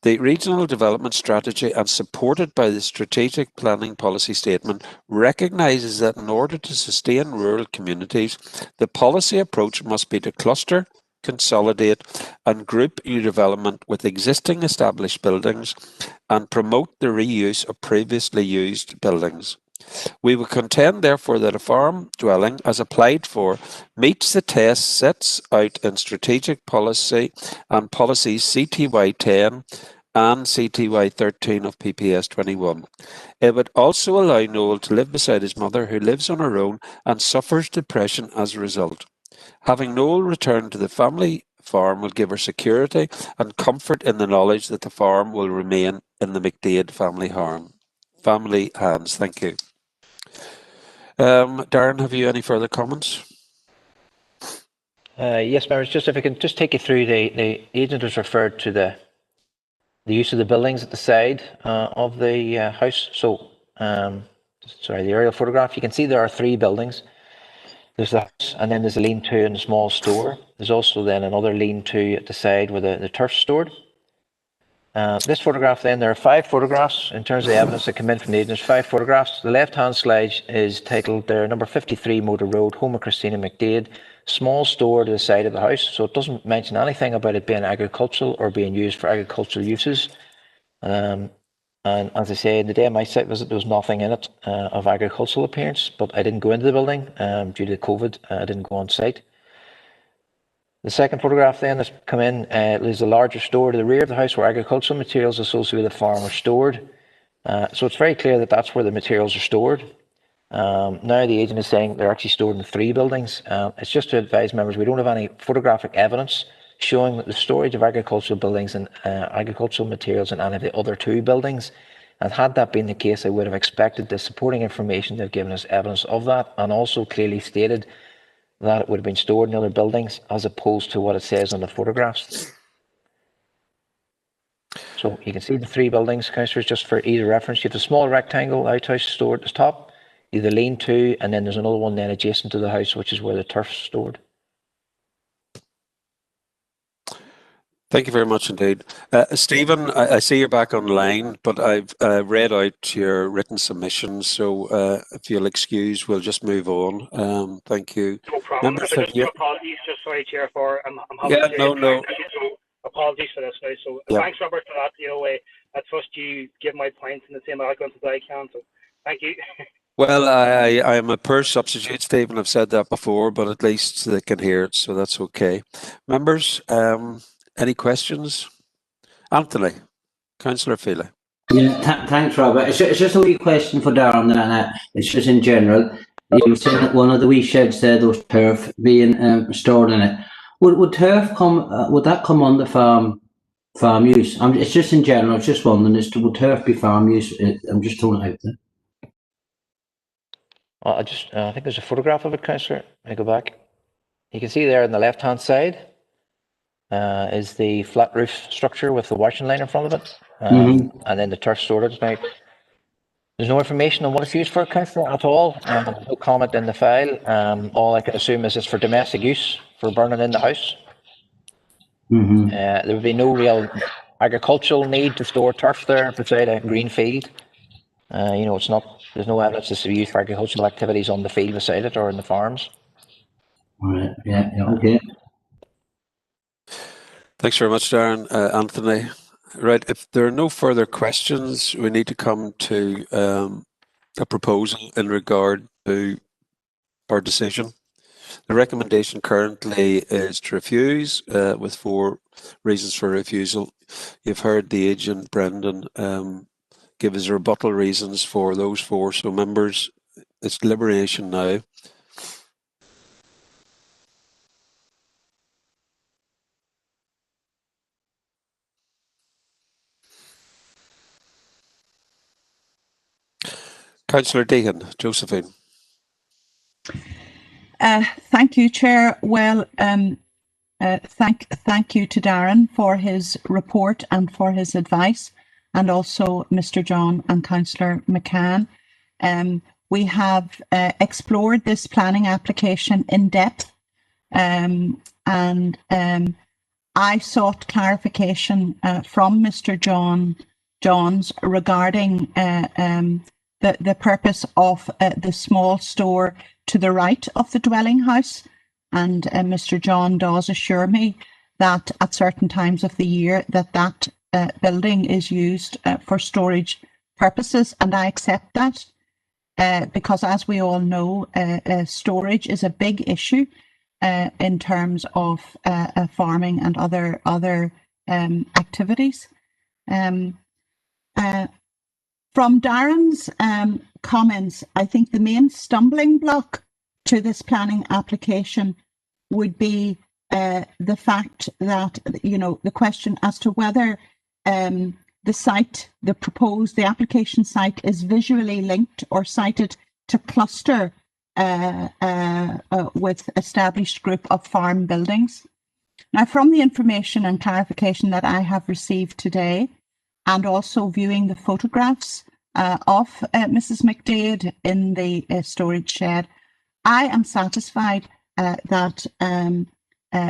The regional development strategy, and supported by the strategic planning policy statement, recognises that in order to sustain rural communities, the policy approach must be to cluster, consolidate and group new development with existing established buildings and promote the reuse of previously used buildings. We would contend, therefore, that a farm dwelling, as applied for, meets the tests set out in strategic policy and policies CTY 10 and CTY 13 of PPS 21. It would also allow Noel to live beside his mother, who lives on her own and suffers depression as a result. Having Noel return to the family farm will give her security and comfort in the knowledge that the farm will remain in the McDade family hands. Thank you. Darren, have you any further comments? Yes, members, just if I can just take you through, the agent has referred to the use of the buildings at the side of the house. So, sorry, the aerial photograph, you can see there are 3 buildings. There's the house, and then there's a lean-to and a small store. There's also then another lean-to at the side where the turf's stored. This photograph then, there are 5 photographs in terms of the evidence that come in from the agent. There's 5 photographs. The left-hand slide is titled there, number 53 Motor Road, home of Christina McDade, small store to the side of the house. So it doesn't mention anything about it being agricultural or being used for agricultural uses. And as I say, the day of my site visit, there was nothing in it of agricultural appearance, but I didn't go into the building due to COVID. I didn't go on site. The second photograph then that's come in is a larger store to the rear of the house where agricultural materials associated with the farm are stored. So it's very clear that that's where the materials are stored. Now the agent is saying they're actually stored in 3 buildings. It's just to advise members, we don't have any photographic evidence showing that the storage of agricultural buildings and agricultural materials in any of the other 2 buildings. And had that been the case, I would have expected the supporting information to have given us evidence of that, and also clearly stated that it would have been stored in other buildings as opposed to what it says on the photographs. So you can see the 3 buildings, councillors, just for either reference. You have the small rectangle outhouse stored at the top, you have the lean-to, and then there's another one then adjacent to the house, which is where the turf's stored. Thank you very much indeed. Stephen, I see you're back online, but I've read out your written submissions, so if you'll excuse, we'll just move on. Thank you. No problem. Members, Apologies, just sorry, Chair, for I'm yeah, no. So apologies for this now. So yeah. Thanks, Robert, for that. You know, I trust you give my points in the same eloquence as I can. So thank you. Well, I am a poor substitute, Stephen. I've said that before, but at least they can hear it, so that's okay. Members, any questions? Anthony, Councillor Feely. Yeah, thanks, Robert. It's just a wee question for Darren, and it's just in general. You were saying that one of the wee sheds there, those turf being stored in it. Would turf come? Would that come under farm use? It's just in general. I was just wondering, would turf be farm use? I'm just throwing it out there. I think there's a photograph of it, councillor. I go back. You can see there on the left-hand side. is the flat roof structure with the washing line in front of it, and then the turf storage. Now, there's no information on what it's used for, Councillor, at all. No comment in the file. All I can assume is it's for domestic use, for burning in the house. There would be no real agricultural need to store turf there beside a green field. It's not. There's no evidence it's to be used for agricultural activities on the field beside it or in the farms. All right. Yeah. Okay. Thanks very much, Darren. Anthony. Right. If there are no further questions, we need to come to a proposal in regard to our decision. The recommendation currently is to refuse, with 4 reasons for refusal. You've heard the agent, Brendan, give his rebuttal reasons for those 4. So, members, it's deliberation now. Councillor Deegan, Josephine. Thank you, Chair. Well, thank you to Darren for his report and for his advice, and also Mr. John and Councillor McCann. We have explored this planning application in depth, and I sought clarification from Mr. Johns regarding the purpose of the small store to the right of the dwelling house, and Mr. John does assure me that at certain times of the year that building is used for storage purposes, and I accept that because, as we all know, storage is a big issue in terms of farming and other activities. From Darren's comments, I think the main stumbling block to this planning application would be the fact that, the question as to whether the site, the application site is visually linked or sited to cluster with established group of farm buildings. Now, from the information and clarification that I have received today, and also viewing the photographs of Mrs. McDade in the storage shed, I am satisfied that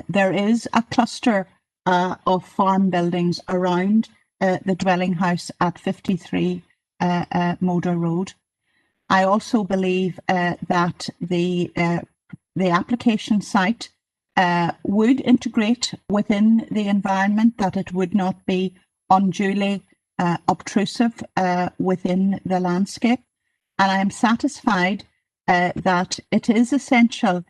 there is a cluster of farm buildings around the dwelling house at 53 Moder Road. I also believe that the application site would integrate within the environment, that it would not be unduly obtrusive within the landscape. And I am satisfied that it is essential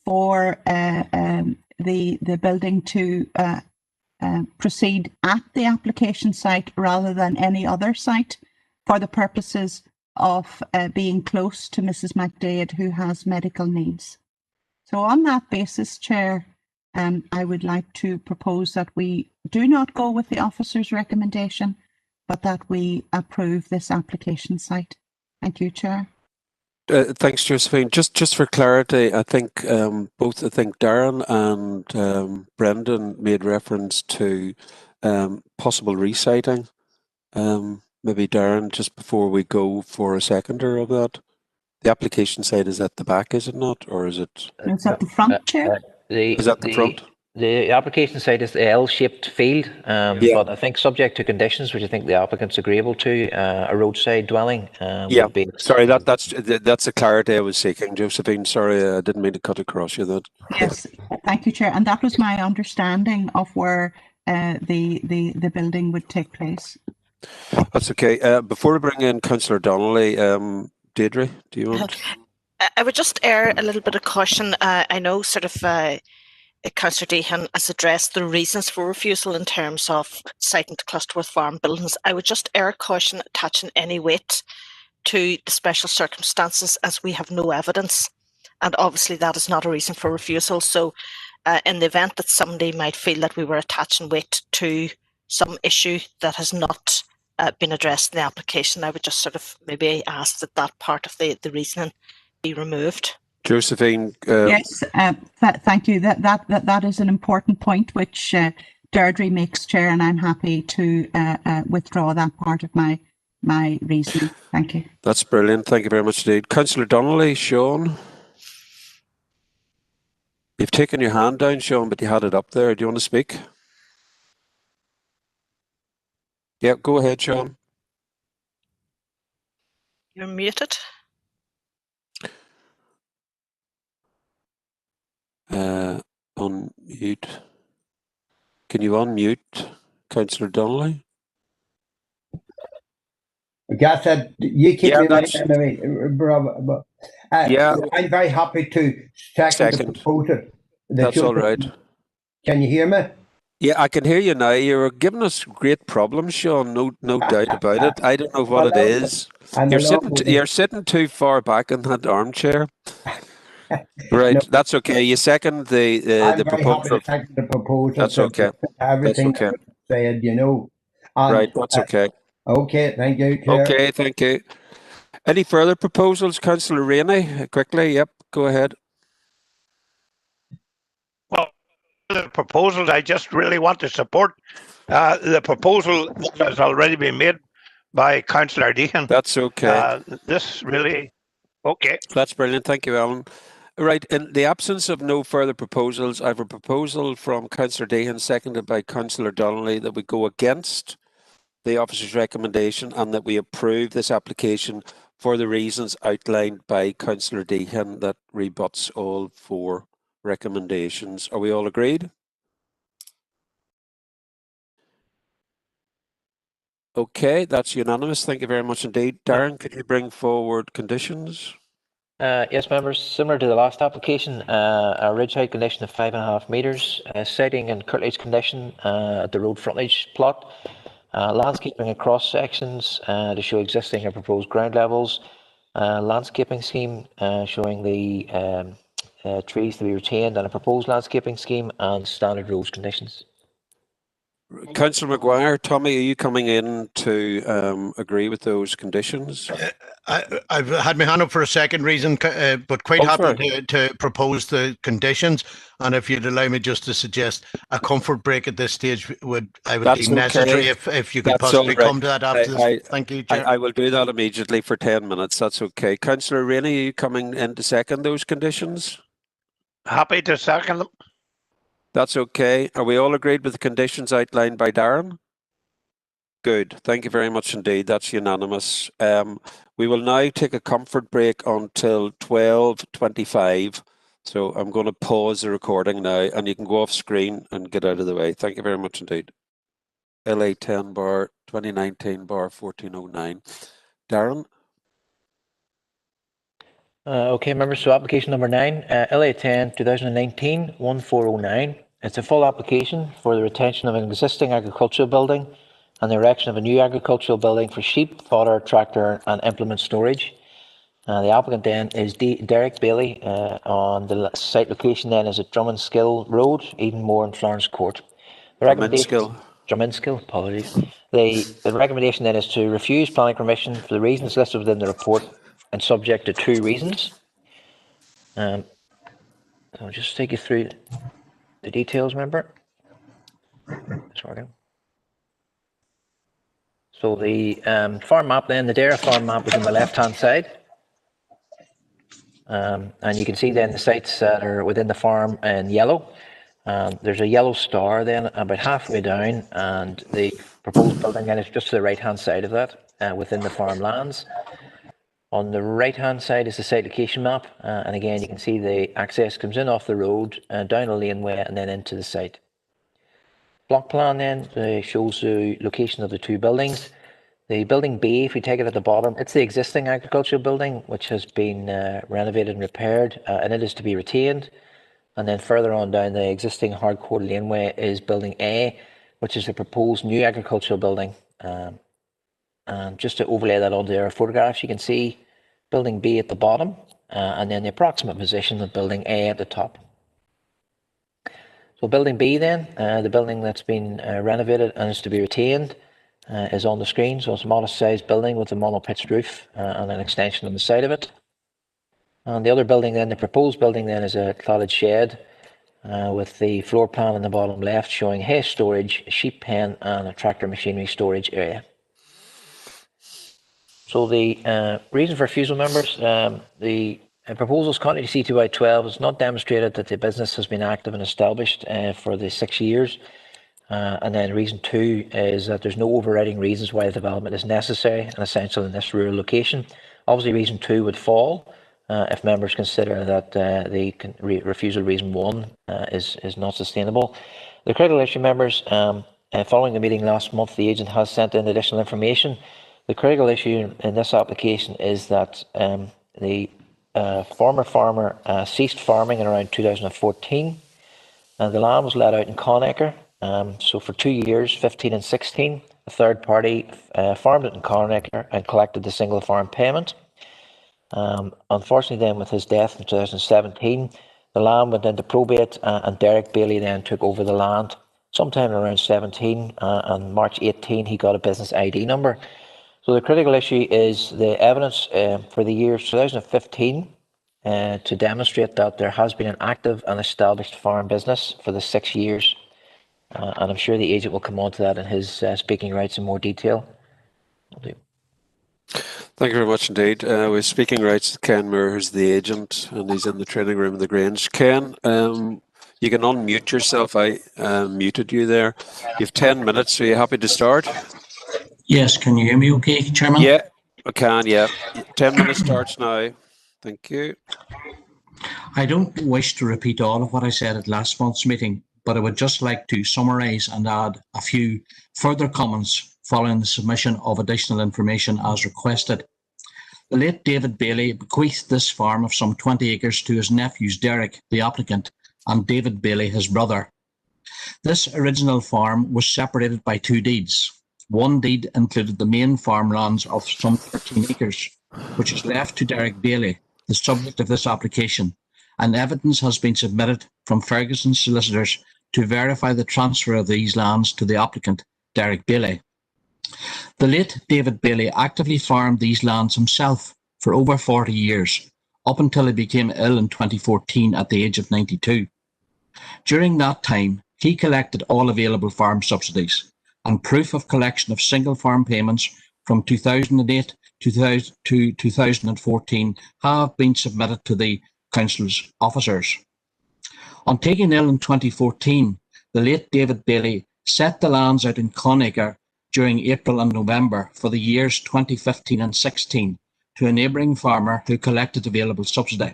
for the building to proceed at the application site rather than any other site, for the purposes of being close to Mrs. McDade, who has medical needs. So on that basis, Chair, I would like to propose that we do not go with the officer's recommendation, but that we approve this application site. Thank you, Chair. Thanks, Josephine. Just for clarity, I think Darren and Brendan made reference to possible reciting. Maybe Darren, just before we go for a seconder of that. The application site is at the back, is it not? Or is it? It's at the front, Chair. Is that the front? The application site is the L-shaped field, but I think subject to conditions, which I think the applicant's agreeable to, a roadside dwelling. Would be... Sorry, that's the clarity I was seeking, Josephine. Sorry, I didn't mean to cut across you. Yes, thank you, Chair. And that was my understanding of where the building would take place. That's okay. Before we bring in Councillor Donnelly, Deirdre, do you want? I would just err a little bit of caution. I know Councillor Deehan has addressed the reasons for refusal in terms of siting to cluster with farm buildings. I would just err caution attaching any weight to the special circumstances, as we have no evidence, and obviously that is not a reason for refusal. So in the event that somebody might feel that we were attaching weight to some issue that has not been addressed in the application, I would just maybe ask that part of the reasoning be removed. Josephine. Yes, thank you. That is an important point which Deirdre makes, Chair, and I'm happy to withdraw that part of my reasoning. Thank you. That's brilliant. Thank you very much indeed. Councillor Donnelly, Sean. You've taken your hand down, Sean, but you had it up there. Do you want to speak? Yeah, go ahead, Sean. You're muted. Unmute. Can you unmute Councillor Donnelly? Gas said you keep Yeah, me that's- bravo. Yeah. I'm very happy to second the proposal. That's all right. Can you hear me? Yeah, I can hear you now. You're giving us great problems, Sean. No doubt about it. I don't know what it is. You're sitting too far back in that armchair. Right, No. that's okay. You second the I'm very proposal. happy to second the proposal. That's okay. Everything That's okay. that was said, you know. And, Right, that's okay. Okay, thank you, Chair. Okay, thank you. Any further proposals, Councillor Rainey? Quickly, yep, go ahead. Well, the proposals, I just really want to support the proposal that has already been made by Councillor Deacon. That's okay. This really, okay. That's brilliant. Thank you, Alan. Right, in the absence of no further proposals, I have a proposal from Councillor Deacon, seconded by Councillor Donnelly, that we go against the officer's recommendation and that we approve this application for the reasons outlined by Councillor Deacon that rebuts all 4 recommendations. Are we all agreed? Okay, that's unanimous. Thank you very much indeed. Darren, could you bring forward conditions? Yes, members. Similar to the last application, a ridge height condition of 5.5 metres, sighting and curtilage condition at the road frontage plot, landscaping and cross sections to show existing and proposed ground levels, landscaping scheme showing the trees to be retained, and a proposed landscaping scheme and standard roads conditions. Councillor Maguire, Tommy, are you coming in to agree with those conditions? I've had my hand up for a second reason, but quite happy to propose the conditions. And if you'd allow me just to suggest a comfort break at this stage, would deem necessary if you could possibly come to that after this. Thank you, Chair. I will do that immediately for 10 minutes. That's okay. Councillor Rainey, are you coming in to second those conditions? Happy to second them. That's okay. Are we all agreed with the conditions outlined by Darren? Good. Thank you very much indeed. That's unanimous. We will now take a comfort break until 12:25. So I'm going to pause the recording now and you can go off screen and get out of the way. Thank you very much indeed. LA 10 bar 2019 bar 1409. Darren? Okay, members, so application number 9, LA 10 2019 1409. It's a full application for the retention of an existing agricultural building and the erection of a new agricultural building for sheep, fodder, tractor and implement storage. The applicant then is Derek Bailey. On the site location then is at Drummondskill Road, Edenmore and Florence Court. Drummondskill, apologies. The recommendation then is to refuse planning permission for the reasons listed within the report and subject to 2 reasons. I'll just take you through the details, member. Sorry. So the farm map then, the Dara farm map is on the left-hand side. And you can see then the sites that are within the farm in yellow. There's a yellow star then about halfway down, and the proposed building then is just to the right-hand side of that, within the farmlands. On the right-hand side is the site location map, and again you can see the access comes in off the road, down a laneway and then into the site. Block plan then shows the location of the 2 buildings. The building B, if we take it at the bottom, it's the existing agricultural building which has been renovated and repaired, and it is to be retained. And then further on down the existing hardcore laneway is building A, which is a proposed new agricultural building. And just to overlay that onto our photographs, you can see building B at the bottom, and then the approximate position of building A at the top. So building B then, the building that's been renovated and is to be retained, is on the screen. So it's a modest sized building with a mono-pitched roof and an extension on the side of it. And the other building then, the proposed building then, is a cladded shed with the floor plan in the bottom left showing hay storage, sheep pen and a tractor machinery storage area. So the reason for refusal, members, the proposals continue to C2I 12 has not demonstrated that the business has been active and established for the 6 years. And then reason 2 is that there's no overriding reasons why the development is necessary and essential in this rural location. Obviously, reason 2 would fall if members consider that the refusal reason 1 is not sustainable. The critical issue, members, following the meeting last month, the agent has sent in additional information. The critical issue in this application is that the former farmer ceased farming in around 2014. The land was let out in Conacre. So for 2 years, 15 and 16, a third party farmed it in Conacre and collected the single farm payment. Unfortunately then, with his death in 2017, the land went into probate and Derek Bailey then took over the land sometime around 17 and March 18 he got a business ID number. So the critical issue is the evidence for the years 2015 to demonstrate that there has been an active and established farm business for the 6 years. And I'm sure the agent will come on to that in his speaking rights in more detail. Thank you very much indeed. With speaking rights, Ken Moore is the agent and he's in the training room in the Grange. Ken, you can unmute yourself. I muted you there. You have 10 minutes. Are you happy to start? Yes, can you hear me okay, Chairman? Yeah, I can, yeah. 10 minutes starts now. Thank you. I don't wish to repeat all of what I said at last month's meeting, but I would just like to summarise and add a few further comments following the submission of additional information as requested. The late David Bailey bequeathed this farm of some 20 acres to his nephews Derek, the applicant, and David Bailey, his brother. This original farm was separated by 2 deeds. One deed included the main farmlands of some 13 acres, which is left to Derek Bailey, the subject of this application, and evidence has been submitted from Ferguson solicitors to verify the transfer of these lands to the applicant, Derek Bailey. The late David Bailey actively farmed these lands himself for over 40 years, up until he became ill in 2014 at the age of 92. During that time, he collected all available farm subsidies, and proof of collection of single farm payments from 2008 to 2014 have been submitted to the Council's officers. On taking ill in 2014, the late David Bailey set the lands out in Conacre during April and November for the years 2015 and 16 to a neighbouring farmer who collected available subsidy.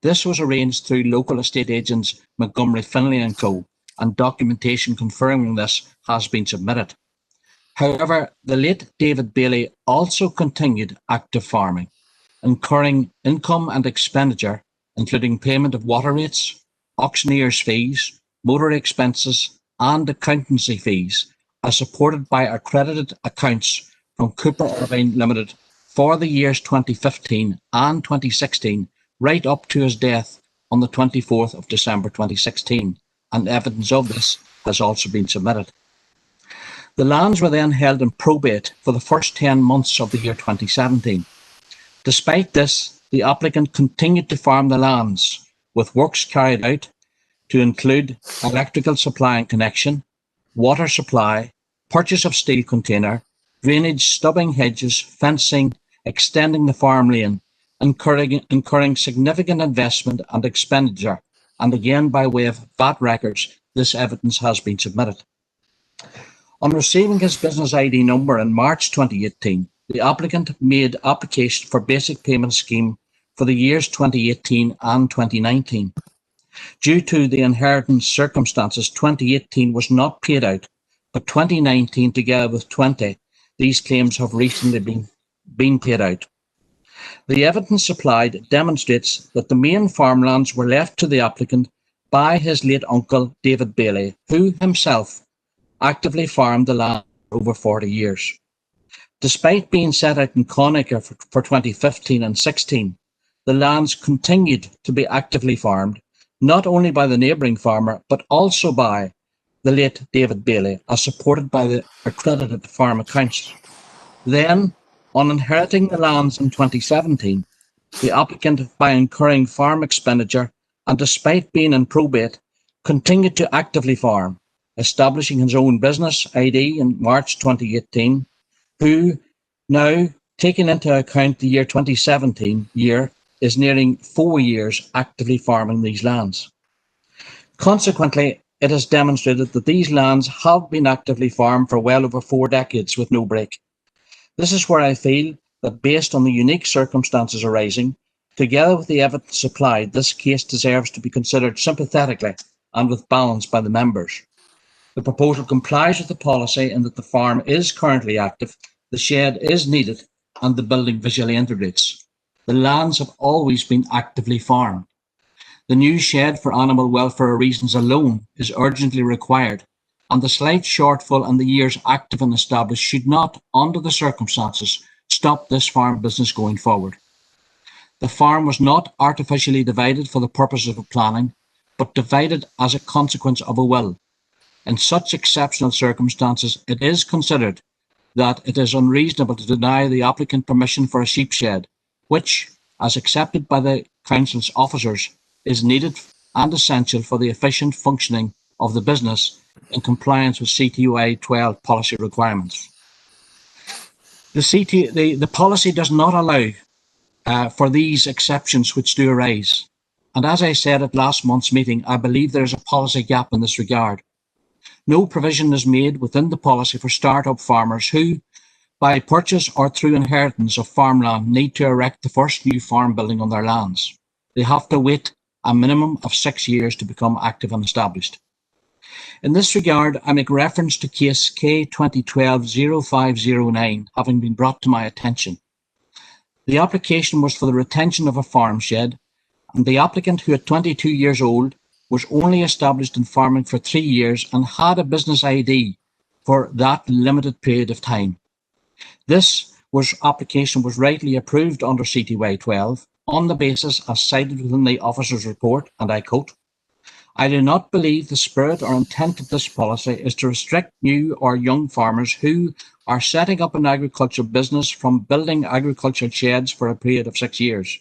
This was arranged through local estate agents Montgomery Finlay and Co, and documentation confirming this has been submitted. However, the late David Bailey also continued active farming, incurring income and expenditure, including payment of water rates, auctioneer's fees, motor expenses, and accountancy fees, as supported by accredited accounts from Cooper Irvine Limited for the years 2015 and 2016, right up to his death on the 24th of December 2016, and evidence of this has also been submitted. The lands were then held in probate for the first 10 months of the year 2017. Despite this, the applicant continued to farm the lands, with works carried out to include electrical supply and connection, water supply, purchase of steel container, drainage, stubbing hedges, fencing, extending the farm lane, incurring significant investment and expenditure, and again by way of VAT records, this evidence has been submitted. On receiving his business ID number in March 2018, the applicant made application for basic payment scheme for the years 2018 and 2019. Due to the inheritance circumstances, 2018 was not paid out, but 2019 together with 20, these claims have recently been paid out. The evidence supplied demonstrates that the main farmlands were left to the applicant by his late uncle David Bailey, who himself actively farmed the land for over 40 years. Despite being set out in Conacre for 2015 and 16, the lands continued to be actively farmed, not only by the neighbouring farmer, but also by the late David Bailey, as supported by the accredited farm accounts. Then, on inheriting the lands in 2017, the applicant, by incurring farm expenditure and despite being in probate, continued to actively farm, establishing his own business ID in March 2018, who now, taking into account the year 2017 is nearing 4 years actively farming these lands. Consequently, it has demonstrated that these lands have been actively farmed for well over 4 decades with no break. This is where I feel that based on the unique circumstances arising, together with the evidence supplied, this case deserves to be considered sympathetically and with balance by the members. The proposal complies with the policy in that the farm is currently active, the shed is needed, and the building visually integrates. The lands have always been actively farmed. The new shed for animal welfare reasons alone is urgently required, and the slight shortfall in the years active and established should not, under the circumstances, stop this farm business going forward. The farm was not artificially divided for the purposes of planning, but divided as a consequence of a will. In such exceptional circumstances, it is considered that it is unreasonable to deny the applicant permission for a sheep shed, which, as accepted by the Council's officers, is needed and essential for the efficient functioning of the business in compliance with CTY 12 policy requirements. The policy does not allow for these exceptions which do arise. And as I said at last month's meeting, I believe there is a policy gap in this regard. No provision is made within the policy for start-up farmers who, by purchase or through inheritance of farmland, need to erect the first new farm building on their lands. They have to wait a minimum of 6 years to become active and established. In this regard, I make reference to case K 2012-0509 having been brought to my attention. The application was for the retention of a farm shed, and the applicant, who at 22 years old, was only established in farming for 3 years and had a business ID for that limited period of time. This application was rightly approved under CTY 12 on the basis as cited within the officer's report, and I quote, "I do not believe the spirit or intent of this policy is to restrict new or young farmers who are setting up an agricultural business from building agricultural sheds for a period of 6 years.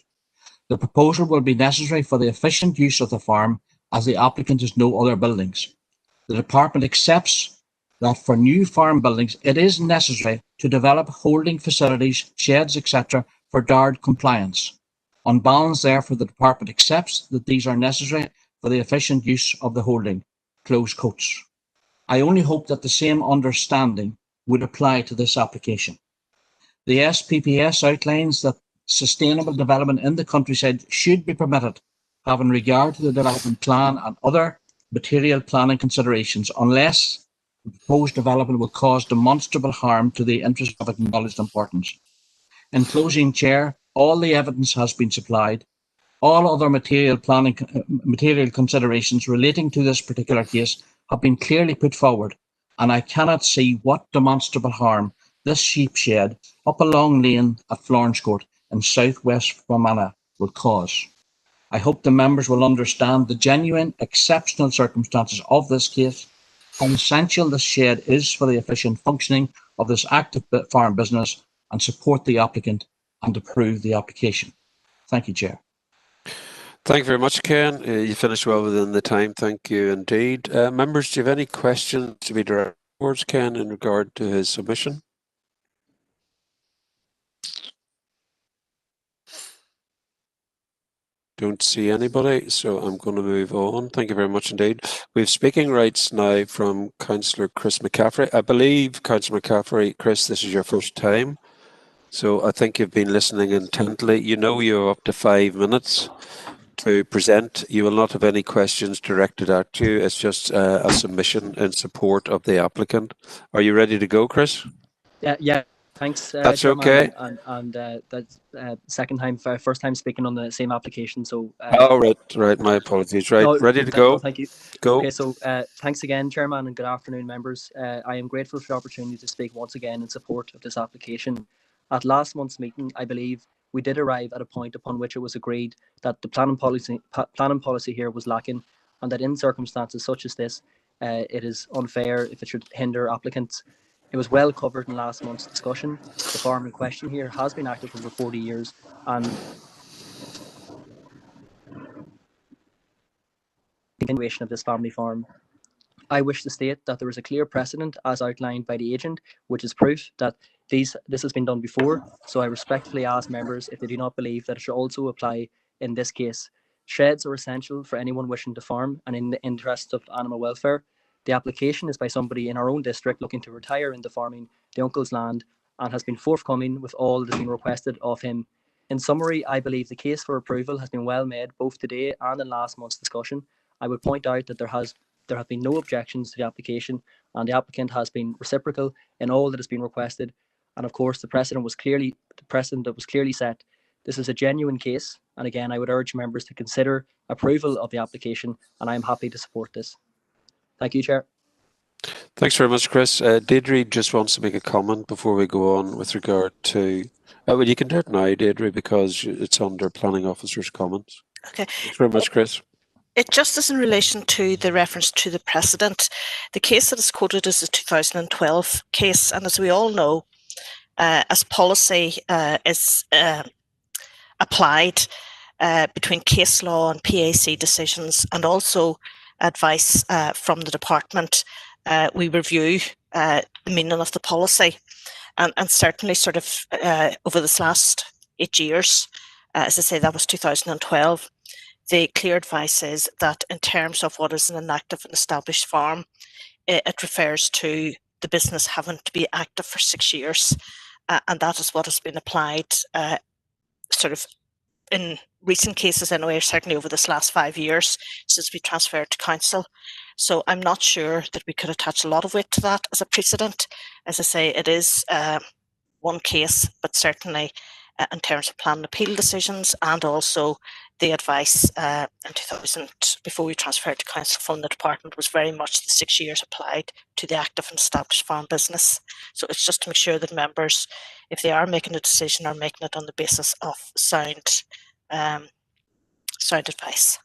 The proposal will be necessary for the efficient use of the farm as the applicant has no other buildings. The department accepts that for new farm buildings it is necessary to develop holding facilities, sheds, etc. for DARD compliance. On balance, therefore, the department accepts that these are necessary for the efficient use of the holding." Close quotes. I only hope that the same understanding would apply to this application. The SPPS outlines that sustainable development in the countryside should be permitted, having regard to the development plan and other material planning considerations, unless the proposed development will cause demonstrable harm to the interest of acknowledged importance. In closing, Chair, all the evidence has been supplied. All other material considerations relating to this particular case have been clearly put forward, and I cannot see what demonstrable harm this sheep shed up a long lane at Florence Court in southwest Fermanagh will cause. I hope the members will understand the genuine, exceptional circumstances of this case, how essential this shed is for the efficient functioning of this active farm business, and support the applicant and approve the application. Thank you, Chair. Thank you very much, Ken. You finished well within the time. Thank you indeed. Members, do you have any questions to be directed towards Ken in regard to his submission? Don't see anybody, so I'm going to move on. Thank you very much indeed. We have speaking rights now from Councillor Chris McCaffrey. I believe, Councillor McCaffrey, Chris, this is your first time, so I think you've been listening intently. You know you have up to 5 minutes to present. You will not have any questions directed at you. It's just a submission in support of the applicant. Are you ready to go, Chris? Yeah. Thanks. That's Chairman, okay. And that's first time speaking on the same application. So. Oh, right. My apologies. Right, no, ready to go. No, thank you. Go. Okay. So thanks again, Chairman, and good afternoon, members. I am grateful for the opportunity to speak once again in support of this application. At last month's meeting, I believe we did arrive at a point upon which it was agreed that the planning policy here was lacking, and that in circumstances such as this, it is unfair if it should hinder applicants. It was well covered in last month's discussion. The farm in question here has been active for over 40 years, and continuation of this family farm. I wish to state that there is a clear precedent as outlined by the agent, which is proof that this has been done before. So I respectfully ask members if they do not believe that it should also apply in this case. Sheds are essential for anyone wishing to farm and in the interest of animal welfare. The application is by somebody in our own district looking to retire into farming the uncle's land and has been forthcoming with all that has been requested of him. In summary, I believe the case for approval has been well made both today and in last month's discussion. I would point out that there have been no objections to the application, and the applicant has been reciprocal in all that has been requested. And of course, the precedent that was clearly set. This is a genuine case, and again, I would urge members to consider approval of the application, and I am happy to support this. Thank you, Chair. Thanks very much, Chris. Deirdre just wants to make a comment before we go on with regard to. Well, you can do it now, Deirdre, because it's under Planning Officer's comments. Okay. Thanks very much, Chris. It just is in relation to the reference to the precedent. The case that is quoted is a 2012 case, and as we all know, as policy is applied between case law and PAC decisions, and also advice from the department, we review the meaning of the policy. And certainly sort of over this last 8 years, as I say, that was 2012, the clear advice is that in terms of what is an inactive and established farm, it refers to the business having to be active for 6 years. And that is what has been applied sort of in recent cases anyway, certainly over this last 5 years since we transferred to council. So I'm not sure that we could attach a lot of weight to that as a precedent. As I say, it is one case, but certainly in terms of plan and appeal decisions, and also the advice in 2000, before we transferred to council from the department, was very much the 6 years applied to the active and established farm business. So it's just to make sure that members, if they are making a decision, are making it on the basis of sound advice.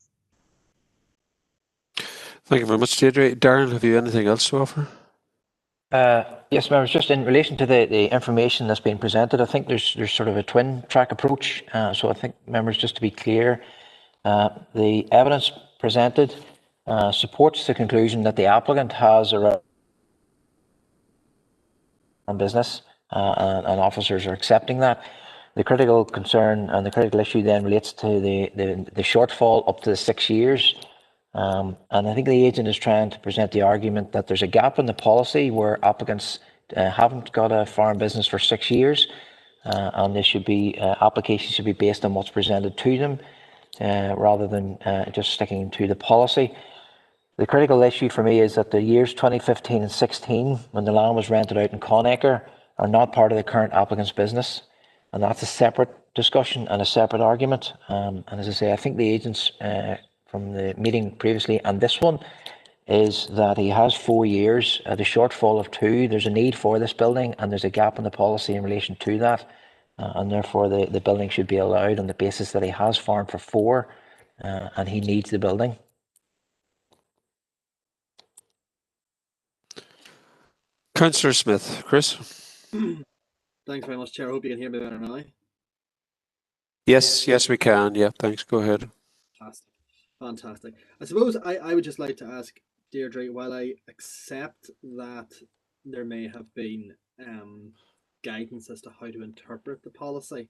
Thank you very much, Deirdre. Darren, have you anything else to offer? Yes, members, just in relation to the information that's been presented, I think there's sort of a twin track approach. So I think, members, just to be clear, the evidence presented supports the conclusion that the applicant has a business and officers are accepting that. The critical concern and the critical issue then relates to the shortfall up to the 6 years. And I think the agent is trying to present the argument that there's a gap in the policy where applicants haven't got a farm business for 6 years, and this should be applications should be based on what's presented to them rather than just sticking to the policy. The critical issue for me is that the years 2015 and 16, when the land was rented out in Conacre, are not part of the current applicant's business, and that's a separate discussion and a separate argument. And as I say, I think the agents from the meeting previously and this one is that he has 4 years, the shortfall of 2. There's a need for this building, and there's a gap in the policy in relation to that, and therefore the building should be allowed on the basis that he has farmed for 4 and he needs the building. Councillor Smith. Chris? Thanks very much, Chair. I hope you can hear me better now. Yes, we can. Yeah, thanks. Go ahead. Fantastic. I suppose I would just like to ask Deirdre, while I accept that there may have been guidance as to how to interpret the policy,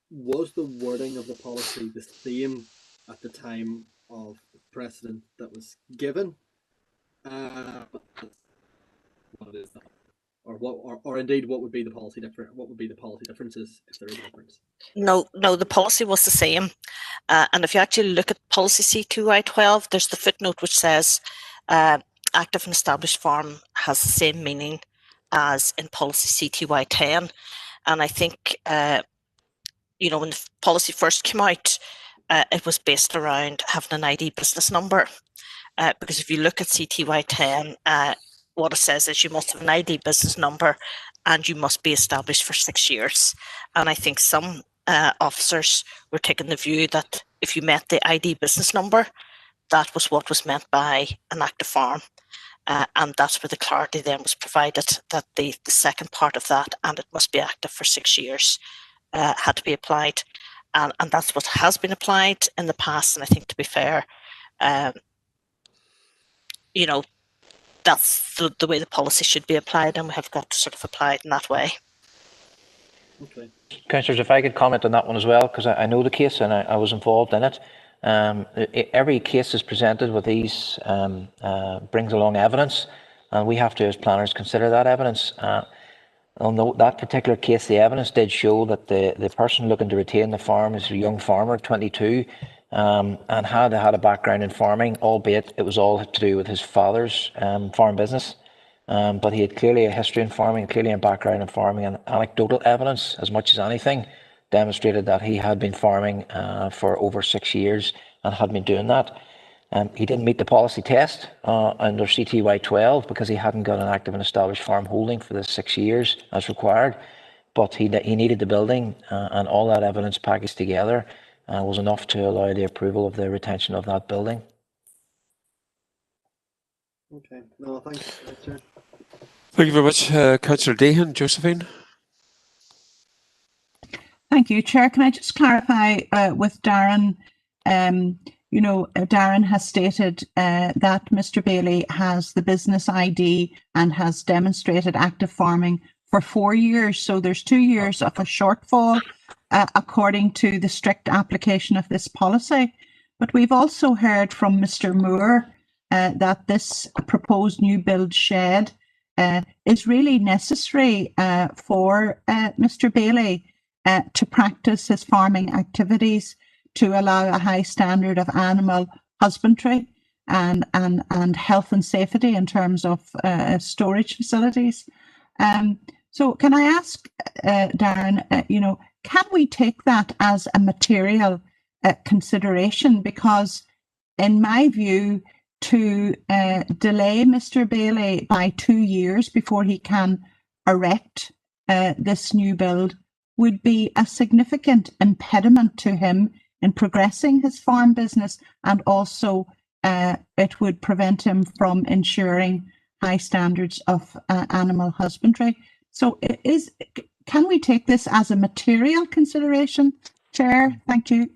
was the wording of the policy the same at the time of the precedent that was given? What is that? Or indeed, what would be the policy difference? What would be the policy differences if there is a difference? No, the policy was the same. And if you actually look at policy CTY 12, there's the footnote which says active and established farm has the same meaning as in policy CTY 10. And I think, when the policy first came out, it was based around having an ID business number. Because if you look at CTY 10, what it says is you must have an ID business number and you must be established for 6 years. And I think some officers were taking the view that if you met the ID business number, that was what was meant by an active farm. And that's where the clarity then was provided, that the second part of that, and it must be active for 6 years, had to be applied. And that's what has been applied in the past. And I think, to be fair, you know, that's the way the policy should be applied, and we have got to sort of apply it in that way. Okay. Councillors, if I could comment on that one as well, because I know the case and I was involved in it. Every case is presented with these, brings along evidence, and we have to, as planners, consider that evidence. On that particular case, the evidence did show that the person looking to retain the farm is a young farmer, 22, and had a background in farming, albeit it was all to do with his father's farm business. But he had clearly a history in farming, clearly a background in farming, and anecdotal evidence, as much as anything, demonstrated that he had been farming for over 6 years and had been doing that. He didn't meet the policy test under CTY 12 because he hadn't got an active and established farm holding for the 6 years as required. But he needed the building, and all that evidence packaged together was enough to allow the approval of the retention of that building. Okay. No, thanks, Chair. Thank you very much, Councillor Dehan. Josephine? Thank you, Chair. Can I just clarify with Darren? Darren has stated that Mr. Bailey has the business ID and has demonstrated active farming for 4 years. So there's 2 years of a shortfall according to the strict application of this policy. But we've also heard from Mr. Moore that this proposed new build shed is really necessary for Mr. Bailey to practice his farming activities, to allow a high standard of animal husbandry and health and safety in terms of storage facilities. So can I ask, Darren, can we take that as a material consideration? Because in my view, to delay Mr. Bailey by 2 years before he can erect this new build would be a significant impediment to him in progressing his farm business, and also it would prevent him from ensuring high standards of animal husbandry. So can we take this as a material consideration, Chair? Thank you.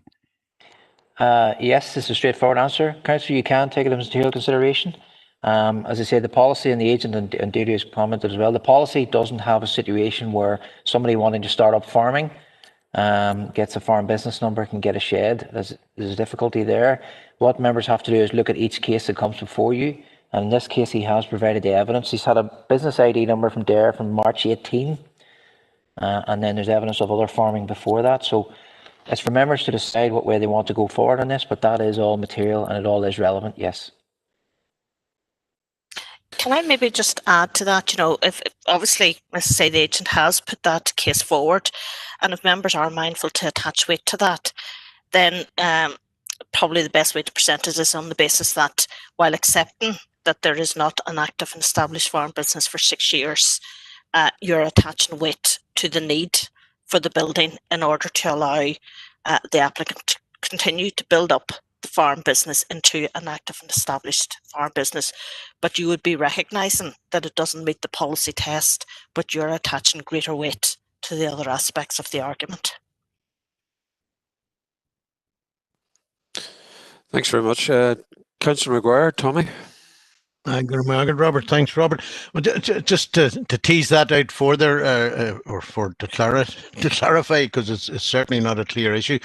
Yes, this is a straightforward answer. Councillor, you can take it as material consideration. As I say, the policy, and the agent and Deirdre has commented as well, the policy doesn't have a situation where somebody wanting to start up farming gets a farm business number, can get a shed. There's a difficulty there. What members have to do is look at each case that comes before you. And in this case, he has provided the evidence. He's had a business ID number from Dare from March 18. And then there's evidence of other farming before that. So it's for members to decide what way they want to go forward on this, but that is all material and it all is relevant, yes. Can I maybe just add to that, if obviously, as I say, the agent has put that case forward, and if members are mindful to attach weight to that, then probably the best way to present it is on the basis that while accepting that there is not an active and established farm business for 6 years, you're attaching weight to the need for the building in order to allow the applicant to continue to build up the farm business into an active and established farm business. But you would be recognising that it doesn't meet the policy test, but you're attaching greater weight to the other aspects of the argument. Thanks very much. Councillor Maguire, Tommy? Good morning, Robert. Thanks, Robert. Well, just to tease that out further, or to clarify, because it's certainly not a clear issue.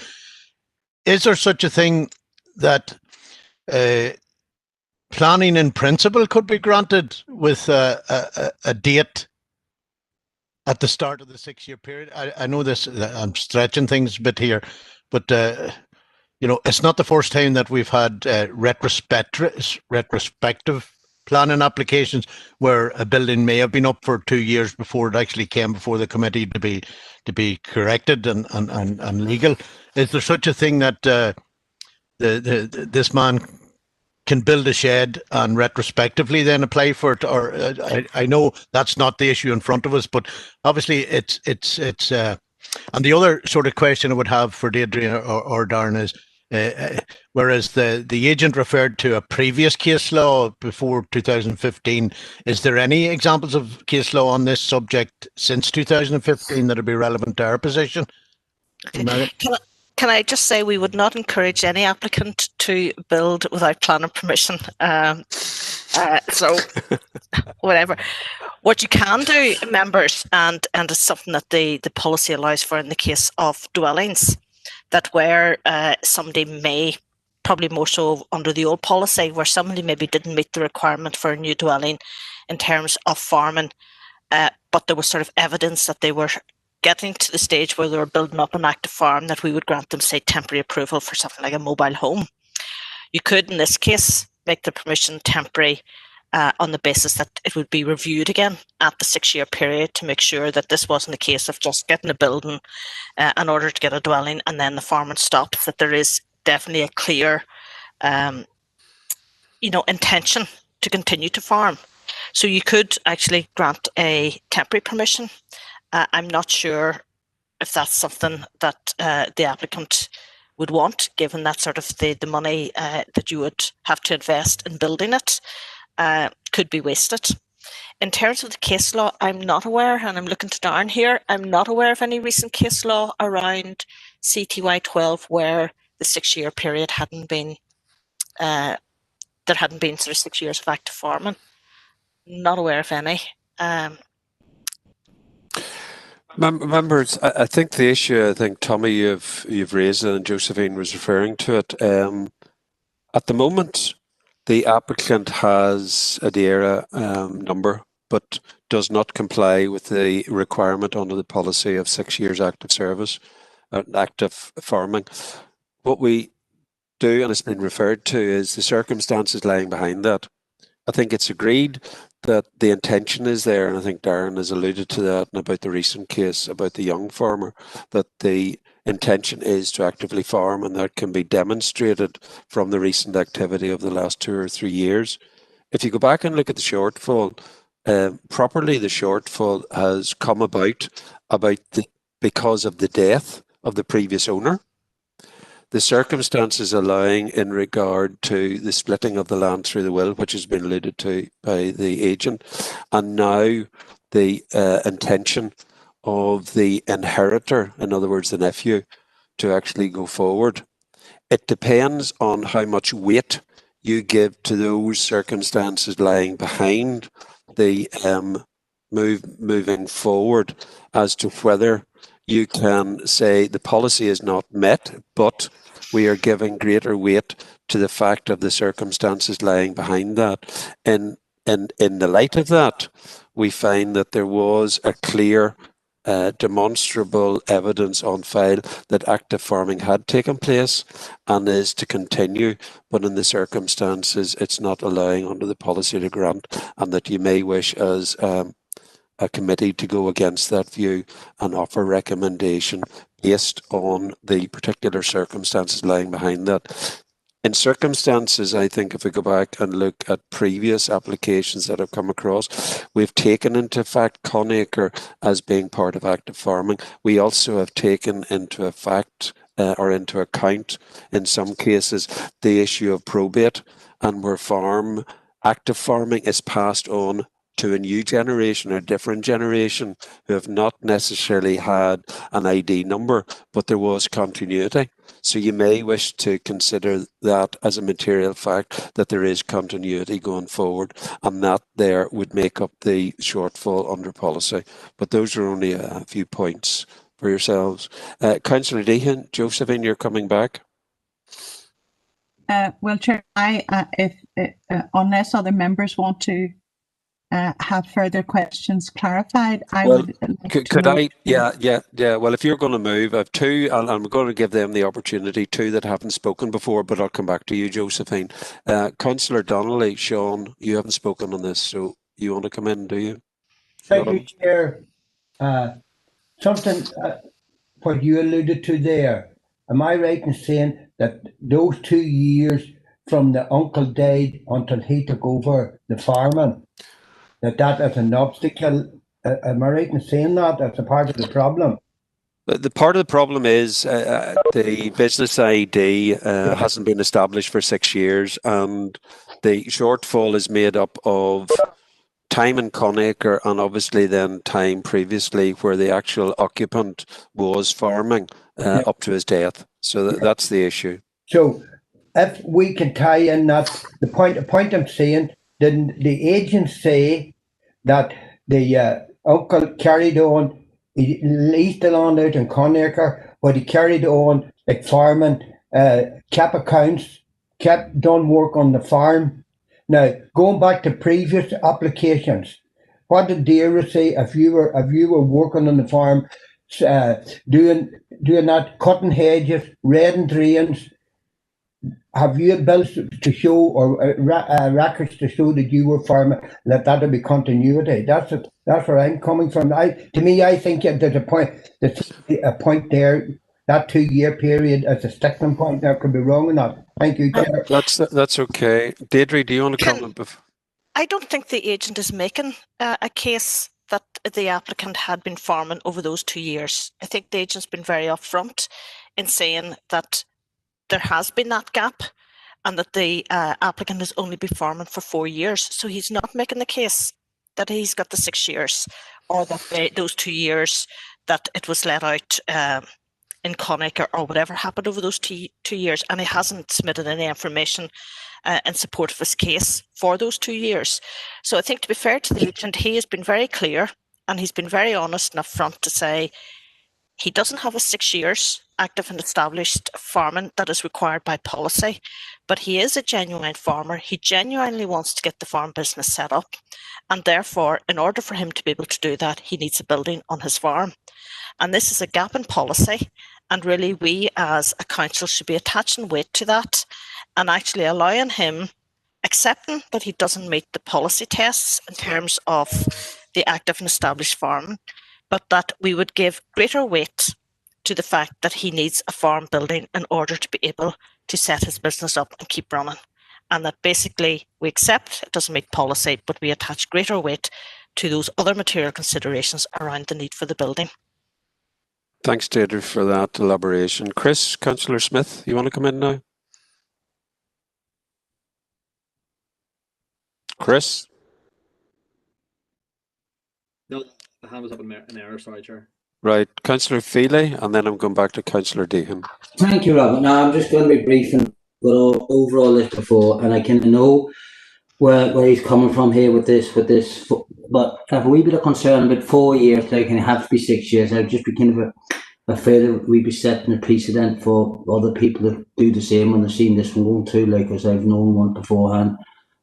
Is there such a thing that planning in principle could be granted with a date at the start of the 6-year period? I know this. I'm stretching things a bit here, but it's not the first time that we've had retrospective planning applications where a building may have been up for 2 years before it actually came before the committee to be corrected and legal. Is there such a thing that this man can build a shed and retrospectively then apply for it? Or I know that's not the issue in front of us, but obviously it's and the other sort of question I would have for Deirdre or Darren is, whereas the agent referred to a previous case law before 2015, is there any examples of case law on this subject since 2015 that would be relevant to our position? Can Can I just say we would not encourage any applicant to build without planning permission. So whatever. What you can do, members, and it's something that the policy allows for in the case of dwellings, that where somebody may, probably more so under the old policy, where somebody maybe didn't meet the requirement for a new dwelling in terms of farming, but there was sort of evidence that they were getting to the stage where they were building up an active farm, that we would grant them, say, temporary approval for something like a mobile home. You could, in this case, make the permission temporary on the basis that it would be reviewed again at the 6-year period to make sure that this wasn't a case of just getting a building in order to get a dwelling and then the farming stops, that there is definitely a clear intention to continue to farm. So you could actually grant a temporary permission. I'm not sure if that's something that the applicant would want, given that sort of the money that you would have to invest in building it could be wasted. In terms of the case law, I'm not aware, and I'm looking to Darren here, I'm not aware of any recent case law around CTY 12 where the 6-year period hadn't been, there hadn't been sort of 6 years of active farming. Not aware of any. Members, I think the issue, I think Tommy, you've raised it, and Josephine was referring to it. At the moment, the applicant has a DAERA number, but does not comply with the requirement under the policy of 6 years active service, active farming. What we do, and it's been referred to, is the circumstances lying behind that. I think it's agreed that the intention is there, and I think Darren has alluded to that, and about the recent case about the young farmer, that the intention is to actively farm, and that can be demonstrated from the recent activity of the last 2 or 3 years. If you go back and look at the shortfall, properly the shortfall has come about because of the death of the previous owner. The circumstances allowing in regard to the splitting of the land through the will, which has been alluded to by the agent, and now the intention of the inheritor, in other words, the nephew, to actually go forward. It depends on how much weight you give to those circumstances lying behind the moving forward as to whether you can say the policy is not met, but we are giving greater weight to the fact of the circumstances lying behind that. In the light of that, we find that there was a clear demonstrable evidence on file that active farming had taken place and is to continue, but in the circumstances it's not allowing under the policy to grant, and that you may wish as a committee to go against that view and offer recommendation based on the particular circumstances lying behind that. In circumstances, I think if we go back and look at previous applications that have come across, we've taken into fact Conacre as being part of active farming. We also have taken into effect or into account, in some cases, the issue of probate, and where active farming is passed on to a new generation or a different generation who have not necessarily had an ID number, but there was continuity. So you may wish to consider that as a material fact, that there is continuity going forward, and that there would make up the shortfall under policy. But those are only a few points for yourselves. Councillor Deehan, Josephine, you're coming back. Well, Chair, unless other members want to have further questions clarified, Well, if you're going to move, I have two, and I'm going to give them the opportunity, two that haven't spoken before, but I'll come back to you, Josephine. Councillor Donnelly, Sean, you haven't spoken on this, so you want to come in, do you? Thank you, Chair. Something what you alluded to there, am I right in saying that those 2 years from the uncle died until he took over the farming, that is an obstacle? Am I right in saying that? That's a part of the problem. The part of the problem is the business ID hasn't been established for 6 years, and the shortfall is made up of time in Conacre and obviously then time previously where the actual occupant was farming up to his death. So that's the issue. So if we can tie in that, the point I'm saying, didn't the agent say that the uncle carried on, he leased the land out in Conacher, but he carried on like farming, kept accounts, kept done work on the farm. Now, going back to previous applications, what did Deirdre say if you were working on the farm, doing that, cutting hedges, reading drains? Have you bills to show or records to show that you were farming, that would be continuity? That's where I'm coming from. I think there's a point there. That 2-year period as a sticking point there, could be wrong or not. Thank you, Chair. That's okay. Deirdre, do you want to comment? I don't think the agent is making a case that the applicant had been farming over those 2 years. I think the agent's been very upfront in saying that there has been that gap and that the applicant has only been farming for 4 years. So he's not making the case that he's got the 6 years or that those 2 years that it was let out in Connacht or whatever happened over those 2 years. And he hasn't submitted any information in support of his case for those 2 years. So I think, to be fair to the agent, he has been very clear and he's been very honest and upfront to say he doesn't have a 6 years active and established farming that is required by policy, but he is a genuine farmer. He genuinely wants to get the farm business set up, and therefore, in order for him to be able to do that, he needs a building on his farm. And this is a gap in policy, and really we as a council should be attaching weight to that and actually allowing him, accepting that he doesn't meet the policy tests in terms of the active and established farming, but that we would give greater weight to the fact that he needs a farm building in order to be able to set his business up and keep running. And that basically we accept it doesn't meet policy, but we attach greater weight to those other material considerations around the need for the building. Thanks, Deirdre, for that elaboration. Chris, Councillor Smith, you want to come in now? Chris? No, the hand was up in error, sorry, Chair. Right, Councillor Feely, and then I'm going back to Councillor Deehan. Thank you, Robert. Now, I'm just going to be brief and go over all this before, and I can know where he's coming from here with this, but I have a wee bit of concern about 4 years, like, and it have to be 6 years. I'd just be kind of afraid that we'd be setting a precedent for other people that do the same when they've seen this one going too, like, as I've known one beforehand.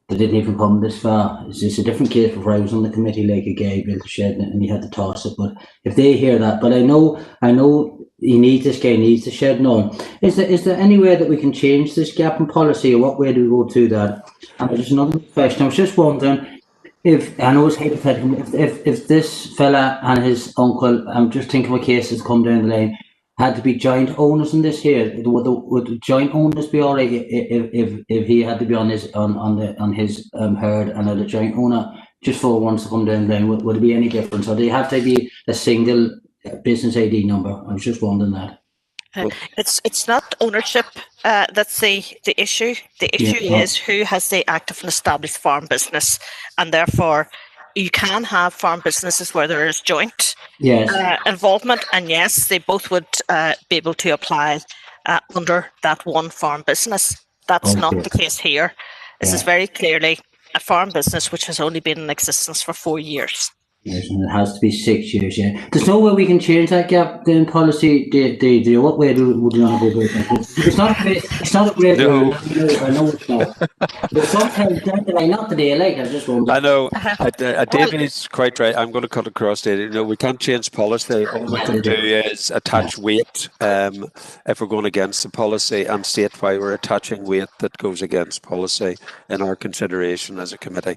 They didn't even come this far. It's just a different case before I was on the committee, like a guy built a shed and he had to toss it. But if they hear that, but I know this guy needs the shed now. Is there any way that we can change this gap in policy, or what way do we go to that? And there's another question. I was just wondering if, I know it's hypothetical, if this fella and his uncle, I'm just thinking of a case that's come down the line, had to be joint owners in this here. Would joint owners be all right if he had to be on his herd and had a joint owner just for once to come down the line? Would there be any difference, or do they have to be a single business ID number? I was just wondering that. It's not ownership that's the issue. The issue is who has the active and established farm business, and therefore you can have farm businesses where there is joint involvement, and yes, they both would be able to apply under that one farm business. That's not the case here. This is very clearly a farm business which has only been in existence for 4 years. Yes, and it has to be 6 years, yeah. There's no way we can change that gap in policy. What way would you want to go about it? It's not a great no. I know it's not. But sometimes, not today, like, I just wonder. I know. David is quite right. I'm going to cut across David. No, we can't change policy. All we can do is attach weight if we're going against the policy, and state why we're attaching weight that goes against policy in our consideration as a committee.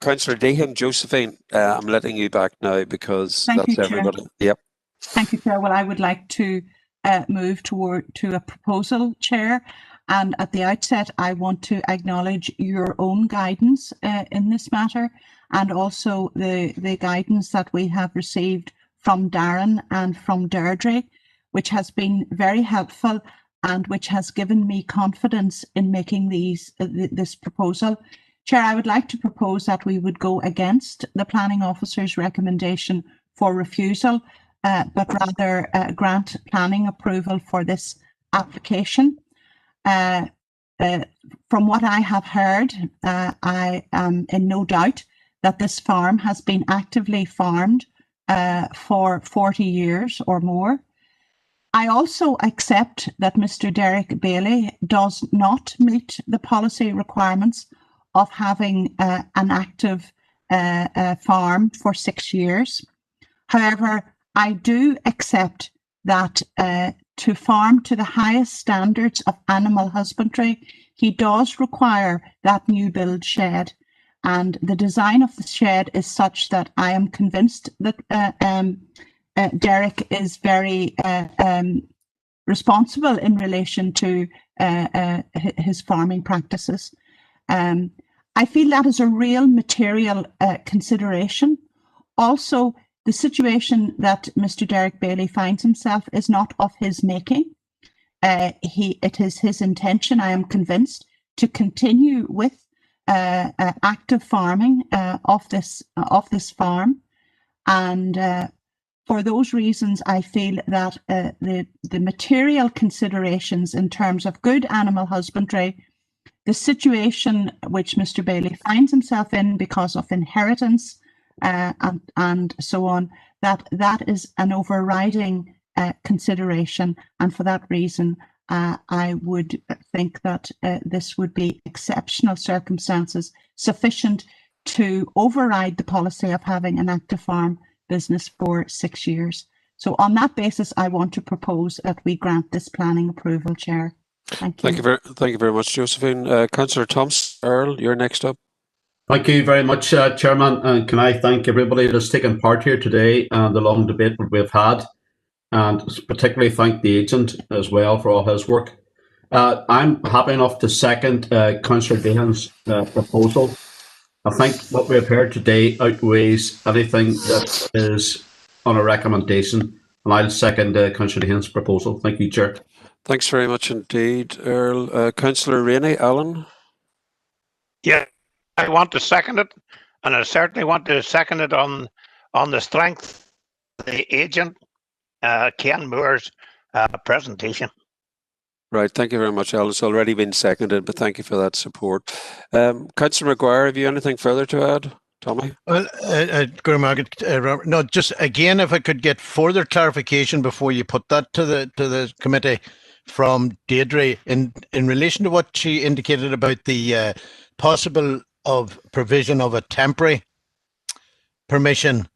Councillor Deehan, Josephine, I'm letting you back now because that's everybody. Chair. Yep. Thank you, Chair. Well, I would like to move to a proposal, Chair. And at the outset, I want to acknowledge your own guidance in this matter, and also the guidance that we have received from Darren and from Deirdre, which has been very helpful and which has given me confidence in making this proposal. Chair, I would like to propose that we would go against the planning officer's recommendation for refusal but rather grant planning approval for this application. From what I have heard, I am in no doubt that this farm has been actively farmed for 40 years or more. I also accept that Mr. Derek Bailey does not meet the policy requirements of having an active farm for 6 years. However, I do accept that to farm to the highest standards of animal husbandry, he does require that new build shed. And the design of the shed is such that I am convinced that Derek is very responsible in relation to his farming practices. I feel that is a real material consideration. Also, the situation that Mr. Derek Bailey finds himself is not of his making. It is his intention, I am convinced, to continue with active farming of this farm, and for those reasons, I feel that the material considerations in terms of good animal husbandry, the situation which Mr. Bailey finds himself in because of inheritance and so on, that is an overriding consideration, and for that reason, I would think that this would be exceptional circumstances sufficient to override the policy of having an active farm business for 6 years. So on that basis, I want to propose that we grant this planning approval, Chair. Thank you. Thank you very much, Josephine. Councillor Thompson, Earl, you're next up. Thank you very much, Chairman. And can I thank everybody that's taken part here today and the long debate that we've had, and particularly thank the agent as well for all his work. I'm happy enough to second Councillor Dehan's proposal. I think what we've heard today outweighs anything that is on a recommendation, and I'll second Councillor Dehan's proposal. Thank you, Chair. Thanks very much indeed, Earl. Councillor Rainey, Alan? Yeah, I want to second it, and I certainly want to second it on the strength of the agent, Ken Moore's presentation. Right, thank you very much, Alan. It's already been seconded, but thank you for that support. Councillor Maguire, have you anything further to add? Tommy? Well, Robert, no, just again, if I could get further clarification before you put that to the committee from Deirdre in relation to what she indicated about the possible of provision of a temporary permission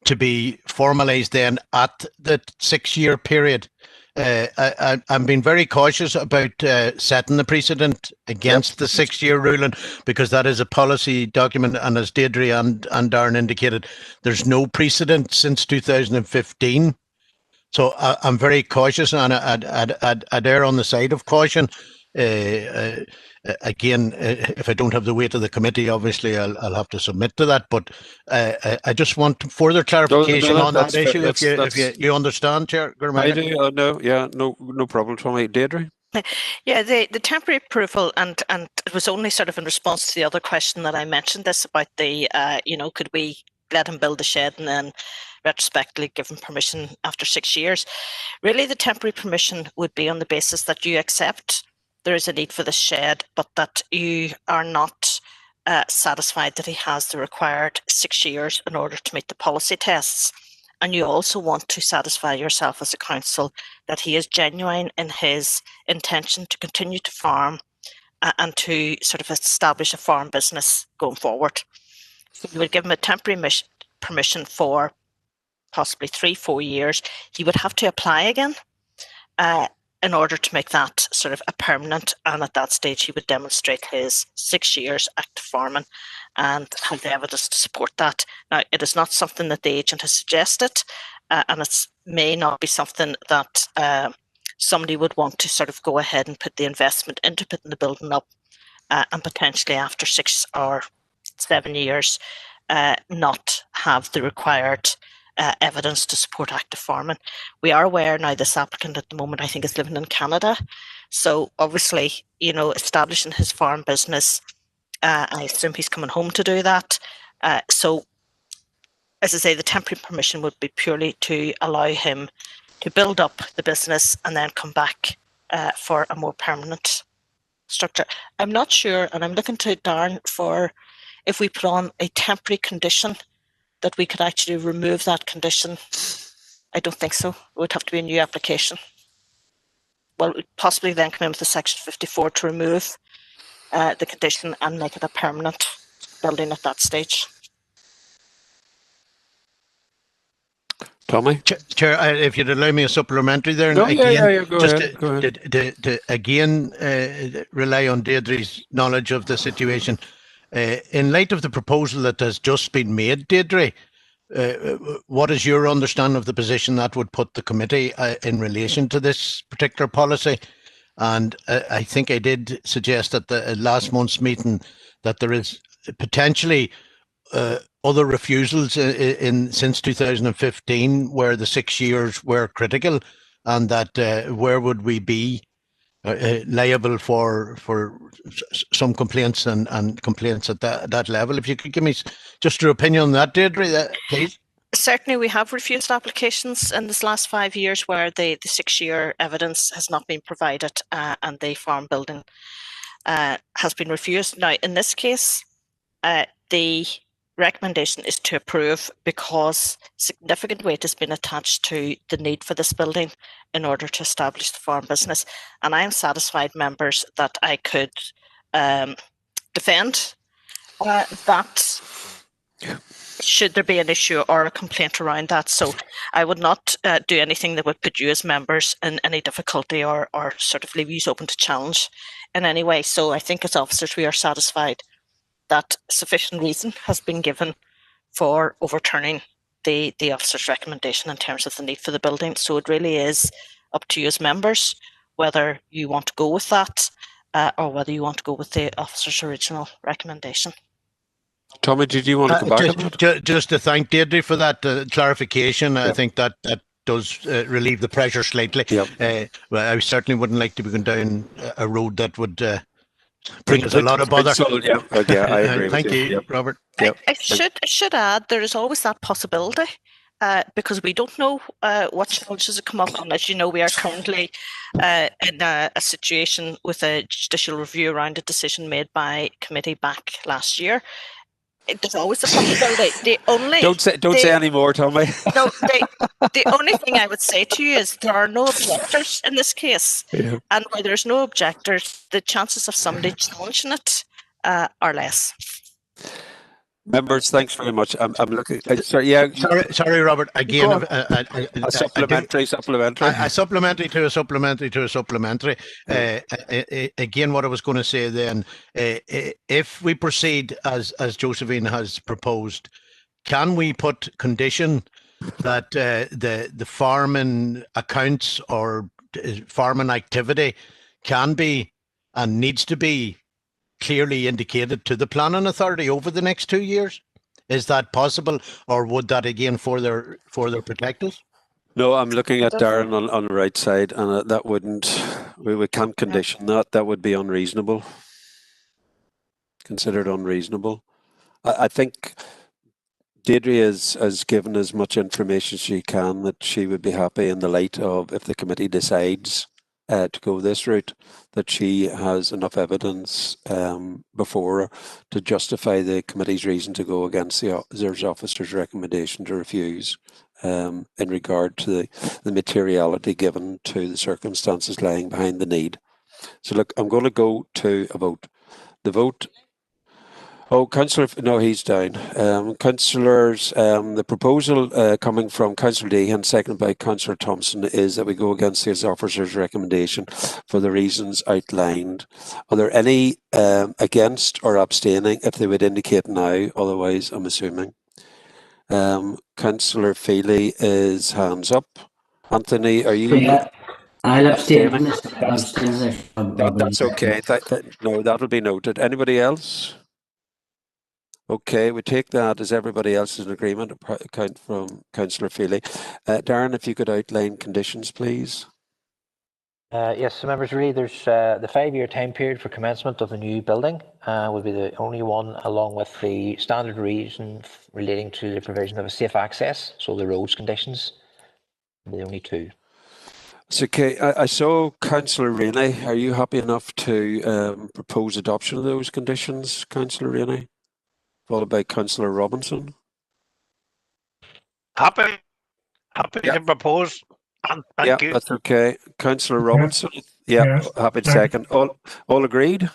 to be formalised then at the 6-year period. I'm being very cautious about setting the precedent against the 6-year ruling, because that is a policy document, and as Deirdre and Darren indicated, there's no precedent since 2015. So I'm very cautious, and I'd err on the side of caution. Again, if I don't have the weight of the committee, obviously I'll have to submit to that. But I just want further clarification on that issue. If you understand, Chair. I do. No problem, Tommy. Deirdre? Yeah, the temporary approval, and it was only sort of in response to the other question that I mentioned this about the, could we let him build a shed and then retrospectively give him permission after 6 years? Really, the temporary permission would be on the basis that you accept there is a need for the shed, but that you are not satisfied that he has the required 6 years in order to meet the policy tests. And you also want to satisfy yourself as a council that he is genuine in his intention to continue to farm and to sort of establish a farm business going forward. So you would give him a temporary permission for possibly 3-4 years. He would have to apply again in order to make that sort of a permanent, and at that stage he would demonstrate his 6 years active farming and have the evidence to support that. Now, it is not something that the agent has suggested, and it may not be something that somebody would want to sort of go ahead and put the investment into putting the building up, and potentially after 6 or 7 years not have the required evidence to support active farming. We are aware now this applicant at the moment, I think, is living in Canada. So obviously, establishing his farm business, I assume he's coming home to do that. So as I say, the temporary permission would be purely to allow him to build up the business and then come back for a more permanent structure. I'm not sure, and I'm looking to Darren for if we put on a temporary condition that we could actually remove that condition. I don't think so. It would have to be a new application. Well, we'd possibly then come in with a section 54 to remove the condition and make it a permanent building at that stage. Tommy? Chair, if you'd allow me a supplementary there, and No, again, yeah, go just ahead, go ahead. to again rely on Deirdre's knowledge of the situation. In light of the proposal that has just been made, Deirdre, what is your understanding of the position that would put the committee in relation to this particular policy? And I think I did suggest at the last month's meeting that there is potentially other refusals since 2015 where the 6 years were critical, and that where would we be liable for some complaints and complaints at that level. If you could give me just your opinion on that, Deirdre, please. Certainly, we have refused applications in this last 5 years where the 6-year evidence has not been provided and the farm building has been refused. Now, in this case, the recommendation is to approve because significant weight has been attached to the need for this building in order to establish the farm business. And I am satisfied, members, that I could defend that should there be an issue or a complaint around that. So I would not do anything that would put you as members in any difficulty or sort of leave you open to challenge in any way. So I think as officers we are satisfied that sufficient reason has been given for overturning the officer's recommendation in terms of the need for the building. So it really is up to you as members whether you want to go with that or whether you want to go with the officer's original recommendation. Tommy, did you want to come back on that? Just to thank Deirdre for that clarification. I think that does relieve the pressure slightly. Well, I certainly wouldn't like to be going down a road that would bring us a lot of bother. Yeah, I agree. Thank you, Robert. I should add there is always that possibility because we don't know what challenges have come up. And as you know, we are currently in a situation with a judicial review around a decision made by committee back last year. There's always a possibility. Don't say any more, Tommy. No, the only thing I would say to you is there are no objectors in this case, and where there's no objectors, the chances of somebody challenging it are less. Members, thanks very much. I'm looking. Sorry, Robert. Again, a supplementary. A supplementary to a supplementary to a supplementary. Again, what I was going to say then, if we proceed as Josephine has proposed, can we put condition that the farming accounts or farming activity can be and needs to be clearly indicated to the planning authority over the next 2 years? Is that possible, or would that again further protect us? No, I'm looking at Darren on the right side, and that wouldn't. We can't condition that. That would be unreasonable. Considered unreasonable. I think Deirdre has given as much information as she can that she would be happy in the light of if the committee decides to go this route, that she has enough evidence before her to justify the committee's reason to go against the officer's recommendation to refuse in regard to the materiality given to the circumstances lying behind the need. So look, I'm going to go to a vote. The vote. Oh, Councillor, no, he's down. Councillors, the proposal coming from Councillor Deehan, seconded by Councillor Thompson, is that we go against the officer's recommendation for the reasons outlined. Are there any against or abstaining? If they would indicate now, otherwise I'm assuming. Councillor Feely is hands up. Anthony, are you? Yeah, I'll abstain. That's okay. No, that'll be noted. Anybody else? Okay, we take that as everybody else is in agreement, account from Councillor Feely. Darren, if you could outline conditions, please. Yes, so members, really there's the 5-year time period for commencement of the new building would be the only one, along with the standard reason relating to the provision of a safe access, so the roads conditions, the only two. So, okay, I saw Councillor Rainey. Are you happy enough to propose adoption of those conditions, Councillor Rainey? Followed by Councillor Robinson. Happy to propose. Thank you. That's okay. Councillor Robinson. Yes. Happy to second. All agreed?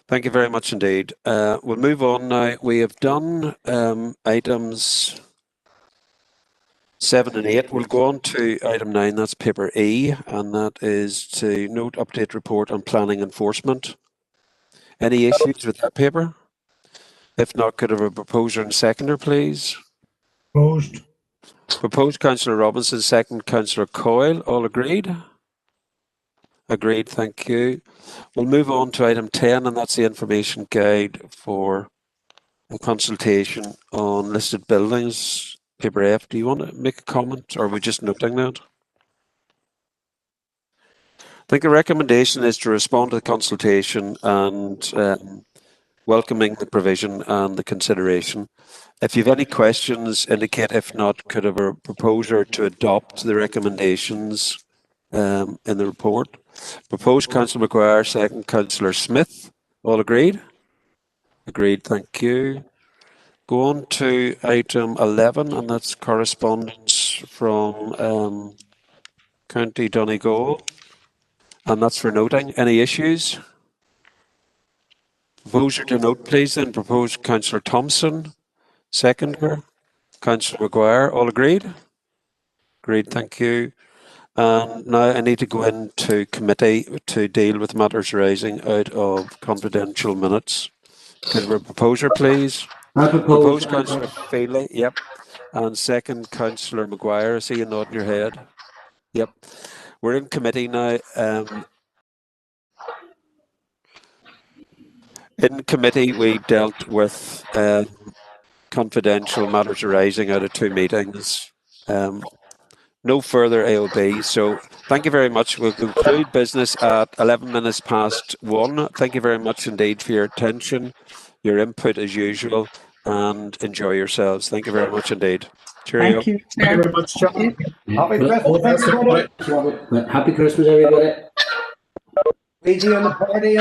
Thank you very much indeed. We'll move on now. We have done items 7 and 8. We'll go on to item 9. That's paper E, and that is to note update report on planning enforcement. Any issues with that paper? If not, could I have a proposer and seconder, please? Opposed. Proposed, Councillor Robinson. Second, Councillor Coyle. All agreed? Agreed, thank you. We'll move on to item 10, and that's the information guide for a consultation on listed buildings. Paper F, do you want to make a comment, or are we just noting that? I think the recommendation is to respond to the consultation and welcoming the provision and the consideration. If you have any questions, indicate. If not, could I have a proposer to adopt the recommendations in the report? Proposed, Councillor Maguire. Second, Councillor Smith. All agreed? Agreed, thank you. Go on to item 11, and that's correspondence from County Donegal, and that's for noting. Any issues? Proposer to note, please, then. Proposed, Councillor Thompson. Seconder, Councillor Maguire. All agreed? Agreed, thank you. Now I need to go into committee to deal with matters arising out of confidential minutes. Could we have a proposer, please? I propose Councillor Feely. Yep. And second, Councillor Maguire. I see you nodding your head. Yep. We're in committee now. In committee, we dealt with confidential matters arising out of 2 meetings. No further AOB. So thank you very much. We'll conclude business at 11 minutes past 1. Thank you very much indeed for your attention, your input as usual, and enjoy yourselves. Thank you very much indeed. Cheerio. Thank you. Thank you very much, John. Happy Christmas, everybody. Happy Christmas, everybody. Easy on the party.